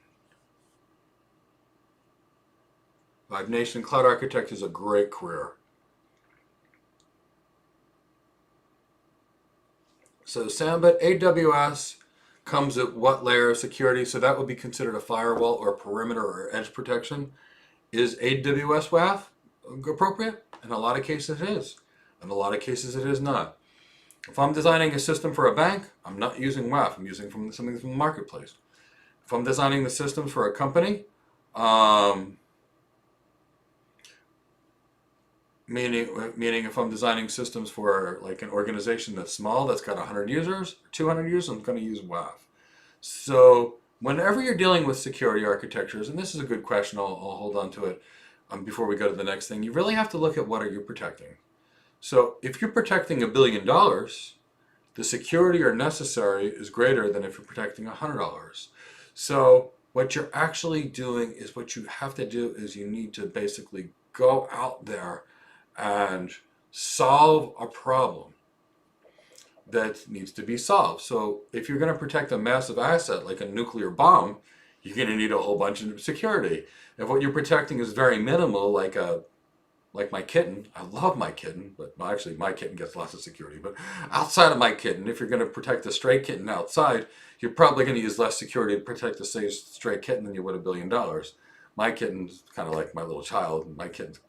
Live Nation Cloud Architect is a great career. So Sambit, AWS comes at what layer of security? So that would be considered a firewall or perimeter or edge protection. Is AWS Waff appropriate? In a lot of cases it is. In a lot of cases it is not. If I'm designing a system for a bank, I'm not using Waff. I'm using something from the marketplace. If I'm designing the systems for a company, meaning if I'm designing systems for like an organization that's small, that's got 100 users, 200 users, I'm going to use Waff. So whenever you're dealing with security architectures, and this is a good question, I'll hold on to it before we go to the next thing, you really have to look at what are you protecting. So if you're protecting $1 billion, the security or necessary is greater than if you're protecting $100. So what you're actually doing is what you have to do is you need to basically go out there and solve a problem that needs to be solved. So if you're going to protect a massive asset like a nuclear bomb, you're going to need a whole bunch of security. If what you're protecting is very minimal, like my kitten, I love my kitten, but well, actually my kitten gets lots of security, but outside of my kitten, if you're going to protect a stray kitten outside, you're probably going to use less security to protect a stray kitten than you would $1 billion. My kitten's kind of like my little child. My kitten's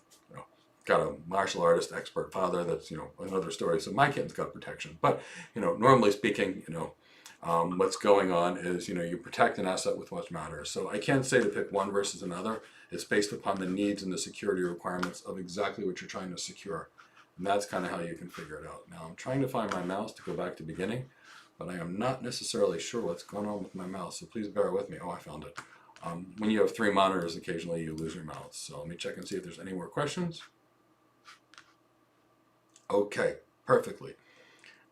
got a martial artist expert father. That's another story. So my kitten's got protection. But normally speaking, what's going on is you protect an asset with what matters. So I can't say to pick one versus another. It's based upon the needs and the security requirements of exactly what you're trying to secure. And that's kind of how you can figure it out. Now I'm trying to find my mouse to go back to beginning, but I am not necessarily sure what's going on with my mouse. So please bear with me. Oh, I found it. When you have 3 monitors, occasionally you lose your mouse. So let me check and see if there's any more questions. Okay, perfectly.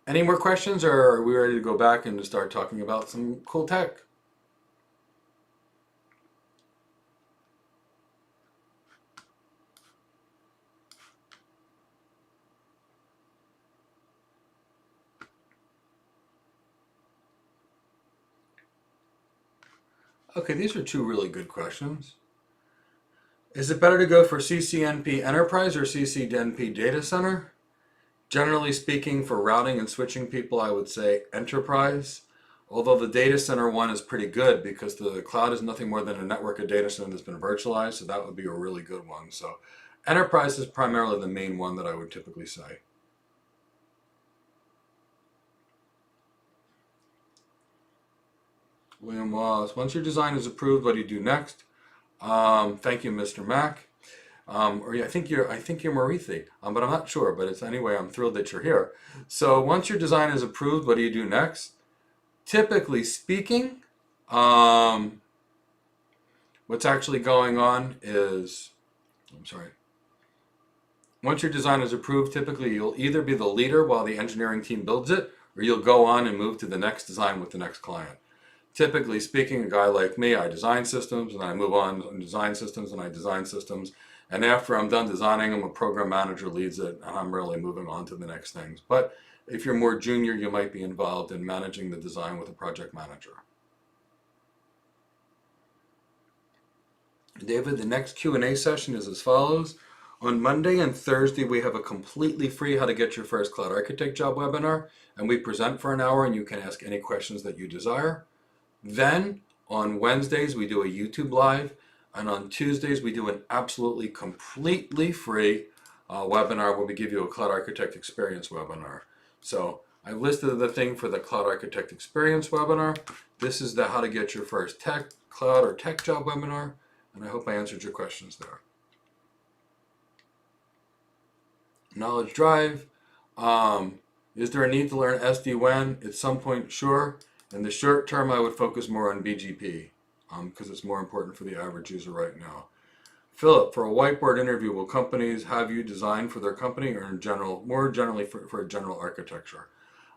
Any more questions, or are we ready to go back and start talking about some cool tech? Okay, these are 2 really good questions. Is it better to go for CCNP Enterprise or CCNP Data Center? Generally speaking, for routing and switching people, I would say Enterprise. Although the data center one is pretty good because the cloud is nothing more than a network of data center that's been virtualized, so that would be a really good one. So Enterprise is primarily the main one that I would typically say. William Laws. Once your design is approved, what do you do next? Thank you, Mr. Mack. Or yeah, I think you're Marithi, but I'm not sure. But it's anyway. I'm thrilled that you're here. So once your design is approved, what do you do next? Typically speaking, what's actually going on is, I'm sorry. Once your design is approved, typically you'll either be the leader while the engineering team builds it, or you'll go on and move to the next design with the next client. Typically speaking, a guy like me, I design systems, and I move on and design systems, and I design systems. And after I'm done designing them, a program manager leads it, and I'm really moving on to the next things. But if you're more junior, you might be involved in managing the design with a project manager. David, the next Q&A session is as follows. On Monday and Thursday, we have a completely free How to Get Your First Cloud Architect Job webinar, and we present for an hour, and you can ask any questions that you desire. Then, on Wednesdays, we do a YouTube Live, and on Tuesdays, we do an absolutely completely free webinar where we give you a Cloud Architect Experience webinar. So, I've listed the thing for the Cloud Architect Experience webinar. This is the How to Get Your First Cloud or Tech Job webinar, and I hope I answered your questions there. Knowledge Drive. Is there a need to learn SD-WAN at some point? Sure. In the short term, I would focus more on BGP because it's more important for the average user right now. Philip, for a whiteboard interview, will companies have you design for their company or in general, more generally for a general architecture?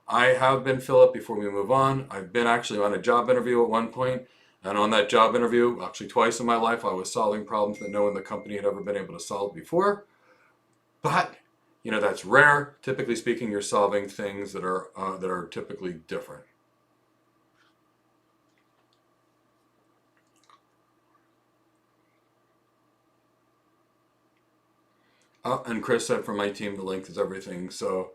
I have been, Philip, before we move on. I've been actually on a job interview at one point, and on that job interview, actually twice in my life, I was solving problems that no one in the company had ever been able to solve before. But you know, that's rare. Typically speaking, you're solving things that are typically different. And Chris said from my team, the link is everything. So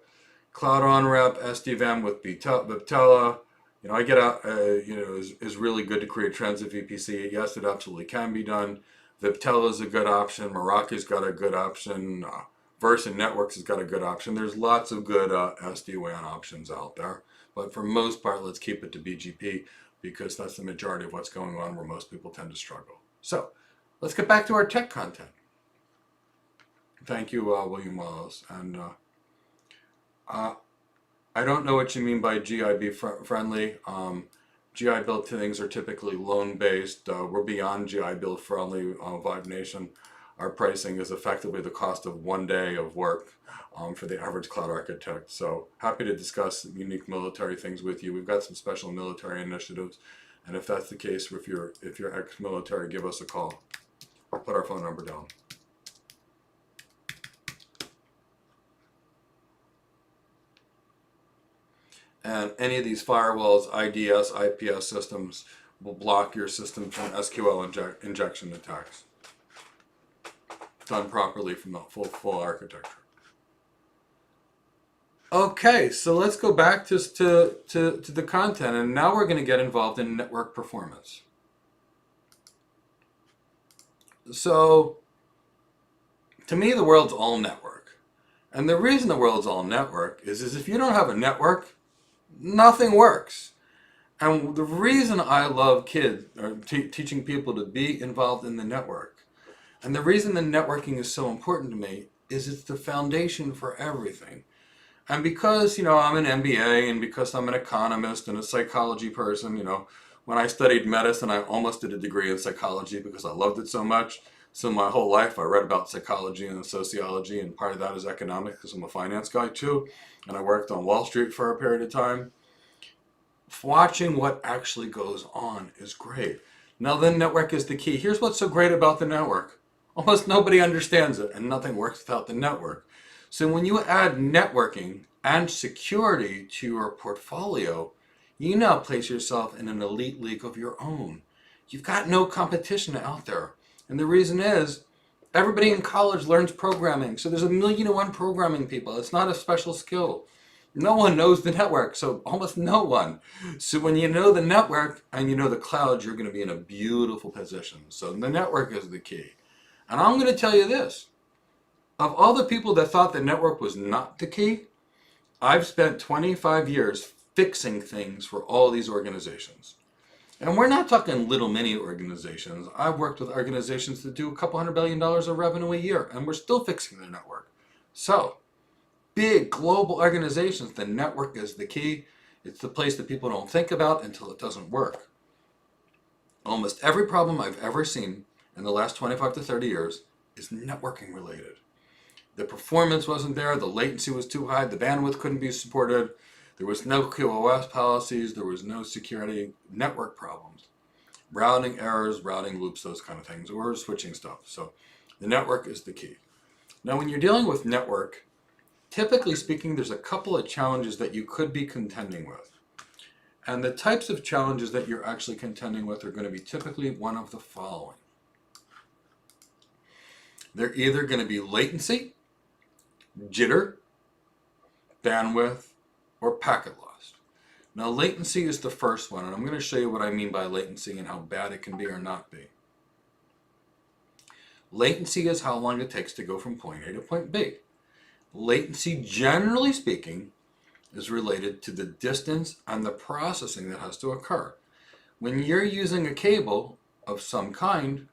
Cloud On-Ramp, SD-WAN with Viptela, you know, I get out, you know, is really good to create transit VPC. Yes, it absolutely can be done. Viptela is a good option. Meraki's got a good option. Versa Networks has got a good option. There's lots of good SD-WAN options out there. But for most part, let's keep it to BGP because that's the majority of what's going on where most people tend to struggle. So let's get back to our tech content. Thank you, William Wallace. And I don't know what you mean by GIB friendly. GI build things are typically loan-based. We're beyond GI build friendly, Vibe Nation. Our pricing is effectively the cost of 1 day of work for the average cloud architect. So happy to discuss unique military things with you. We've got some special military initiatives. And if that's the case, if you're ex-military, give us a call. I'll put our phone number down. And any of these firewalls, IDS, IPS systems will block your system from SQL injection attacks. Done properly from the full architecture. Okay, so let's go back to the content, and now we're going to get involved in network performance. So, to me, the world's all network. And the reason the world's all network is if you don't have a network, nothing works. And the reason I love teaching people to be involved in the network, and the reason the networking is so important to me is it's the foundation for everything. And because, you know, I'm an MBA and because I'm an economist and a psychology person, you know, when I studied medicine, I almost did a degree in psychology because I loved it so much. So my whole life, I read about psychology and sociology, and part of that is economics because I'm a finance guy too. And I worked on Wall Street for a period of time. Watching what actually goes on is great. Now, the network is the key. Here's what's so great about the network. Almost nobody understands it, and nothing works without the network. So when you add networking and security to your portfolio, you now place yourself in an elite league of your own. You've got no competition out there. And the reason is, everybody in college learns programming. So there's 1,000,001 programming people. It's not a special skill. No one knows the network, so almost no one. So when you know the network and you know the cloud, you're going to be in a beautiful position. So the network is the key. And I'm going to tell you this. Of all the people that thought the network was not the key, I've spent 25 years fixing things for all these organizations. And we're not talking little mini organizations. I've worked with organizations that do a couple $100 billion of revenue a year, and we're still fixing their network. So, big global organizations, the network is the key. It's the place that people don't think about until it doesn't work. Almost every problem I've ever seen in the last 25 to 30 years is networking related. The performance wasn't there, the latency was too high, the bandwidth couldn't be supported, there was no QoS policies, there was no security, network problems. Routing errors, routing loops, those kind of things, or switching stuff. So the network is the key. Now when you're dealing with network, typically speaking, there's a couple of challenges that you could be contending with. And the types of challenges that you're actually contending with are going to be typically one of the following. They're either going to be latency, jitter, bandwidth, or packet loss. Now latency is the first one, and I'm going to show you what I mean by latency and how bad it can be or not be. Latency is how long it takes to go from point A to point B. Latency, generally speaking, is related to the distance and the processing that has to occur. When you're using a cable of some kind,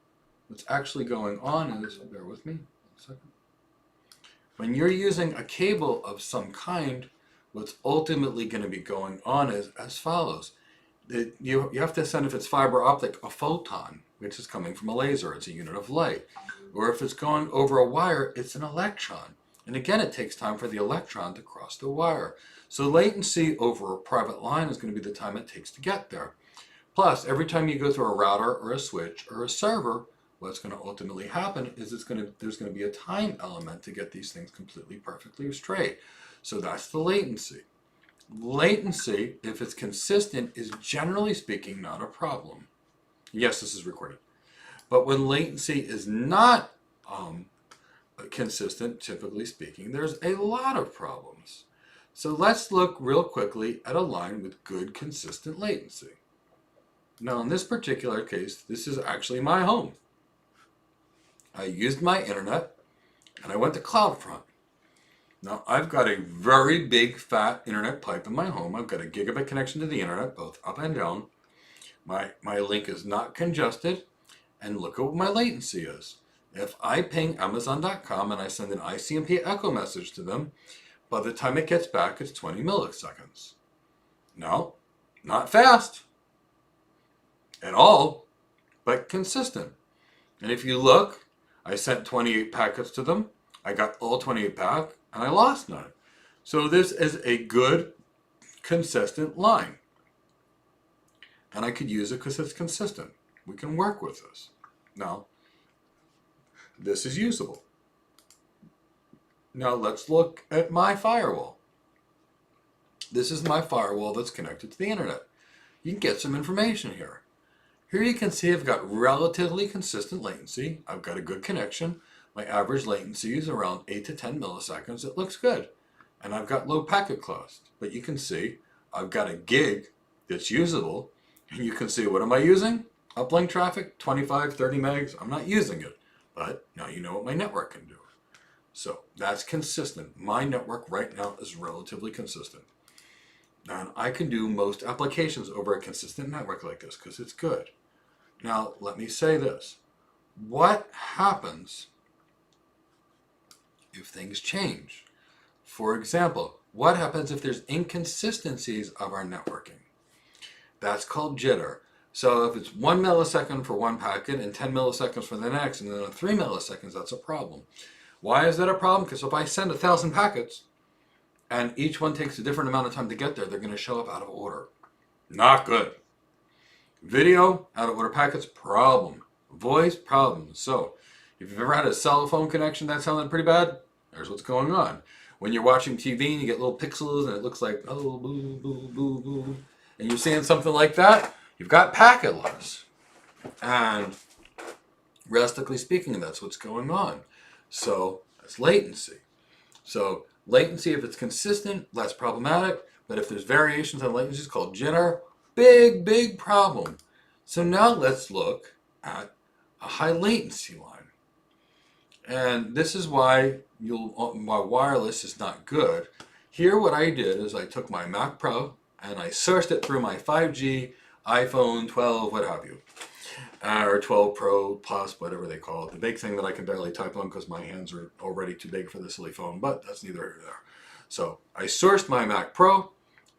what's actually going on is, bear with me a second. When you're using a cable of some kind, what's ultimately going to be going on is as follows. You have to send, if it's fiber optic, a photon, which is coming from a laser. It's a unit of light. Or if it's going over a wire, it's an electron. And again, it takes time for the electron to cross the wire. So latency over a private line is going to be the time it takes to get there. Plus, every time you go through a router or a switch or a server, what's going to ultimately happen is there's going to be a time element to get these things completely perfectly straight. So that's the latency. Latency, if it's consistent, is generally speaking not a problem. Yes, this is recorded. But when latency is not consistent, typically speaking, there's a lot of problems. So let's look real quickly at a line with good consistent latency. Now in this particular case, this is actually my home. I used my internet and I went to Cloudfront. Now I've got a very big fat internet pipe in my home. I've got a gigabit connection to the internet, both up and down. My link is not congested, and look at what my latency is. If I ping Amazon.com and I send an ICMP echo message to them, by the time it gets back, it's 20 milliseconds. No, not fast at all, but consistent. And if you look, I sent 28 packets to them. I got all 28 back, and I lost none. So this is a good, consistent line. And I could use it because it's consistent. We can work with this. Now, this is usable. Now let's look at my firewall. This is my firewall that's connected to the internet. You can get some information here. Here you can see I've got relatively consistent latency. I've got a good connection. My average latency is around 8 to 10 milliseconds. It looks good. And I've got low packet cost. But you can see I've got a gig that's usable. And you can see, what am I using? Uplink traffic, 25, 30 megs. I'm not using it. But now you know what my network can do. So that's consistent. My network right now is relatively consistent. And I can do most applications over a consistent network like this because it's good. Now, let me say this. What happens if things change? For example, what happens if there's inconsistencies of our networking? That's called jitter. So if it's 1 millisecond for one packet and 10 milliseconds for the next, and then 3 milliseconds, that's a problem. Why is that a problem? Because if I send 1,000 packets and each one takes a different amount of time to get there, they're going to show up out of order. Not good. Video, out of order packets, problem. Voice, problem. So if you've ever had a cell phone connection that sounded pretty bad, there's what's going on. When you're watching TV and you get little pixels and it looks like, oh, boo, boo, boo, boo, and you're seeing something like that, you've got packet loss. And realistically speaking, that's what's going on. So that's latency. So latency, if it's consistent, less problematic. But if there's variations on latency, it's called jitter. Big, big problem. So now let's look at a high latency line. And this is why my wireless is not good. Here what I did is I took my Mac Pro and I sourced it through my 5G iPhone 12, what have you. Or 12 Pro Plus, whatever they call it. The big thing that I can barely type on because my hands are already too big for the silly phone, but that's neither here nor there. So I sourced my Mac Pro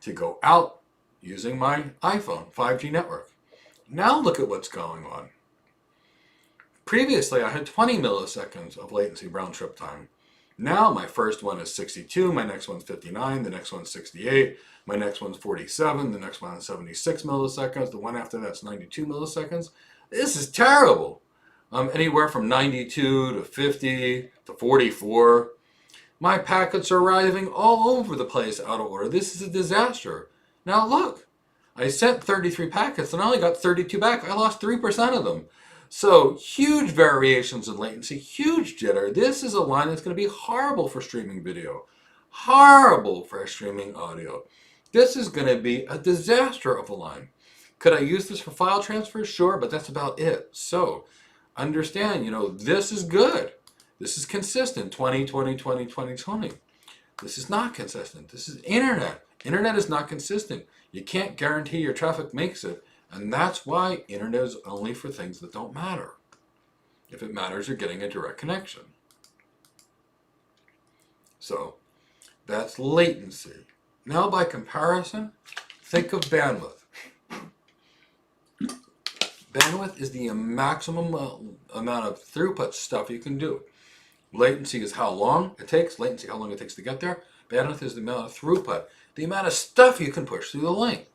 to go out using my iPhone 5G network. Now look at what's going on. Previously, I had 20 milliseconds of latency round trip time. Now my first one is 62, my next one's 59, the next one's 68, my next one's 47, the next one is 76 milliseconds, the one after that's 92 milliseconds. This is terrible. Anywhere from 92 to 50 to 44. My packets are arriving all over the place out of order. This is a disaster. Now look, I sent 33 packets and I only got 32 back. I lost 3% of them. So huge variations in latency, huge jitter. This is a line that's going to be horrible for streaming video. Horrible for streaming audio. This is going to be a disaster of a line. Could I use this for file transfer? Sure, but that's about it. So understand, this is good. This is consistent, 2020, 20, 2020. This is not consistent. This is internet. Internet is not consistent. You can't guarantee your traffic makes it. And that's why internet is only for things that don't matter. If it matters, you're getting a direct connection. So that's latency. Now by comparison, think of bandwidth. Bandwidth is the maximum amount of throughput stuff you can do. Latency is how long it takes. Latency, how long it takes to get there. Bandwidth is the amount of throughput, the amount of stuff you can push through the link.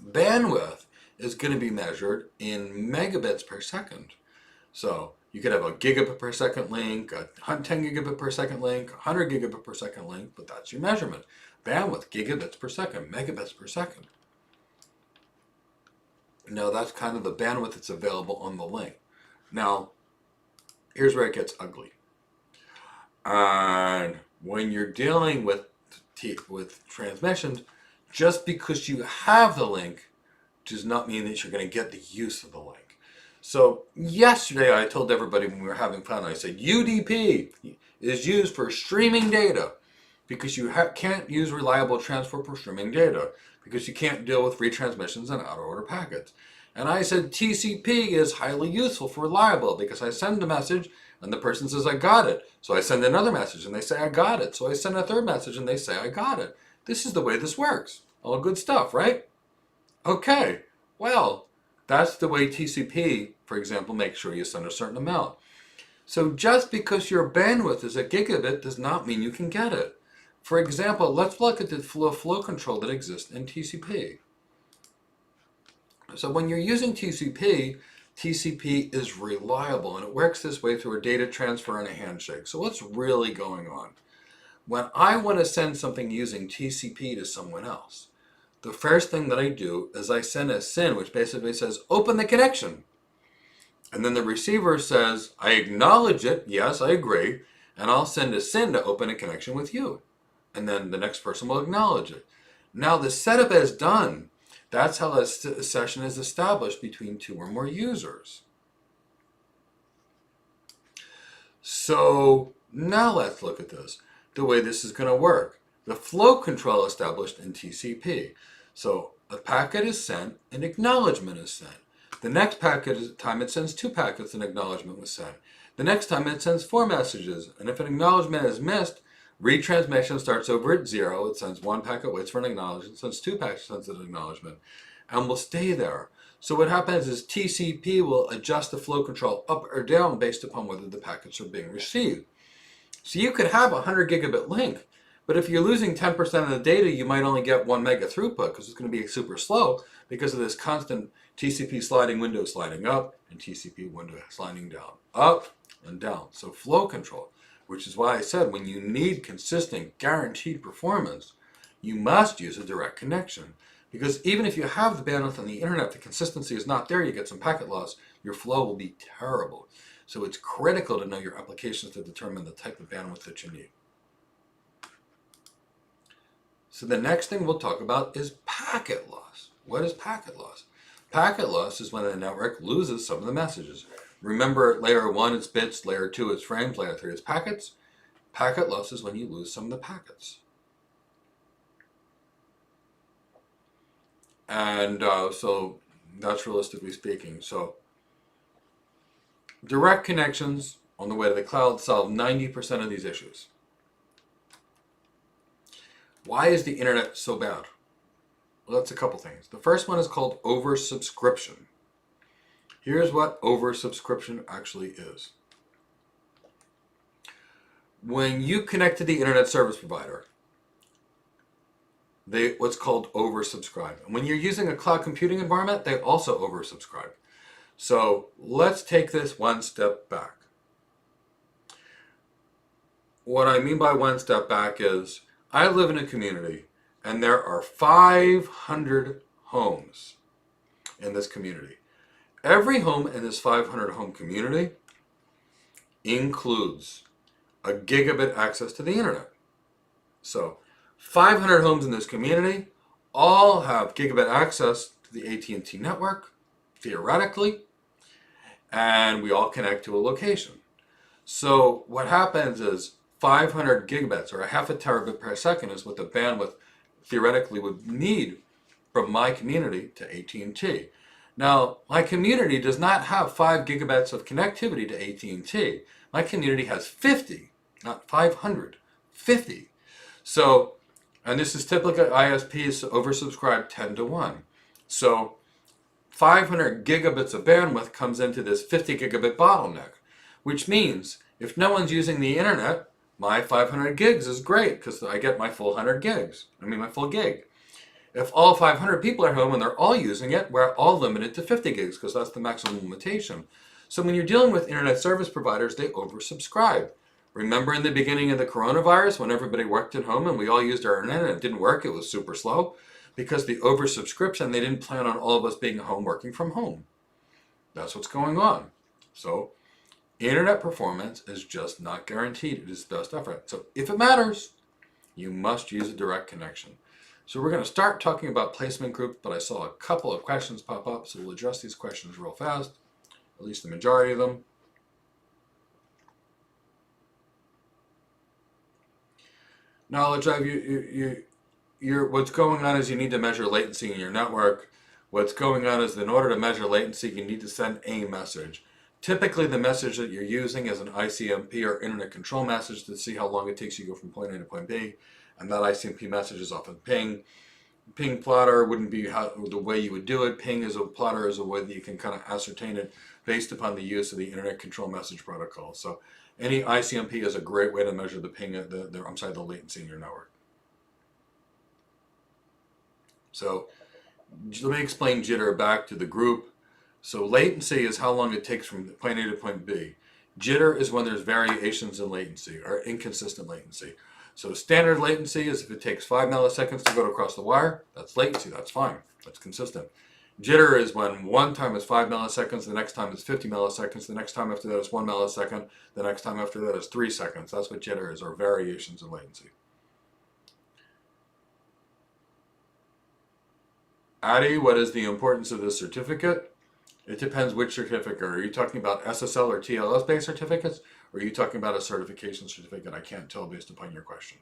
Bandwidth is going to be measured in megabits per second. So you could have a gigabit per second link, a 10 gigabit per second link, 100 gigabit per second link, but that's your measurement. Bandwidth, gigabits per second, megabits per second. Now that's kind of the bandwidth that's available on the link. Now, here's where it gets ugly. And when you're dealing with transmissions, just because you have the link does not mean that you're going to get the use of the link. So yesterday I told everybody when we were having fun, I said UDP is used for streaming data because you can't use reliable transport for streaming data because you can't deal with retransmissions and out-of-order packets. And I said TCP is highly useful for reliable because I send a message and the person says I got it. So I send another message and they say I got it. So I send a third message and they say I got it. This is the way this works. All good stuff, right? Okay, well, that's the way TCP, for example, makes sure you send a certain amount. So just because your bandwidth is a gigabit does not mean you can get it. For example, let's look at the flow control that exists in TCP. So when you're using TCP, TCP is reliable and it works this way through a data transfer and a handshake. So what's really going on? When I want to send something using TCP to someone else, the first thing that I do is I send a SYN, which basically says, open the connection. And then the receiver says, I acknowledge it, yes, I agree, and I'll send a SYN to open a connection with you. And then the next person will acknowledge it. Now the setup is done. That's how a session is established between two or more users. So now let's look at this. The way this is going to work. The flow control established in TCP. So a packet is sent, an acknowledgement is sent. The next time it sends 2 packets, an acknowledgement was sent. The next time it sends 4 messages, and if an acknowledgement is missed, retransmission starts over at 0. It sends 1 packet, waits for an acknowledgement, sends 2 packets, sends an acknowledgement, and will stay there. So what happens is TCP will adjust the flow control up or down based upon whether the packets are being received. So you could have a 100 gigabit link, but if you're losing 10% of the data, you might only get 1 mega throughput because it's going to be super slow because of this constant TCP sliding window sliding up and TCP window sliding down, up and down. So flow control, which is why I said when you need consistent, guaranteed performance, you must use a direct connection. Because even if you have the bandwidth on the internet, the consistency is not there, you get some packet loss, your flow will be terrible. So it's critical to know your applications to determine the type of bandwidth that you need. So the next thing we'll talk about is packet loss. What is packet loss? Packet loss is when the network loses some of the messages. Remember, layer 1 is bits, layer 2 is frames, layer 3 is packets. Packet loss is when you lose some of the packets. And so that's realistically speaking. So direct connections on the way to the cloud solve 90% of these issues. Why is the internet so bad? Well, that's a couple things. The first one is called oversubscription. Here's what oversubscription actually is. When you connect to the internet service provider, they what's called oversubscribe. And when you're using a cloud computing environment, they also oversubscribe. So let's take this one step back. What I mean by one step back is I live in a community and there are 500 homes in this community. Every home in this 500 home community includes a gigabit access to the internet. So 500 homes in this community all have gigabit access to the AT&T network, theoretically, and we all connect to a location. So what happens is 500 gigabits, or a half a terabit per second, is what the bandwidth theoretically would need from my community to AT&T. Now, my community does not have 5 gigabits of connectivity to AT&T. My community has 50, not 500, 50. So, and this is typically ISPs oversubscribed 10 to 1. So 500 gigabits of bandwidth comes into this 50 gigabit bottleneck, which means if no one's using the internet, my 500 gigs is great because I get my full 100 gigs. My full gig. If all 500 people are home and they're all using it, we're all limited to 50 gigs because that's the maximum limitation. So when you're dealing with internet service providers, they oversubscribe. Remember in the beginning of the coronavirus when everybody worked at home and we all used our internet and it didn't work, it was super slow? Because the oversubscription, they didn't plan on all of us being home working from home. That's what's going on. So internet performance is just not guaranteed. It is best effort. So if it matters, you must use a direct connection. So we're going to start talking about placement groups, but I saw a couple of questions pop up, so we'll address these questions real fast, at least the majority of them. Knowledge of what's going on is you need to measure latency in your network. What's going on is in order to measure latency, you need to send a message. Typically, the message that you're using is an ICMP or internet control message to see how long it takes you to go from point A to point B. And that ICMP message is often ping. Ping plotter wouldn't be the way you would do it. Ping is a plotter is a way that you can kind of ascertain it based upon the use of the internet control message protocol. So any ICMP is a great way to measure the ping, the latency in your network. So let me explain jitter back to the group. So latency is how long it takes from point A to point B. Jitter is when there's variations in latency or inconsistent latency. So standard latency is if it takes 5 milliseconds to go across the wire, that's latency, that's fine, that's consistent. Jitter is when one time is 5 milliseconds, the next time is 50 milliseconds, the next time after that is 1 millisecond, the next time after that is 3 seconds. That's what jitter is, or variations in latency. Addy, what is the importance of this certificate? It depends which certificate. Are you talking about SSL or TLS based certificates? Or are you talking about a certification certificate? I can't tell based upon your question.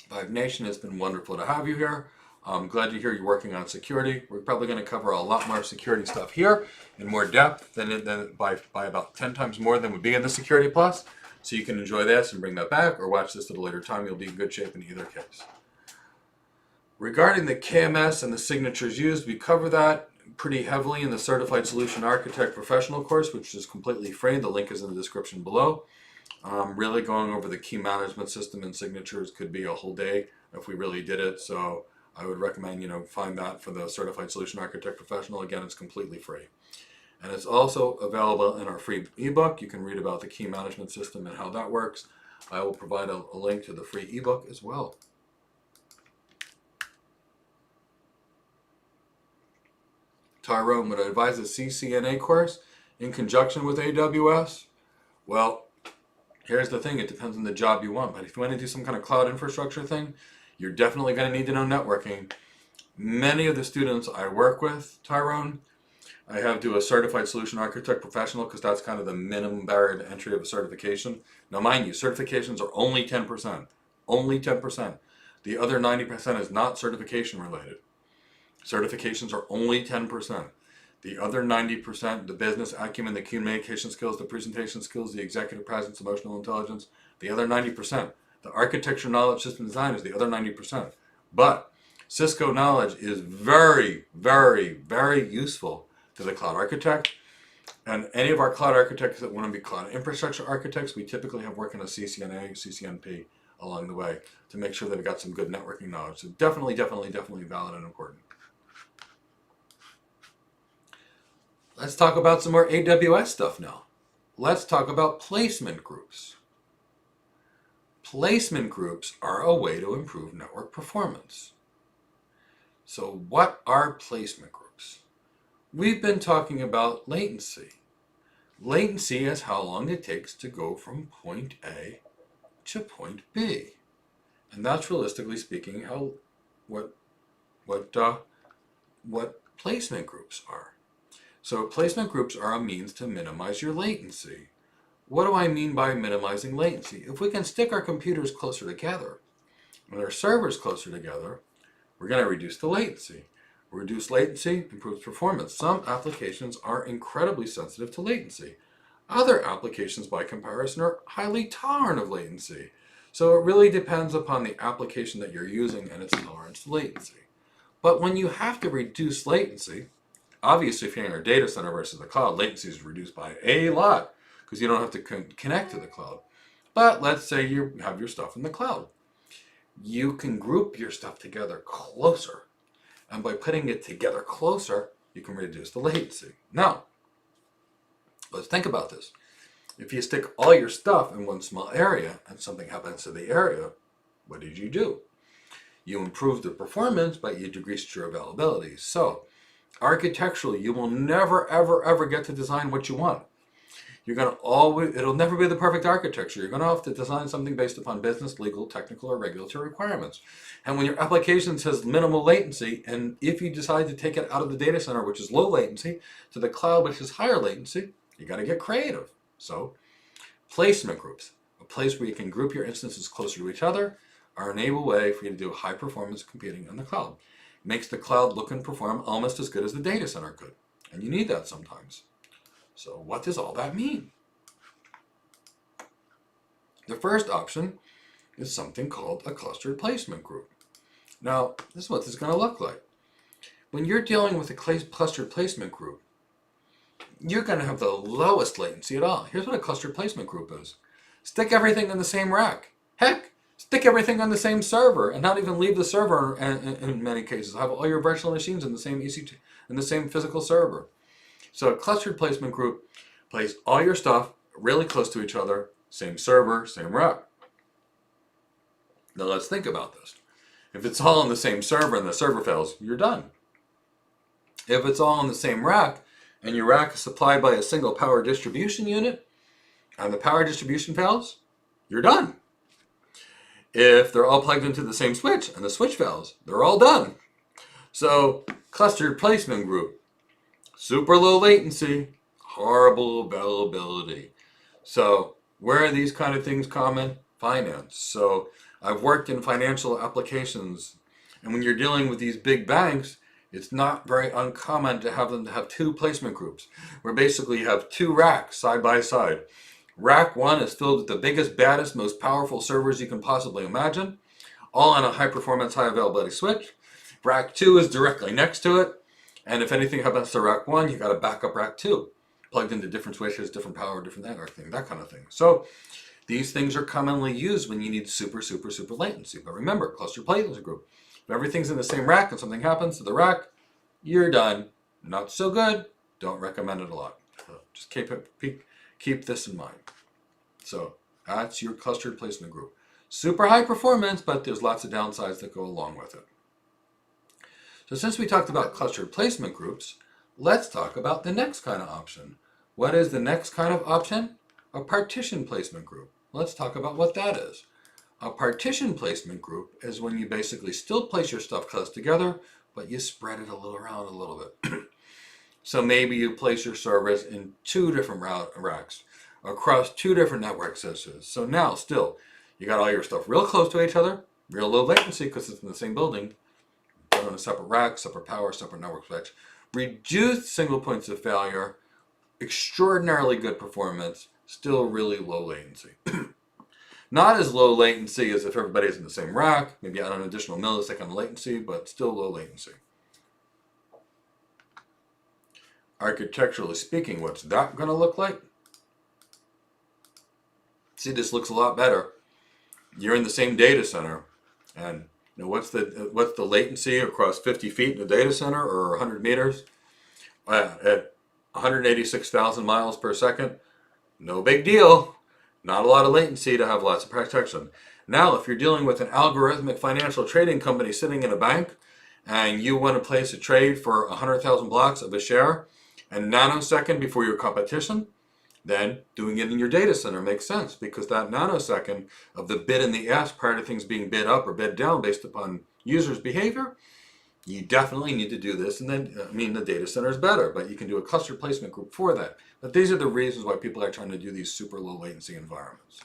Vive Nation, it's been wonderful to have you here. I'm glad to hear you're working on security. We're probably going to cover a lot more security stuff here in more depth than by about 10 times more than would be in the Security Plus. So you can enjoy this and bring that back or watch this at a later time. You'll be in good shape in either case. Regarding the KMS and the signatures used, we cover that pretty heavily in the Certified Solution Architect Professional course, which is completely free. The link is in the description below. Really going over the key management system and signatures could be a whole day if we really did it. So I would recommend, find that for the Certified Solution Architect Professional. Again, it's completely free. And it's also available in our free ebook. You can read about the key management system and how that works. I will provide a link to the free ebook as well. Tyrone, would I advise a CCNA course in conjunction with AWS? Well, here's the thing. It depends on the job you want. But if you want to do some kind of cloud infrastructure thing, you're definitely going to need to know networking. Many of the students I work with, Tyrone, I have to do a Certified Solution Architect Professional because that's kind of the minimum barrier to entry of a certification. Now, mind you, certifications are only 10%. Only 10%. The other 90% is not certification related. Certifications are only 10%. The other 90%, the business acumen, the communication skills, the presentation skills, the executive presence, emotional intelligence, the other 90%. The architecture, knowledge, system design is the other 90%. But Cisco knowledge is very, very, very useful to the cloud architect. And any of our cloud architects that want to be cloud infrastructure architects, we typically have working a CCNA, CCNP along the way to make sure they've got some good networking knowledge. So definitely, definitely, definitely valid and important. Let's talk about some more AWS stuff now. Let's talk about placement groups. Placement groups are a way to improve network performance. So what are placement groups? We've been talking about latency. Latency is how long it takes to go from point A to point B. And that's realistically speaking what placement groups are. So placement groups are a means to minimize your latency. What do I mean by minimizing latency? If we can stick our computers closer together and our servers closer together, we're going to reduce the latency. Reduce latency improves performance. Some applications are incredibly sensitive to latency. Other applications, by comparison, are highly tolerant of latency. So it really depends upon the application that you're using and its tolerance to latency. But when you have to reduce latency, obviously if you're in your data center versus the cloud, latency is reduced by a lot because you don't have to connect to the cloud. But let's say you have your stuff in the cloud. You can group your stuff together closer. And by putting it together closer, you can reduce the latency. Now, let's think about this. If you stick all your stuff in one small area and something happens to the area, what did you do? You improved the performance, but you decreased your availability. So, architecturally, you will never, ever, ever get to design what you want. It'll never be the perfect architecture. You're going to have to design something based upon business, legal, technical, or regulatory requirements. And when your application says minimal latency, and if you decide to take it out of the data center, which is low latency, to the cloud, which is higher latency, you got to get creative. So, placement groups, a place where you can group your instances closer to each other, are an enable way for you to do high performance computing in the cloud. It makes the cloud look and perform almost as good as the data center could. And you need that sometimes. So what does all that mean? The first option is something called a clustered placement group. Now, this is what this is going to look like. When you're dealing with a clustered placement group, you're going to have the lowest latency at all. Here's what a clustered placement group is. Stick everything in the same rack. Heck, stick everything on the same server and not even leave the server in many cases. Have all your virtual machines in the same EC2, in the same physical server. So a clustered placement group places all your stuff really close to each other, same server, same rack. Now let's think about this. If it's all on the same server and the server fails, you're done. If it's all on the same rack and your rack is supplied by a single power distribution unit and the power distribution fails, you're done. If they're all plugged into the same switch and the switch fails, they're all done. So clustered placement group. Super low latency, horrible availability. So where are these kind of things common? Finance. So I've worked in financial applications, and when you're dealing with these big banks, it's not very uncommon to have them to have two placement groups, where basically you have two racks side by side. Rack 1 is filled with the biggest, baddest, most powerful servers you can possibly imagine, all on a high performance, high availability switch. Rack 2 is directly next to it. And if anything happens to rack 1, you got to back up rack 2, plugged into different switches, different power, different networking, that kind of thing. So these things are commonly used when you need super, super, super latency. But remember, cluster placement group. If everything's in the same rack and something happens to the rack, you're done. Not so good. Don't recommend it a lot. Just keep this in mind. So that's your clustered placement group. Super high performance, but there's lots of downsides that go along with it. So since we talked about clustered placement groups, let's talk about the next kind of option. What is the next kind of option? A partition placement group. Let's talk about what that is. A partition placement group is when you basically still place your stuff close together, but you spread it around a little bit. So maybe you place your servers in 2 different racks across 2 different network switches. So now still, you got all your stuff real close to each other, real low latency because it's in the same building, but on a separate rack, separate power, separate network switch. Reduced single points of failure, extraordinarily good performance, still really low latency. Not as low latency as if everybody's in the same rack, maybe add an additional millisecond latency, but still low latency. Architecturally speaking, what's that going to look like? See, this looks a lot better. You're in the same data center, and you know, what's the latency across 50 feet in a data center or 100 meters? At 186,000 miles per second, no big deal. Not a lot of latency to have lots of protection. Now, if you're dealing with an algorithmic financial trading company sitting in a bank, and you want to place a trade for 100,000 blocks of a share, and nanosecond before your competition, then doing it in your data center makes sense, because that nanosecond of the bid and the ask prior to things being bid up or bid down based upon users' behavior, you definitely need to do this. And then, the data center is better, but you can do a cluster placement group for that. But these are the reasons why people are trying to do these super low latency environments.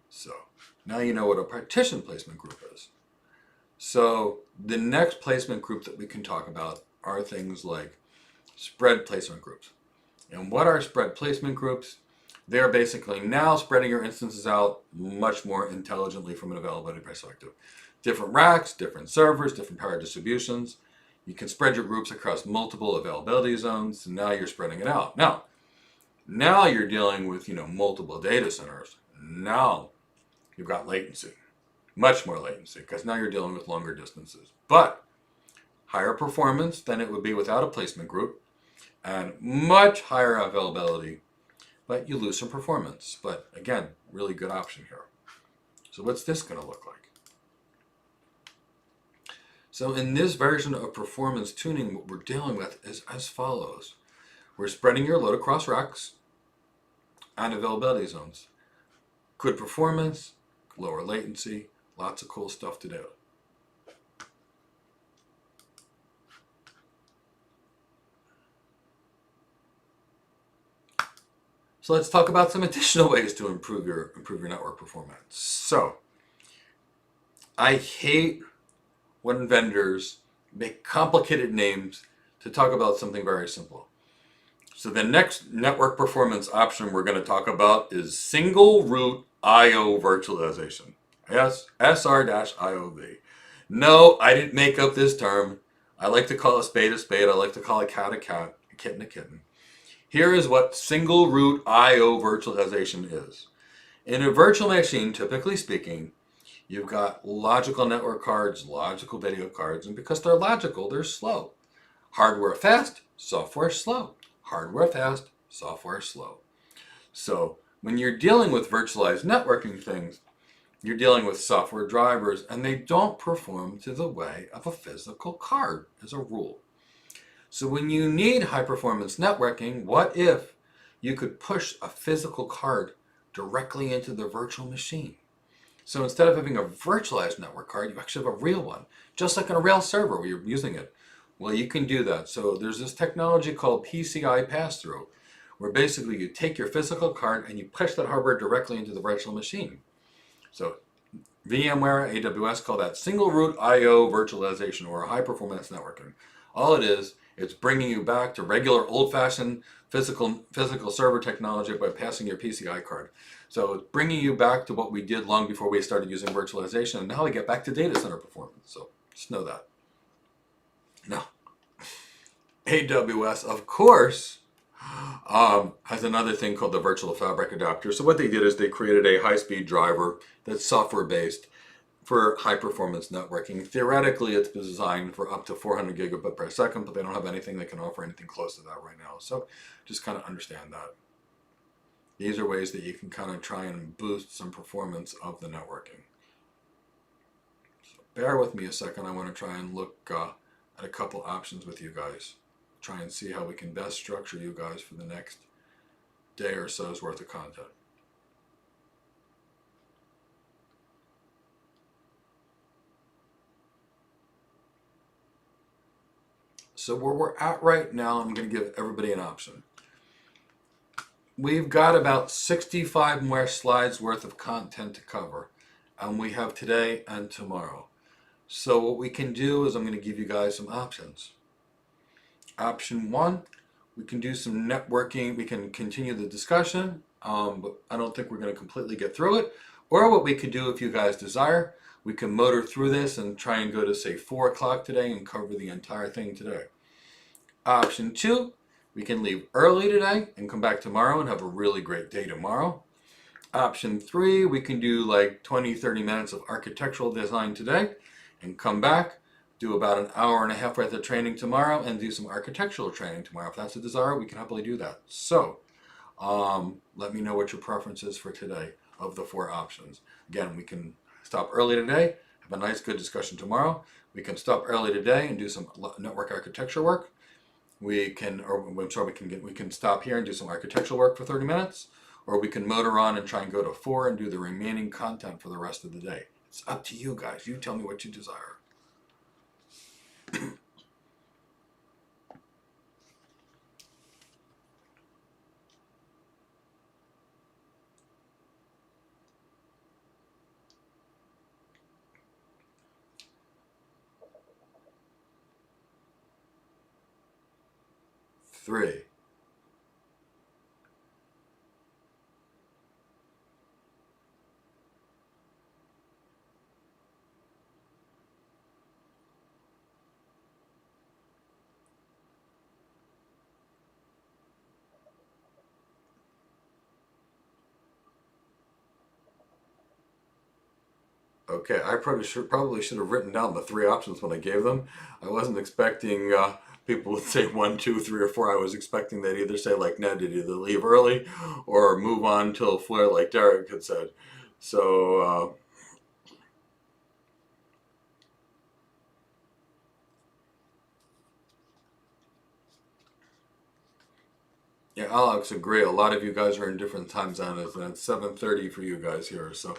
So now you know what a partition placement group is. So the next placement group that we can talk about are things like spread placement groups. And what are spread placement groups? They're basically now spreading your instances out much more intelligently from an availability perspective. Different racks, different servers, different power distributions. You can spread your groups across multiple availability zones, and now you're spreading it out. Now you're dealing with multiple data centers. Now you've got latency, much more latency, because now you're dealing with longer distances. But higher performance than it would be without a placement group, and much higher availability, but you lose some performance. But again, really good option here. So what's this going to look like? So in this version of performance tuning, what we're dealing with is as follows. We're spreading your load across racks and availability zones. Good performance, lower latency, lots of cool stuff to do. So let's talk about some additional ways to improve your network performance. So I hate when vendors make complicated names to talk about something very simple. So the next network performance option we're going to talk about is single root IO virtualization. Yes, SR-IOV. No, I didn't make up this term. I like to call a spade a spade. I like to call a cat, a kitten a kitten. Here is what single root IO virtualization is. In a virtual machine, typically speaking, you've got logical network cards, logical video cards, and because they're logical, they're slow. Hardware fast, software slow. Hardware fast, software slow. So when you're dealing with virtualized networking things, you're dealing with software drivers, and they don't perform to the way of a physical card as a rule. So when you need high performance networking, what if you could push a physical card directly into the virtual machine? So instead of having a virtualized network card, you actually have a real one, just like in a real server where you're using it. Well, you can do that. So there's this technology called PCI pass-through, where basically you take your physical card and you push that hardware directly into the virtual machine. So VMware, AWS call that single root IO virtualization or high performance networking. All it is, it's bringing you back to regular old-fashioned physical server technology by passing your PCI card. So it's bringing you back to what we did long before we started using virtualization, and now we get back to data center performance. So just know that. Now, AWS, of course, has another thing called the Virtual Fabric Adapter. So what they did is they created a high-speed driver that's software-based for high-performance networking. Theoretically, it's designed for up to 400 gigabit per second, but they don't have anything that can offer anything close to that right now. So just kind of understand that. These are ways that you can kind of try and boost some performance of the networking. So bear with me a second. I want to try and look at a couple options with you guys. Try and see how we can best structure you guys for the next day or so's worth of content. So where we're at right now, I'm going to give everybody an option. We've got about 65 more slides worth of content to cover. And we have today and tomorrow. So what we can do is I'm going to give you guys some options. Option 1, we can do some networking. We can continue the discussion, but I don't think we're going to completely get through it. Or what we could do, if you guys desire, we can motor through this and try and go to, say, 4 o'clock today and cover the entire thing today. Option 2, we can leave early today and come back tomorrow and have a really great day tomorrow. Option 3, we can do like 20-30 minutes of architectural design today and come back, do about an hour and a half worth of training tomorrow and do some architectural training tomorrow. If that's a desire, we can happily do that. So let me know what your preference is for today of the 4 options. Again, we can stop early today, have a nice good discussion tomorrow. We can stop early today and do some network architecture work. We can stop here and do some architectural work for 30 minutes, or we can motor on and try and go to 4 and do the remaining content for the rest of the day. It's up to you guys. You tell me what you desire. Three. Okay, I probably should have written down the 3 options when I gave them. I wasn't expecting people would say 1, 2, 3, or 4. I was expecting they'd either say, like Ned, they'd either leave early or move on till 4, like Derek had said. So yeah, Alex, agree. A lot of you guys are in different time zones, and it's 7:30 for you guys here. So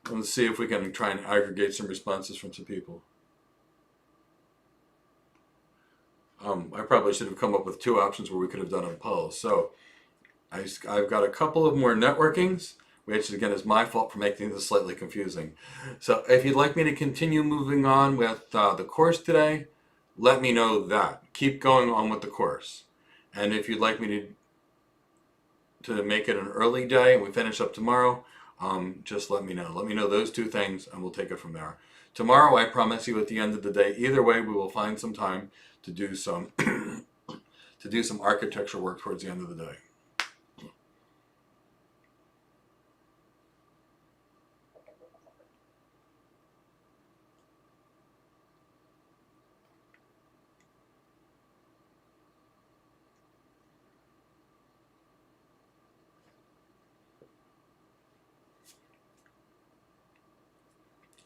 let's see if we can try and aggregate some responses from some people. I probably should have come up with 2 options where we could have done a poll. So I've got a couple of more networkings, which again is my fault for making this slightly confusing. So if you'd like me to continue moving on with the course today, let me know that. Keep going on with the course. And if you'd like me to make it an early day and we finish up tomorrow, just let me know. Let me know those 2 things and we'll take it from there. Tomorrow, I promise you, at the end of the day, either way, we will find some time to do some architecture work towards the end of the day.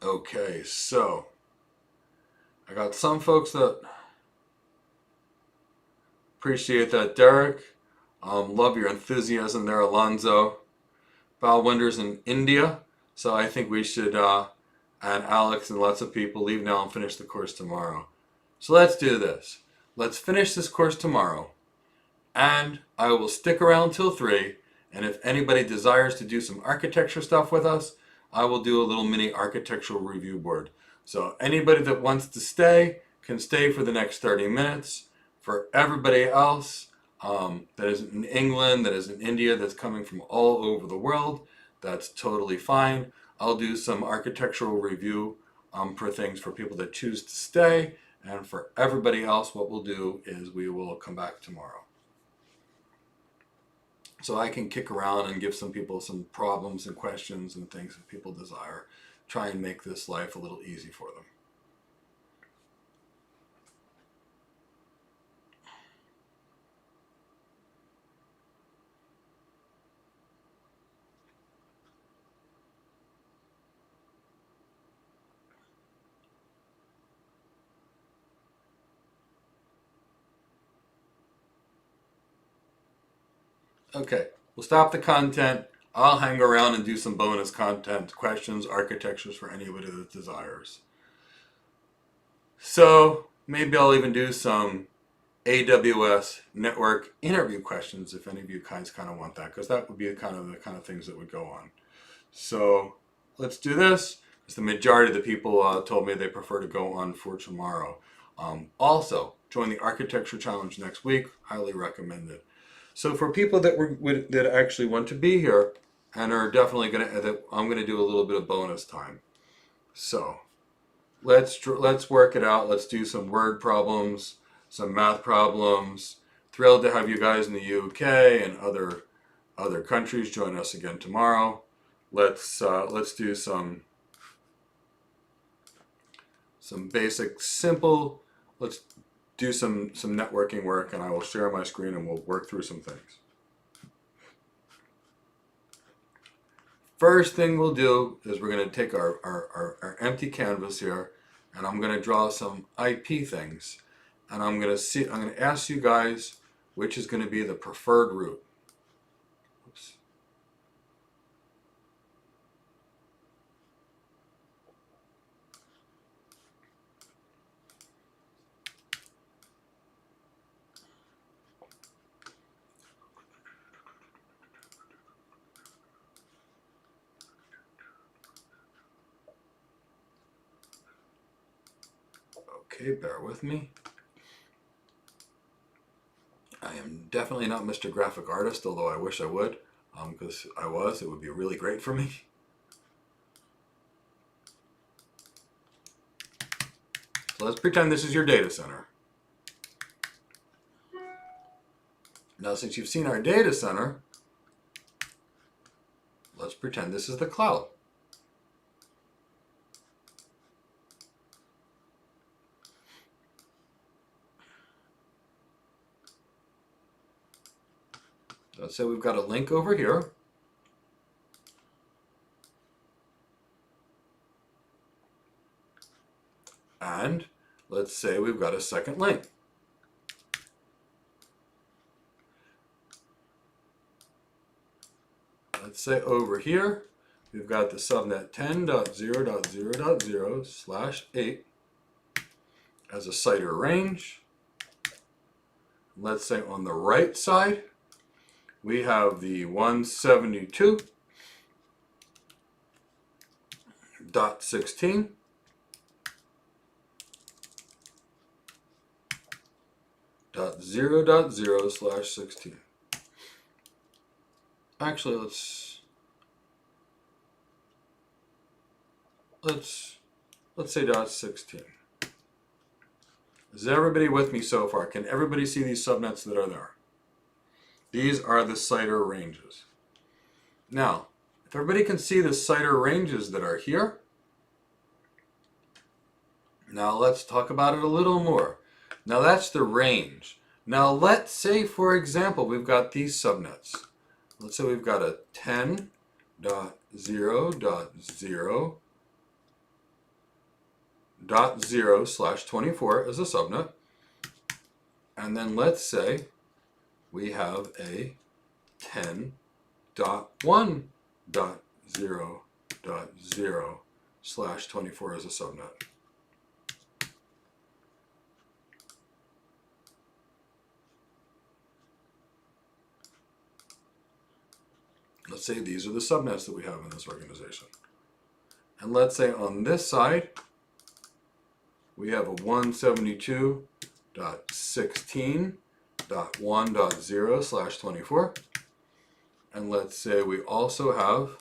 Okay, so I got some folks that appreciate that, Derek. Love your enthusiasm there, Alonzo. Val Winders in India. So I think we should, and Alex and lots of people, leave now and finish the course tomorrow. So let's do this. Let's finish this course tomorrow. And I will stick around till 3. And if anybody desires to do some architecture stuff with us, I will do a little mini architectural review board. So anybody that wants to stay can stay for the next 30 minutes. For everybody else that is in England, that is in India, that's coming from all over the world, that's totally fine. I'll do some architectural review for things for people that choose to stay. And for everybody else, what we'll do is we will come back tomorrow. So I can kick around and give some people some problems and questions and things that people desire. Try and make this life a little easy for them. Okay, we'll stop the content. I'll hang around and do some bonus content, questions, architectures for anybody that desires. So maybe I'll even do some AWS network interview questions if any of you guys kind of want that, because that would be the kind of things that would go on. So let's do this, because the majority of the people told me they prefer to go on for tomorrow. Also, join the Architecture Challenge next week. Highly recommend it. So for people that actually want to be here and are definitely I'm gonna do a little bit of bonus time. So let's work it out. Let's do some word problems, some math problems. Thrilled to have you guys in the UK and other countries join us again tomorrow. Let's do some basic, simple. Let's do some networking work, and I will share my screen and we'll work through some things. First thing we'll do is we're going to take our empty canvas here, and I'm going to draw some IP things, and I'm going to ask you guys which is going to be the preferred route. Oops. Okay, bear with me. I am definitely not Mr. Graphic Artist, although I wish I would, because it would be really great for me. So let's pretend this is your data center. Now, since you've seen our data center, let's pretend this is the cloud. Let's say we've got a link over here. And let's say we've got a second link. Let's say over here, we've got the subnet 10.0.0.0/8 as a CIDR range. Let's say on the right side, we have the 172.16.0.0/16. Actually, let's say .16. Is everybody with me so far? Can everybody see these subnets that are there? These are the CIDR ranges. Now, if everybody can see the CIDR ranges that are here, now let's talk about it a little more. Now that's the range. Now let's say, for example, we've got these subnets. Let's say we've got a 10.0.0.0/24 as a subnet. And then let's say we have a 10.1.0.0/24 as a subnet. Let's say these are the subnets that we have in this organization. And let's say on this side, we have a 172.16.1.0/24. And let's say we also have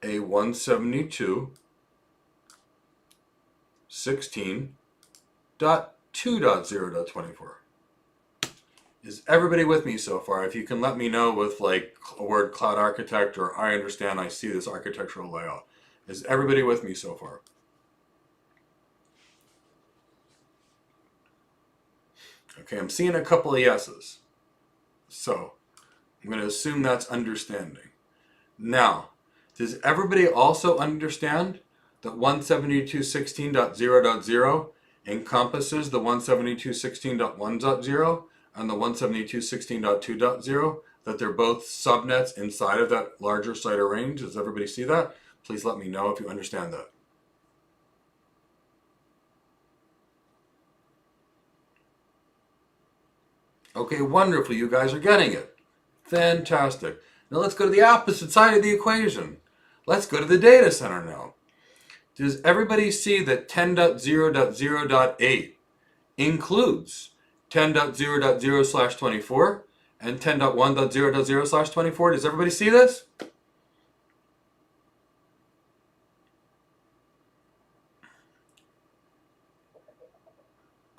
a 172.16.2.0.24. Is everybody with me so far? If you can let me know with like a word cloud architect or I understand, I see this architectural layout. Is everybody with me so far? Okay, I'm seeing a couple of yeses. So I'm going to assume that's understanding. Now, does everybody also understand that 172.16.0.0 encompasses the 172.16.1.0 and the 172.16.2.0, that they're both subnets inside of that larger CIDR range? Does everybody see that? Please let me know if you understand that. Okay, wonderful. You guys are getting it. Fantastic. Now let's go to the opposite side of the equation. Let's go to the data center now. Does everybody see that 10.0.0.8 includes 10.0.0/24 and 10.1.0.0/24? Does everybody see this?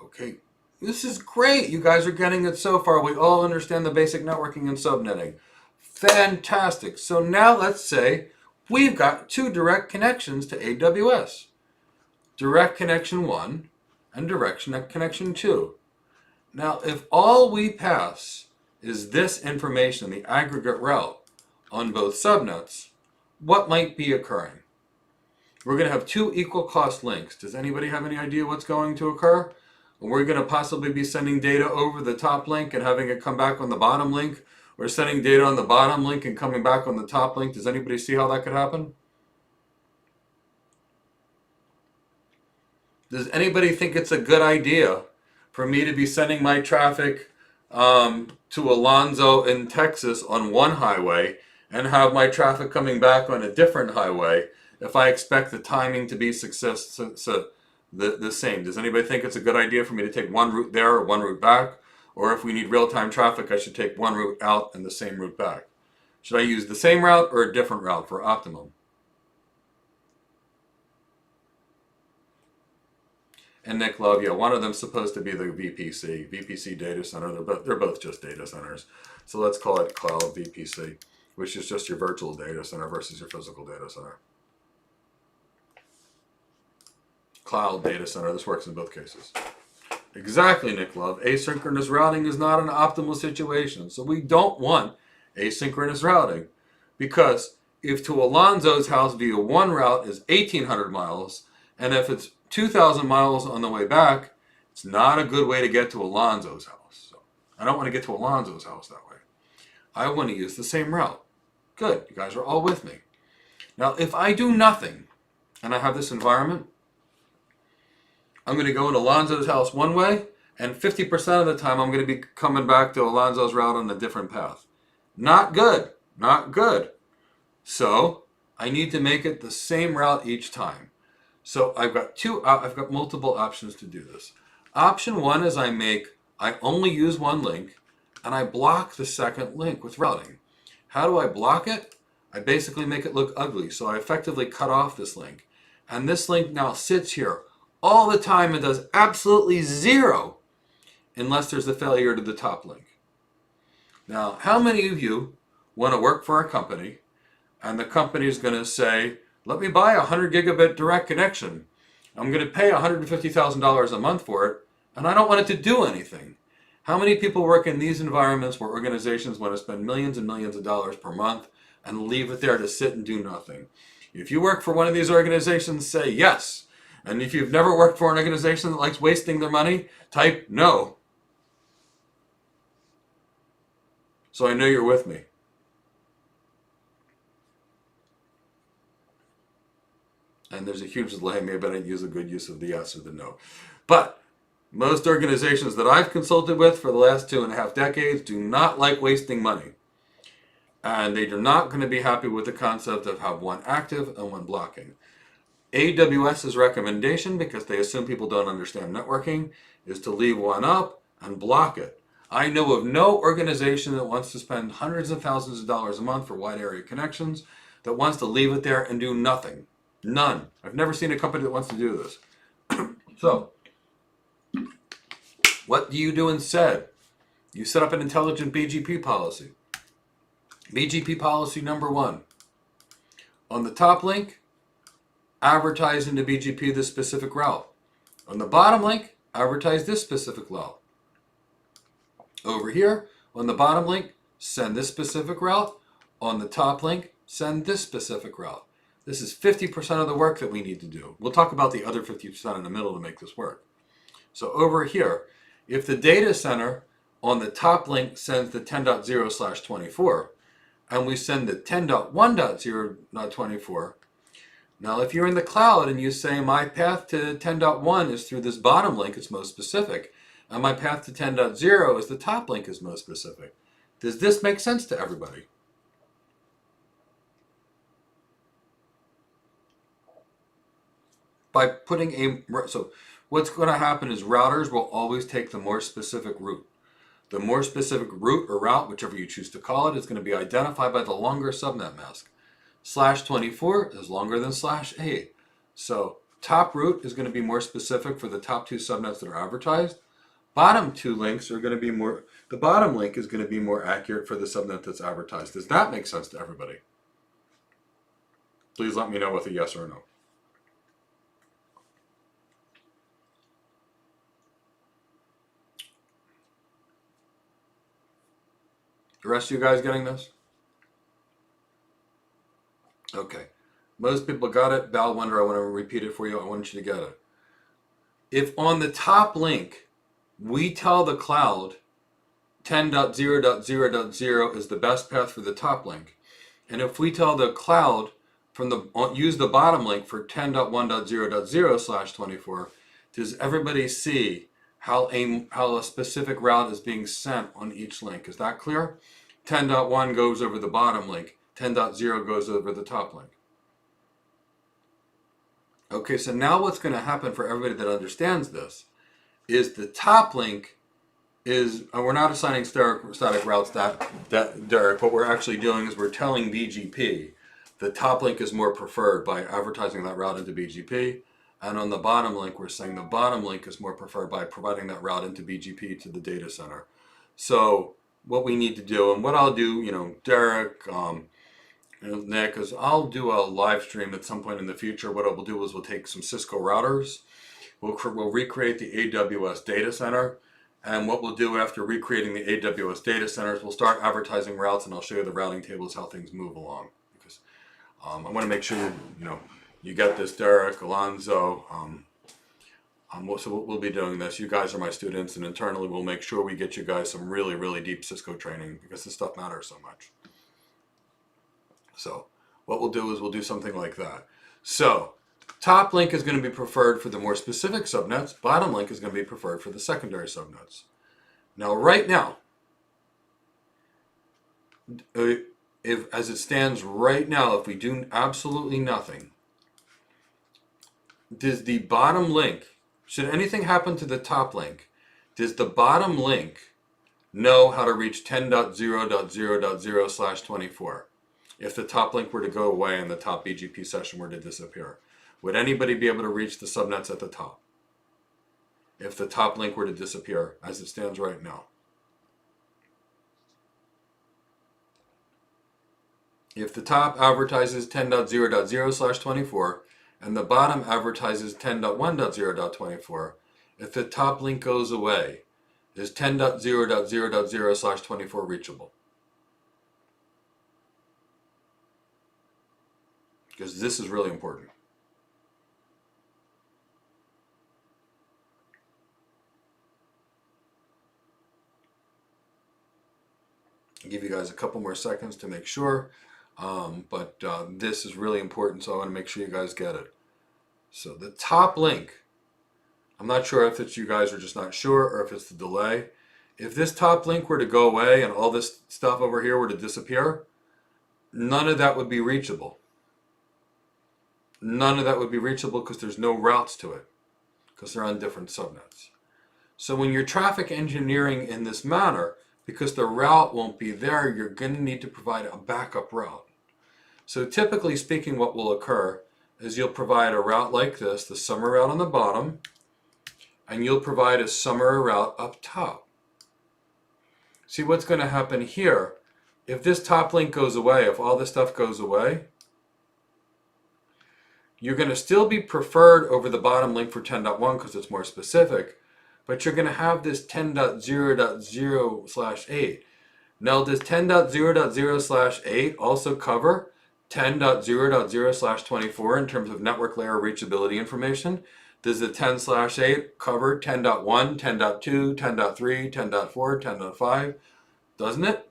Okay, this is great. You guys are getting it so far. We all understand the basic networking and subnetting. Fantastic. So now let's say we've got two direct connections to AWS. Direct connection 1 and direct connection 2. Now, if all we pass is this information, the aggregate route, on both subnets, what might be occurring? We're going to have two equal cost links. Does anybody have any idea what's going to occur? We're going to possibly be sending data over the top link and having it come back on the bottom link, or sending data on the bottom link and coming back on the top link. Does anybody see how that could happen? Does anybody think it's a good idea for me to be sending my traffic to Alonzo in Texas on one highway and have my traffic coming back on a different highway if I expect the timing to be the same? Does anybody think it's a good idea for me to take one route there or one route back? Or if we need real-time traffic, I should take one route out and the same route back? Should I use the same route or a different route for optimum? And Nick Love, yeah, one of them's supposed to be the VPC data center. They're both just data centers. So let's call it Cloud VPC, which is just your virtual data center versus your physical data center. Cloud data center, this works in both cases. Exactly, Nick Love. Asynchronous routing is not an optimal situation. So we don't want asynchronous routing, because if to Alonzo's house via one route is 1,800 miles, and if it's 2,000 miles on the way back, it's not a good way to get to Alonzo's house. So I don't want to get to Alonzo's house that way. I want to use the same route. Good, you guys are all with me. Now, if I do nothing, and I have this environment, I'm going to go into Alonzo's house one way, and 50% of the time I'm going to be coming back to Alonzo's route on a different path. Not good, not good. So I need to make it the same route each time. So I've got multiple options to do this. Option one is I only use one link, and I block the second link with routing. How do I block it? I basically make it look ugly. So I effectively cut off this link. And this link now sits here all the time and does absolutely zero unless there's a failure to the top link. Now, how many of you want to work for a company and the company is going to say, let me buy a 100 gigabit direct connection. I'm going to pay $150,000 a month for it, and I don't want it to do anything. How many people work in these environments where organizations want to spend millions and millions of dollars per month and leave it there to sit and do nothing? If you work for one of these organizations, say yes. And if you've never worked for an organization that likes wasting their money, type no. So I know you're with me. And there's a huge delay. Maybe I didn't use a good use of the yes or the no. But most organizations that I've consulted with for the last 2.5 decades do not like wasting money. And they are not going to be happy with the concept of have one active and one blocking. AWS's recommendation, because they assume people don't understand networking, is to leave one up and block it. I know of no organization that wants to spend hundreds of thousands of dollars a month for wide area connections that wants to leave it there and do nothing. None. I've never seen a company that wants to do this. So, what do you do instead? You set up an intelligent BGP policy. BGP policy number 1. On the top link, advertise into BGP this specific route. On the bottom link, advertise this specific route. Over here, on the bottom link, send this specific route. On the top link, send this specific route. This is 50% of the work that we need to do. We'll talk about the other 50% in the middle to make this work. So over here, if the data center on the top link sends the 10.0/24, and we send the 10.1.0.24, now if you're in the cloud and you say my path to 10.1 is through this bottom link, it's most specific, and my path to 10.0 is the top link is most specific. Does this make sense to everybody? By putting so what's going to happen is routers will always take the more specific route. The more specific route or route, whichever you choose to call it, is going to be identified by the longer subnet mask. /24 is longer than /8. So top route is going to be more specific for the top two subnets that are advertised. Bottom two links are going to be more, the bottom link is going to be more accurate for the subnet that's advertised. Does that make sense to everybody? Please let me know with a yes or a no. The rest of you guys getting this? Okay. Most people got it. Val Wonder, I want to repeat it for you. I want you to get it. If on the top link, we tell the cloud 10.0.0.0 is the best path for the top link, and if we tell the cloud use the bottom link for 10.1.0.0/24, does everybody see how a specific route is being sent on each link? Is that clear? 10.1 goes over the bottom link. 10.0 goes over the top link. Okay, so now what's going to happen for everybody that understands this is the top link is, we're not assigning static routes Derek. What we're actually doing is we're telling BGP the top link is more preferred by advertising that route into BGP. And on the bottom link, we're saying the bottom link is more preferred by providing that route into BGP to the data center. So what we need to do, and what I'll do, Derek, Nick, is I'll do a live stream at some point in the future. What we'll do is we'll take some Cisco routers, we'll recreate the AWS data center, and what we'll do after recreating the AWS data centers, we'll start advertising routes, and I'll show you the routing tables, how things move along. Because I want to make sure you get this, Derek, Alonzo. So we'll be doing this. You guys are my students, and internally we'll make sure we get you guys some really, really deep Cisco training because this stuff matters so much. So what we'll do is we'll do something like that. So top link is going to be preferred for the more specific subnets. Bottom link is going to be preferred for the secondary subnets. Now, right now, as it stands right now, if we do absolutely nothing, does the bottom link, should anything happen to the top link, does the bottom link know how to reach 10.0.0.0/24? If the top link were to go away and the top BGP session were to disappear, would anybody be able to reach the subnets at the top? If the top link were to disappear as it stands right now. If the top advertises 10.0.0/24 and the bottom advertises 10.1.0.24, if the top link goes away, is 10.0.0.0/24 reachable? Because this is really important. I'll give you guys a couple more seconds to make sure, but this is really important, so I want to make sure you guys get it. So the top link, I'm not sure if it's you guys are just not sure or if it's the delay. If this top link were to go away and all this stuff over here were to disappear, none of that would be reachable. None of that would be reachable because there's no routes to it, because they're on different subnets. So when you're traffic engineering in this manner, because the route won't be there, you're going to need to provide a backup route. So typically speaking, what will occur is you'll provide a route like this, the summary route on the bottom, and you'll provide a summary route up top. See what's going to happen here, if this top link goes away, if all this stuff goes away, you're going to still be preferred over the bottom link for 10.1 because it's more specific, but you're going to have this 10.0.0/8. Now, does 10.0.0/8 also cover 10.0.0/24 in terms of network layer reachability information? Does the 10/8 cover 10.1, 10.2, 10.3, 10.4, 10.5? Doesn't it?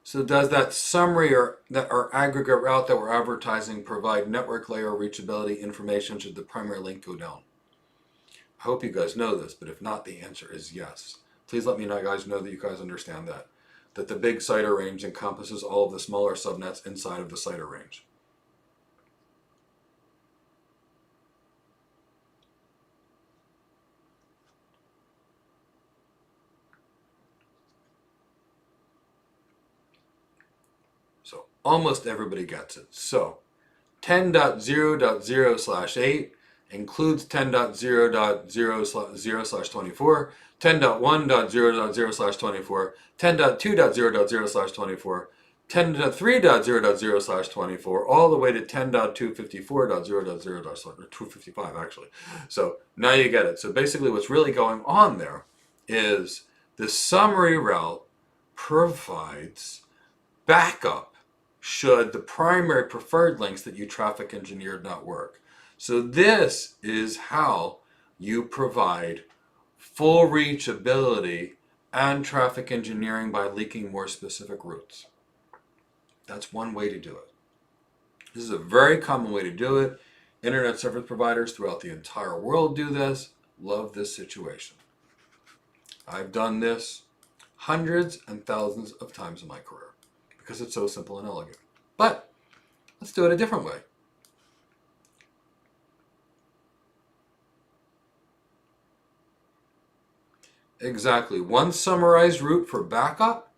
So does that summary or aggregate route that we're advertising provide network layer reachability information should the primary link go down? I hope you guys know this, but if not, the answer is yes. Please let me know, guys, know that you guys understand that. That the big CIDR range encompasses all of the smaller subnets inside of the CIDR range. So almost everybody gets it. So 10.0.0/8 includes 10.0.0/24, 10.1.0.0/24, 10.2.0.0/24, 10.3.0.0/24, all the way to 10.254.0.0/255 actually. So now you get it. So basically what's really going on there is the summary route provides backup should the primary preferred links that you traffic engineered not work. So this is how you provide full reachability and traffic engineering by leaking more specific routes. That's one way to do it. This is a very common way to do it. Internet service providers throughout the entire world do this. Love this situation. I've done this hundreds and thousands of times in my career because it's so simple and elegant. But let's do it a different way. Exactly. One summarized route for backup,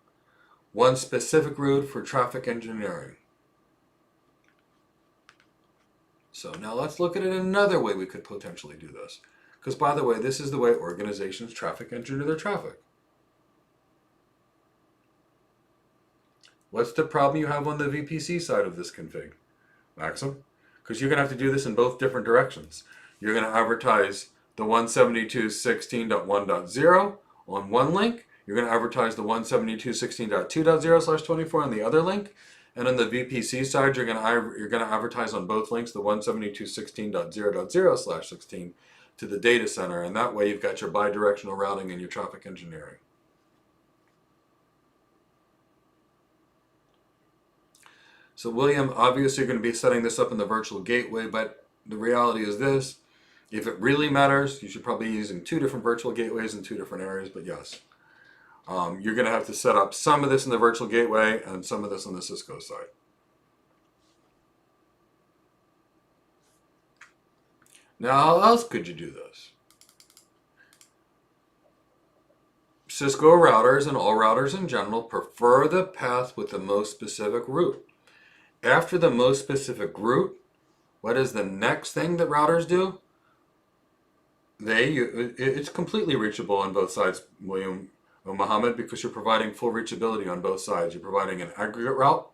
one specific route for traffic engineering. So now let's look at it another way we could potentially do this. Because by the way, this is the way organizations traffic engineer their traffic. What's the problem you have on the VPC side of this config, Maxim? Because you're going to have to do this in both different directions. You're going to advertise the 172.16.1.0 on one link. You're going to advertise the 172.16.2.0/24 on the other link. And on the VPC side, you're going to advertise on both links the 172.16.0.0/16 to the data center. And that way you've got your bidirectional routing and your traffic engineering. So William, obviously you're going to be setting this up in the virtual gateway, but the reality is this. If it really matters, you should probably be using two different virtual gateways in two different areas, but yes. You're going to have to set up some of this in the virtual gateway and some of this on the Cisco side. Now, how else could you do this? Cisco routers and all routers in general prefer the path with the most specific route. After the most specific route, what is the next thing that routers do? It's completely reachable on both sides, William or Mohammed, because you're providing full reachability on both sides. You're providing an aggregate route,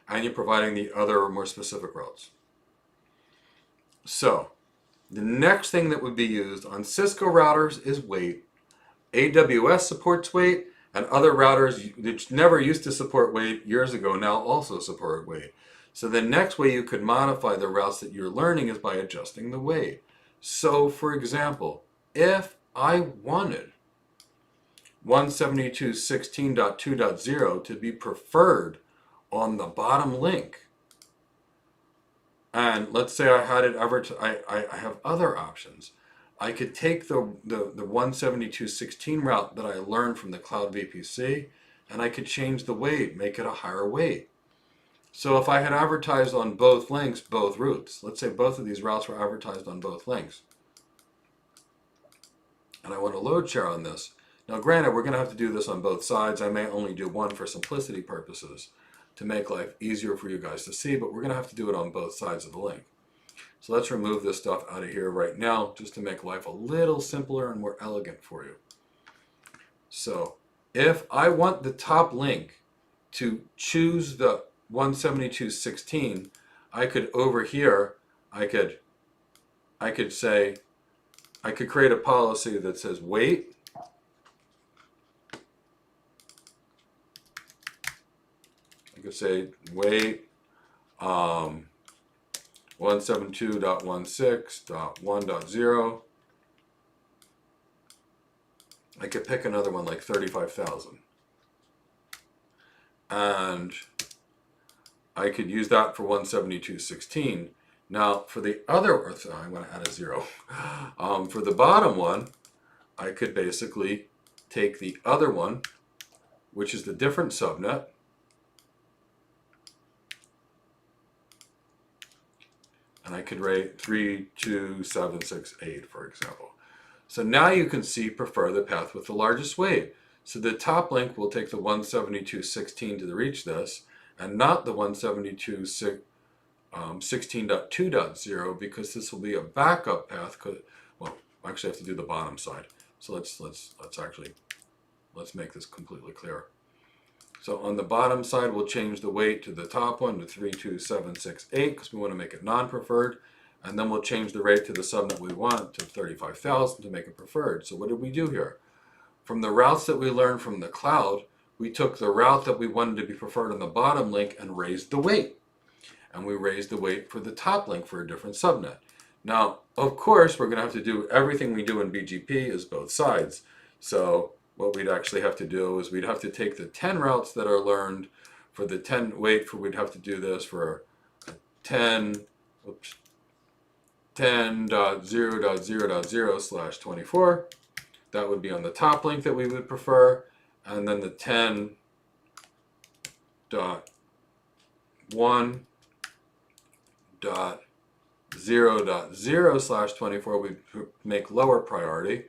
and you're providing the other more specific routes. So, the next thing that would be used on Cisco routers is wait. AWS supports wait, and other routers that never used to support wait years ago now also support wait. So the next way you could modify the routes that you're learning is by adjusting the wait. So for example, if I wanted 172.16.2.0 to be preferred on the bottom link, and let's say I had it I have other options. I could take the 172.16 route that I learned from the Cloud VPC, and I could change the weight, make it a higher weight. So if I had advertised on both links, both routes, let's say both of these routes were advertised on both links, and I want to load share on this. Now granted, we're going to have to do this on both sides. I may only do one for simplicity purposes to make life easier for you guys to see, but we're going to have to do it on both sides of the link. So let's remove this stuff out of here right now just to make life a little simpler and more elegant for you. So if I want the top link to choose the 172.16, I could over here, I could create a policy that says wait. I could say wait 172.16.1.0. I could pick another one like 35,000. and I could use that for 172.16. Now for the other, I'm going to add a 0. For the bottom one, I could basically take the other one, which is the different subnet, and I could rate 32768, for example. So now you can see prefer the path with the largest weight. So the top link will take the 172.16 to reach this, and not the 172.16.2.0, because this will be a backup path. Well, actually I have to do the bottom side. So let's make this completely clear. So on the bottom side, we'll change the weight to the top one to 32768 because we want to make it non-preferred. And then we'll change the rate to the subnet we want to 35,000 to make it preferred. So what did we do here? From the routes that we learned from the cloud, we took the route that we wanted to be preferred on the bottom link and raised the weight. And we raised the weight for the top link for a different subnet. Now, of course, we're going to have to do everything we do in BGP is both sides. So what we'd actually have to do is we'd have to take the 10 routes that are learned for the 10, we'd have to do this for 10.0.0.0/24. That would be on the top link that we would prefer. And then the 10.1.0.0/24 we make lower priority.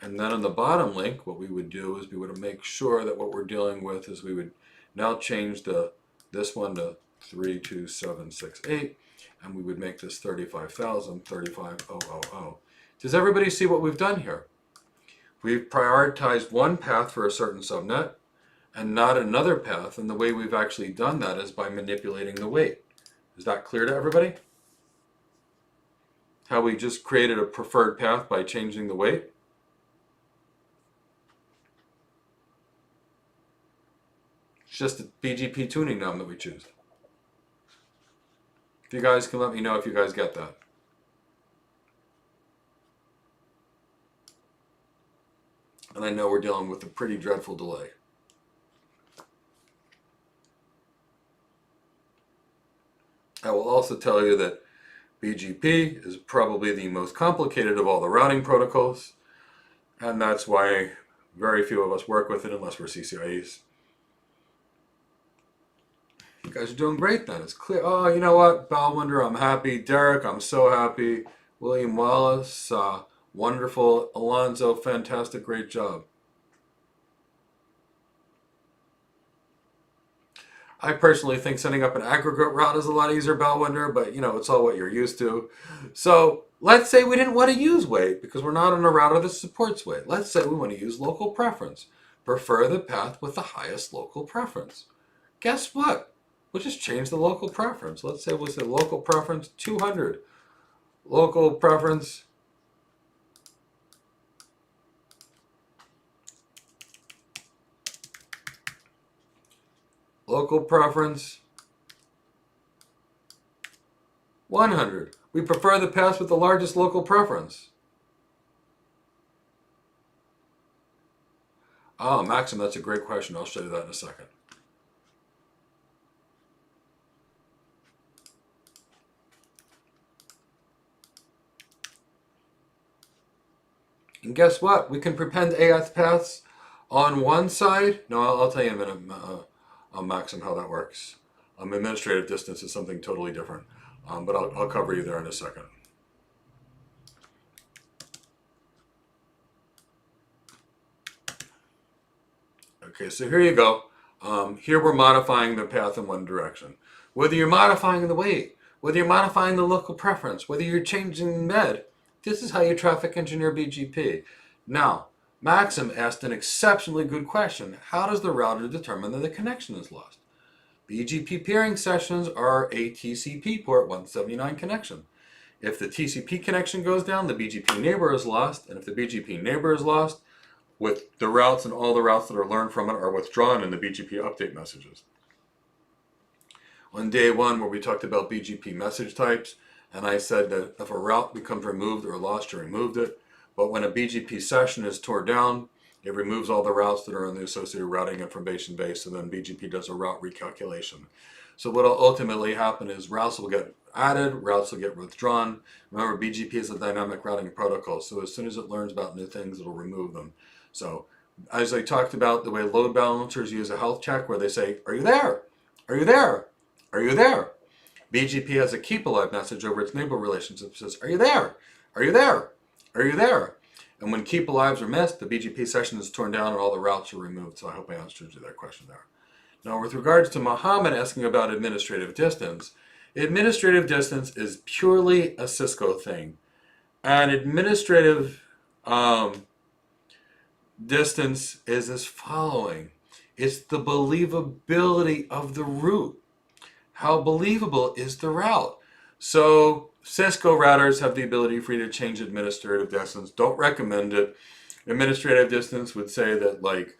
And then on the bottom link, what we would do is we would make sure that what we're dealing with is we would now change this one to 32768, and we would make this 35,000, 35,000. Does everybody see what we've done here? We've prioritized one path for a certain subnet and not another path, and the way we've actually done that is by manipulating the weight. Is that clear to everybody? How we just created a preferred path by changing the weight? It's just a BGP tuning knob that we choose. If you guys can let me know if you guys get that. And I know we're dealing with a pretty dreadful delay. I will also tell you that BGP is probably the most complicated of all the routing protocols, and that's why very few of us work with it unless we're CCIEs. You guys are doing great then. It's clear. Oh, you know what? Balwinder, I'm happy. Derek, I'm so happy. William Wallace, wonderful. Alonzo, fantastic. Great job. I personally think setting up an aggregate route is a lot easier, Balwinder, but you know, it's all what you're used to. So let's say we didn't want to use weight because we're not on a router that supports weight. Let's say we want to use local preference. Prefer the path with the highest local preference. Guess what? We'll just change the local preference. Let's say we'll say local preference 200. Local preference local preference 100. We prefer the path with the largest local preference. Oh, Maxim, that's a great question. I'll show you that in a second. And guess what? We can prepend AS paths on one side. No, I'll tell you in a minute, Maxim, how that works. Administrative distance is something totally different, but I'll cover you there in a second. Okay, so here you go. Here we're modifying the path in one direction. Whether you're modifying the weight, whether you're modifying the local preference, whether you're changing med, this is how you traffic engineer BGP. Now, Maxim asked an exceptionally good question. How does the router determine that the connection is lost? BGP peering sessions are a TCP port 179 connection. If the TCP connection goes down, the BGP neighbor is lost, and if the BGP neighbor is lost, with the routes and all the routes that are learned from it are withdrawn in the BGP update messages. On day one, where we talked about BGP message types, and I said that if a route becomes removed or lost, you removed it. But when a BGP session is torn down, It removes all the routes that are in the associated routing information base, and then BGP does a route recalculation. So what will ultimately happen is routes will get added, routes will get withdrawn. Remember, BGP is a dynamic routing protocol, so as soon as it learns about new things, it'll remove them. So as I talked about, the way load balancers use a health check where they say, are you there? Are you there? Are you there? BGP has a keep alive message over its neighbor relationship that says, are you there? Are you there? Are you there? And when keep alives are missed, the BGP session is torn down and all the routes are removed. So I hope I answered you that question there. Now, with regards to Mohammed asking about administrative distance is purely a Cisco thing. And administrative distance is as following. It's the believability of the route. How believable is the route? So Cisco routers have the ability for you to change administrative distance. Don't recommend it. Administrative distance would say that like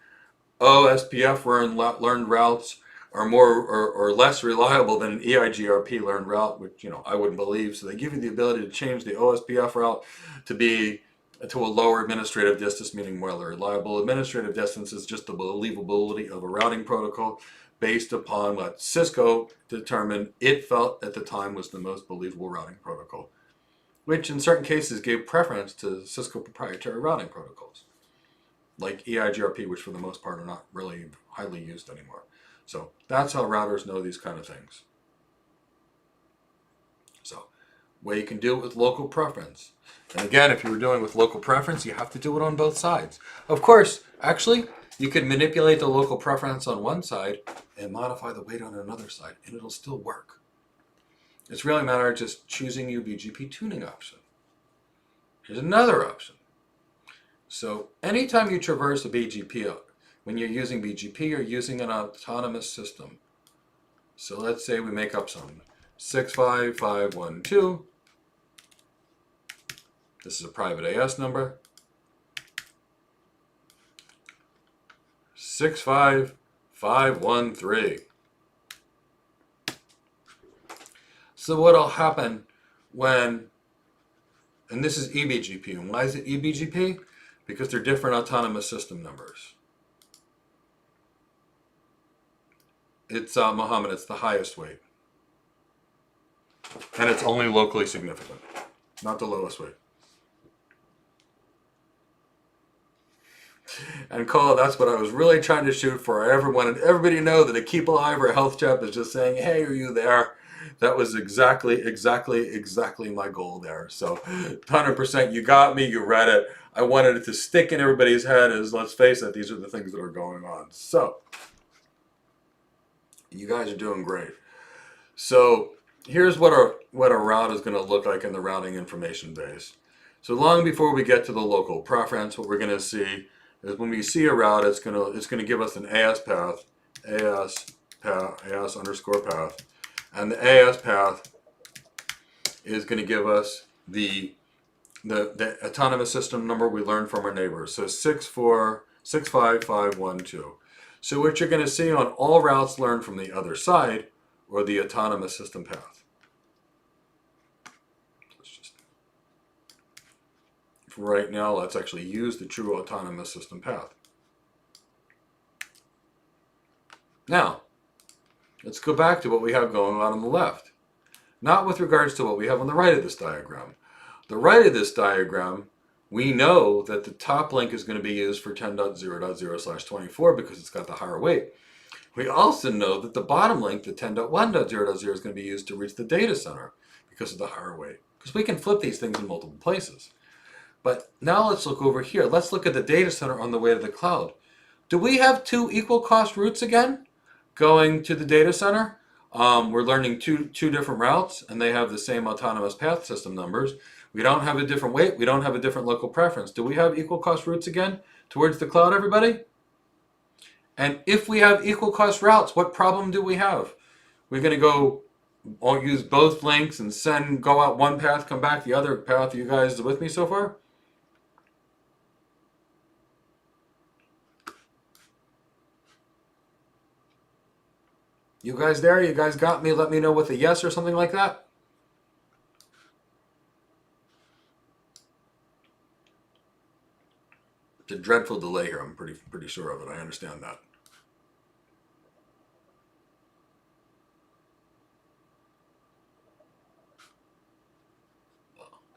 OSPF learned routes are more or less reliable than an EIGRP learned route, which I wouldn't believe. So they give you the ability to change the OSPF route to a lower administrative distance, meaning more reliable. Administrative distance is just the believability of a routing protocol based upon what Cisco determined it felt at the time was the most believable routing protocol, which in certain cases gave preference to Cisco proprietary routing protocols, like EIGRP, which for the most part are not really highly used anymore. So that's how routers know these kind of things. So, way you can do it with local preference. And again, if you were doing with local preference, you have to do it on both sides. Of course, actually, you can manipulate the local preference on one side and modify the weight on another side, and it'll still work. It's really a matter of just choosing your BGP tuning option. Here's another option. So anytime you traverse a BGP, when you're using BGP, you're using an autonomous system. So let's say we make up something. 65512. This is a private AS number. 65513. So what'll happen when, and this is eBGP, and why is it eBGP? Because they're different autonomous system numbers. It's Mohammed, it's the highest weight. And it's only locally significant, not the lowest weight. And Cole, that's what I was really trying to shoot for. I wanted everybody to know that a keep alive or a health check is just saying, hey, are you there? That was exactly my goal there. So 100%, you got me, you read it. I wanted it to stick in everybody's head as, let's face it, these are the things that are going on. So, you guys are doing great. So, here's what a route is going to look like in the routing information base. So long before we get to the local preference, what we're going to see is when we see a route, it's going to give us an AS path, AS underscore path, and the AS path is going to give us the autonomous system number we learned from our neighbors. So 65512. So what you're going to see on all routes learned from the other side or the autonomous system path. Right now, let's actually use the true autonomous system path. Now, let's go back to what we have going on the left. Not with regards to what we have on the right of this diagram. The right of this diagram, we know that the top link is going to be used for 10.0.0/24 because it's got the higher weight. We also know that the bottom link, the 10.1.0.0, is going to be used to reach the data center because of the higher weight. Because we can flip these things in multiple places. But now let's look over here. Let's look at the data center on the way to the cloud. Do we have two equal cost routes again going to the data center? We're learning two different routes, and they have the same autonomous path system numbers. We don't have a different weight. We don't have a different local preference. Do we have equal cost routes again towards the cloud, everybody? And if we have equal cost routes, what problem do we have? We're going to go I'll use both links and go out one path, come back the other path. Are you guys with me so far? You guys there? You guys got me? Let me know with a yes or something like that. It's a dreadful delay here. I'm pretty sure of it. I understand that.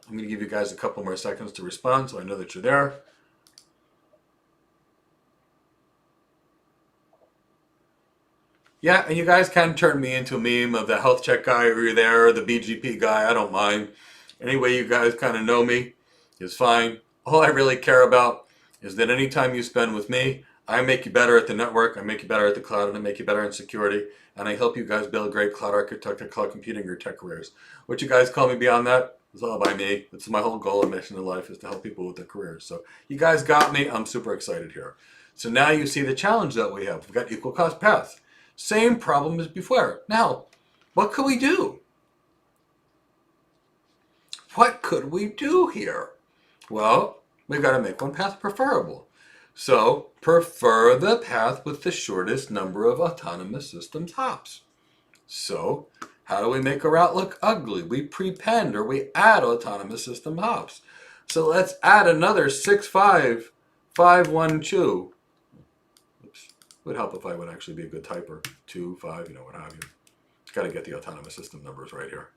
I'm going to give you guys a couple more seconds to respond so I know that you're there. Yeah, and you guys can turn me into a meme of the health check guy over there, or the BGP guy. I don't mind. Any way you guys kind of know me is fine. All I really care about is that any time you spend with me, I make you better at the network, I make you better at the cloud, and I make you better in security, and I help you guys build great cloud architecture, cloud computing, or tech careers. What you guys call me beyond that is all by me. It's my whole goal and mission in life is to help people with their careers. So you guys got me. I'm super excited here. So now you see the challenge that we have. We've got equal cost paths. Same problem as before. Now, what could we do? What could we do here? Well, we've got to make one path preferable. So, prefer the path with the shortest number of autonomous systems hops. So, how do we make a route look ugly? We prepend or we add autonomous system hops. So let's add another 65512. Oops. Would help if I would actually be a good typer. 2, 5, you know, what have you. Got to get the autonomous system numbers right here.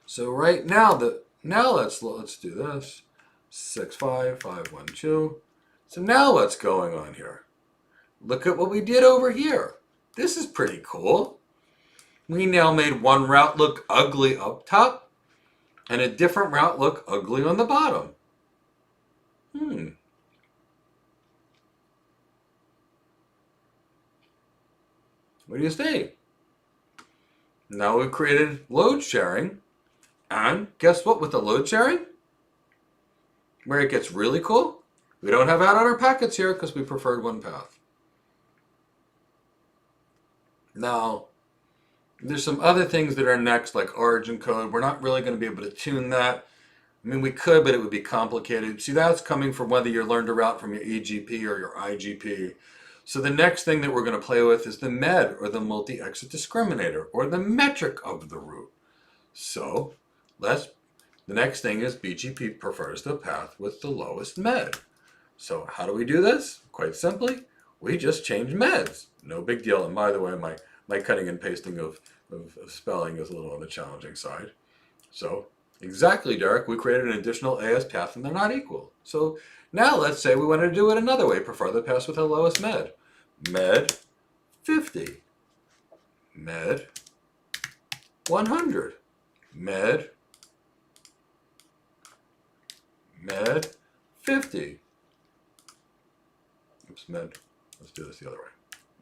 So right now, let's do this. 65512. So now what's going on here? Look at what we did over here. This is pretty cool. We now made one route look ugly up top and a different route look ugly on the bottom. What do you think? Now we've created load sharing. And guess what with the load sharing? Where it gets really cool, we don't have add on our packets here because we preferred one path. Now, there's some other things that are next, like origin code. We're not really going to be able to tune that. I mean, we could, but it would be complicated. See, that's coming from whether you learned a route from your EGP or your IGP. So the next thing that we're going to play with is the MED, or the multi-exit discriminator, or the metric of the route. So the next thing is BGP prefers the path with the lowest MED. So how do we do this? Quite simply, we just change MEDs. No big deal. And by the way, my cutting and pasting of spelling is a little on the challenging side. So exactly, Derek, we created an additional AS path and they're not equal. So now let's say we want to do it another way. Prefer the path with the lowest MED. MED 50. MED 100. MED 50. Oops, MED. Let's do this the other way.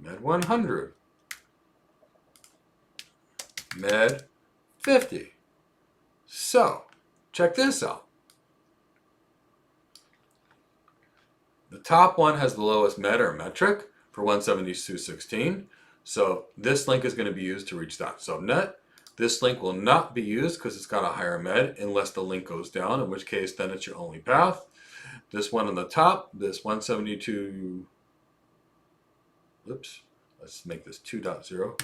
MED 100. MED 50. So, check this out. The top one has the lowest MED or metric for 172.16. So this link is going to be used to reach that subnet. This link will not be used because it's got a higher MED unless the link goes down, in which case then it's your only path. This one on the top, this 172, oops, let's make this 2.0.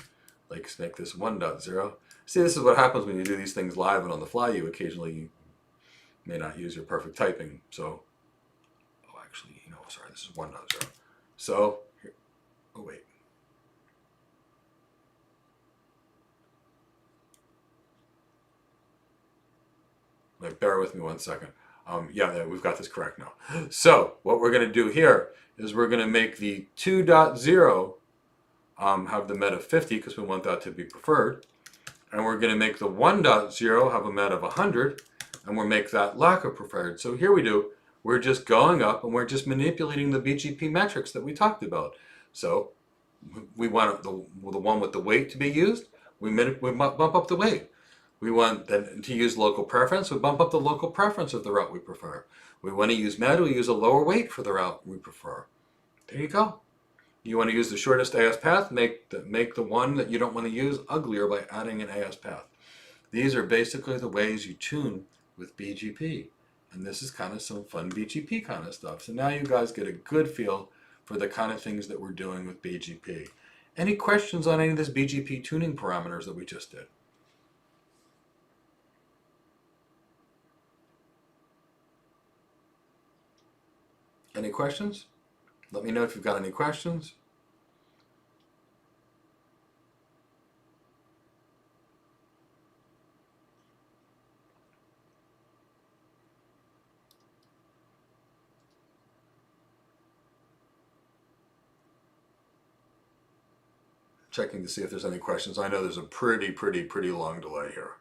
Let's make this 1.0. See, this is what happens when you do these things live and on the fly. You occasionally may not use your perfect typing. So, oh, actually, you know, sorry, this is 1.0. So, here, oh wait. Bear with me one second. Yeah, we've got this correct now. So what we're going to do here is we're going to make the 2.0 have the MED of 50 because we want that to be preferred. And we're going to make the 1.0 have a MED of 100 and we'll make that lack of preferred. So here we do. We're just going up and we're just manipulating the BGP metrics that we talked about. So we want the one with the weight to be used. We bump up the weight. We want then to use local preference. We bump up the local preference of the route we prefer. We want to use MED. We use a lower weight for the route we prefer. There you go. You want to use the shortest AS path. Make the one that you don't want to use uglier by adding an AS path. These are basically the ways you tune with BGP. And this is kind of some fun BGP kind of stuff. So now you guys get a good feel for the kind of things that we're doing with BGP. Any questions on any of this BGP tuning parameters that we just did? Any questions? Let me know if you've got any questions. Checking to see if there's any questions. I know there's a pretty long delay here.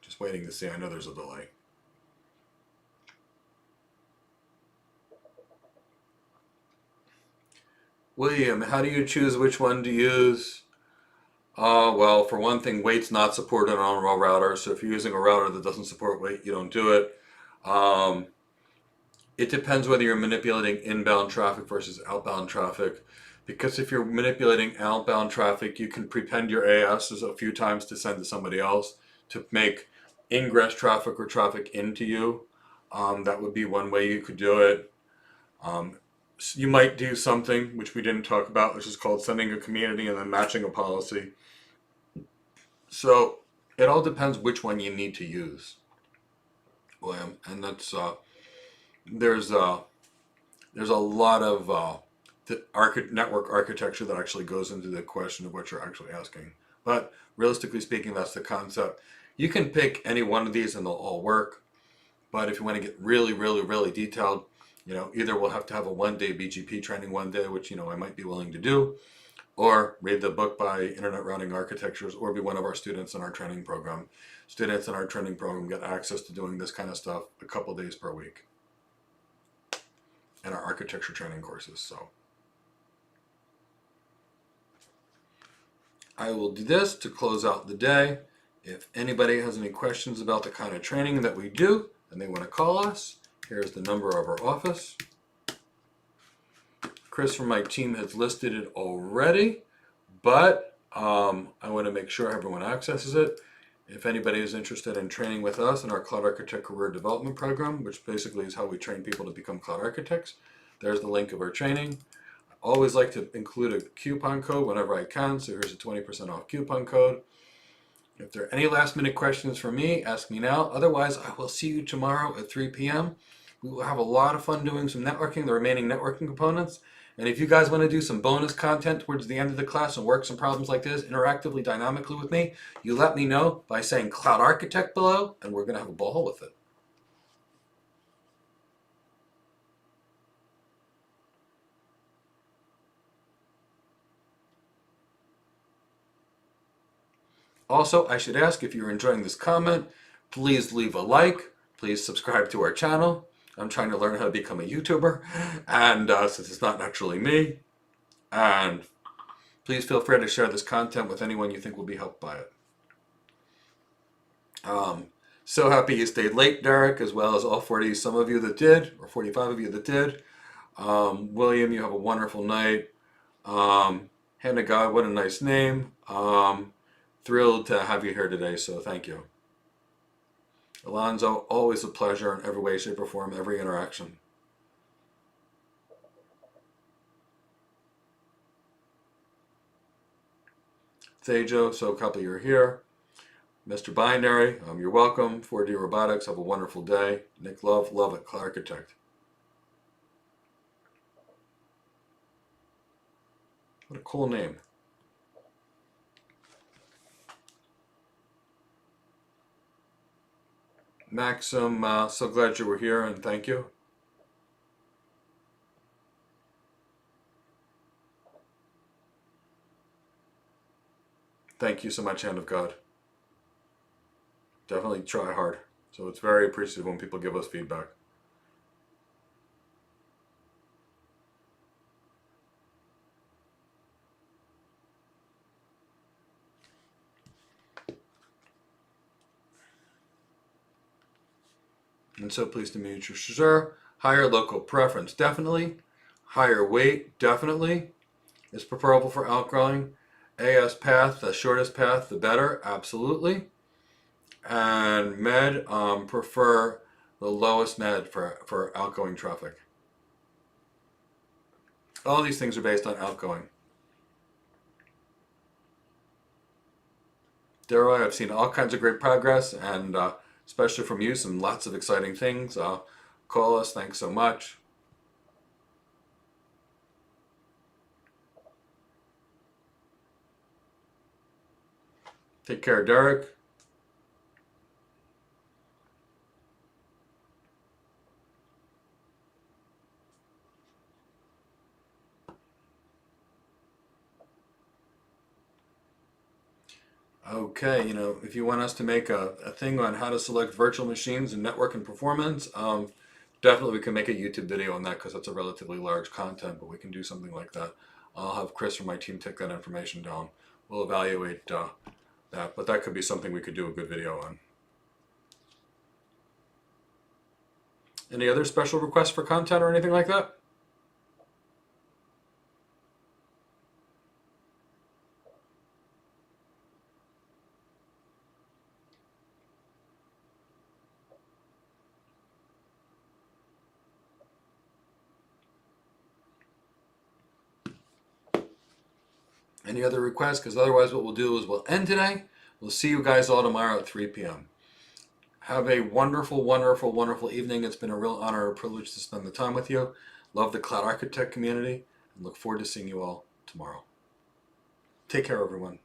Just waiting to see. I know there's a delay. William, how do you choose which one to use? Well, for one thing, wait's not supported on all routers, so if you're using a router that doesn't support wait, you don't do it. It depends whether you're manipulating inbound traffic versus outbound traffic. Because if you're manipulating outbound traffic, you can prepend your ASs a few times to send to somebody else to make ingress traffic or traffic into you. That would be one way you could do it. You might do something which we didn't talk about, which is called sending a community and then matching a policy. So it all depends which one you need to use, William. And that's there's a lot of network architecture that actually goes into the question of what you're actually asking. But realistically speaking, that's the concept. You can pick any one of these and they'll all work. But if you want to get really detailed, either we'll have to have a one-day BGP training one day, which, I might be willing to do, or read the book by Internet Routing Architectures, or be one of our students in our training program. Students in our training program get access to doing this kind of stuff a couple days per week in our architecture training courses. So I will do this to close out the day. If anybody has any questions about the kind of training that we do and they want to call us, here's the number of our office. Chris from my team has listed it already, but I want to make sure everyone accesses it. If anybody is interested in training with us in our Cloud Architect Career Development Program, which basically is how we train people to become cloud architects, there's the link of our training. I always like to include a coupon code whenever I can, so here's a 20% off coupon code. If there are any last minute questions for me, ask me now. Otherwise, I will see you tomorrow at 3 p.m. We will have a lot of fun doing some networking, the remaining networking components. And if you guys want to do some bonus content towards the end of the class and work some problems like this interactively, dynamically with me, you let me know by saying Cloud Architect below, and we're going to have a ball with it. Also, I should ask, if you're enjoying this comment, please leave a like, please subscribe to our channel. I'm trying to learn how to become a YouTuber, and since it's not actually me, and please feel free to share this content with anyone you think will be helped by it. So happy you stayed late, Derek, as well as all 40 some of you that did, or 45 of you that did. William, you have a wonderful night. Hand of God, what a nice name. Thrilled to have you here today, so thank you. Alonzo, always a pleasure in every way, shape, or form, every interaction. Thejo, so happy you're here. Mr. Binary, you're welcome. 4D Robotics, have a wonderful day. Nick Love it, Cloud Architect. What a cool name. Maxim, so glad you were here, and thank you. Thank you so much, Hand of God. Definitely try hard. So it's very appreciative when people give us feedback. And so pleased to meet you, sir. Higher local preference, definitely. Higher weight, definitely. Is preferable for outgrowing. AS path, the shortest path, the better, absolutely. And med, prefer the lowest med for outgoing traffic. All these things are based on outgoing. Daryl, I've seen all kinds of great progress, and especially from you, some lots of exciting things. Call us. Thanks so much. Take care, Derek. Okay, if you want us to make a thing on how to select virtual machines and network and performance, definitely we can make a YouTube video on that because that's a relatively large content, but we can do something like that. I'll have Chris from my team take that information down. We'll evaluate that, but that could be something we could do a good video on. Any other special requests for content or anything like that? Any other requests? Because otherwise what we'll do is we'll end today. We'll see you guys all tomorrow at 3 p.m. Have a wonderful, wonderful, wonderful evening. It's been a real honor and a privilege to spend the time with you. Love the Cloud Architect community and look forward to seeing you all tomorrow. Take care, everyone.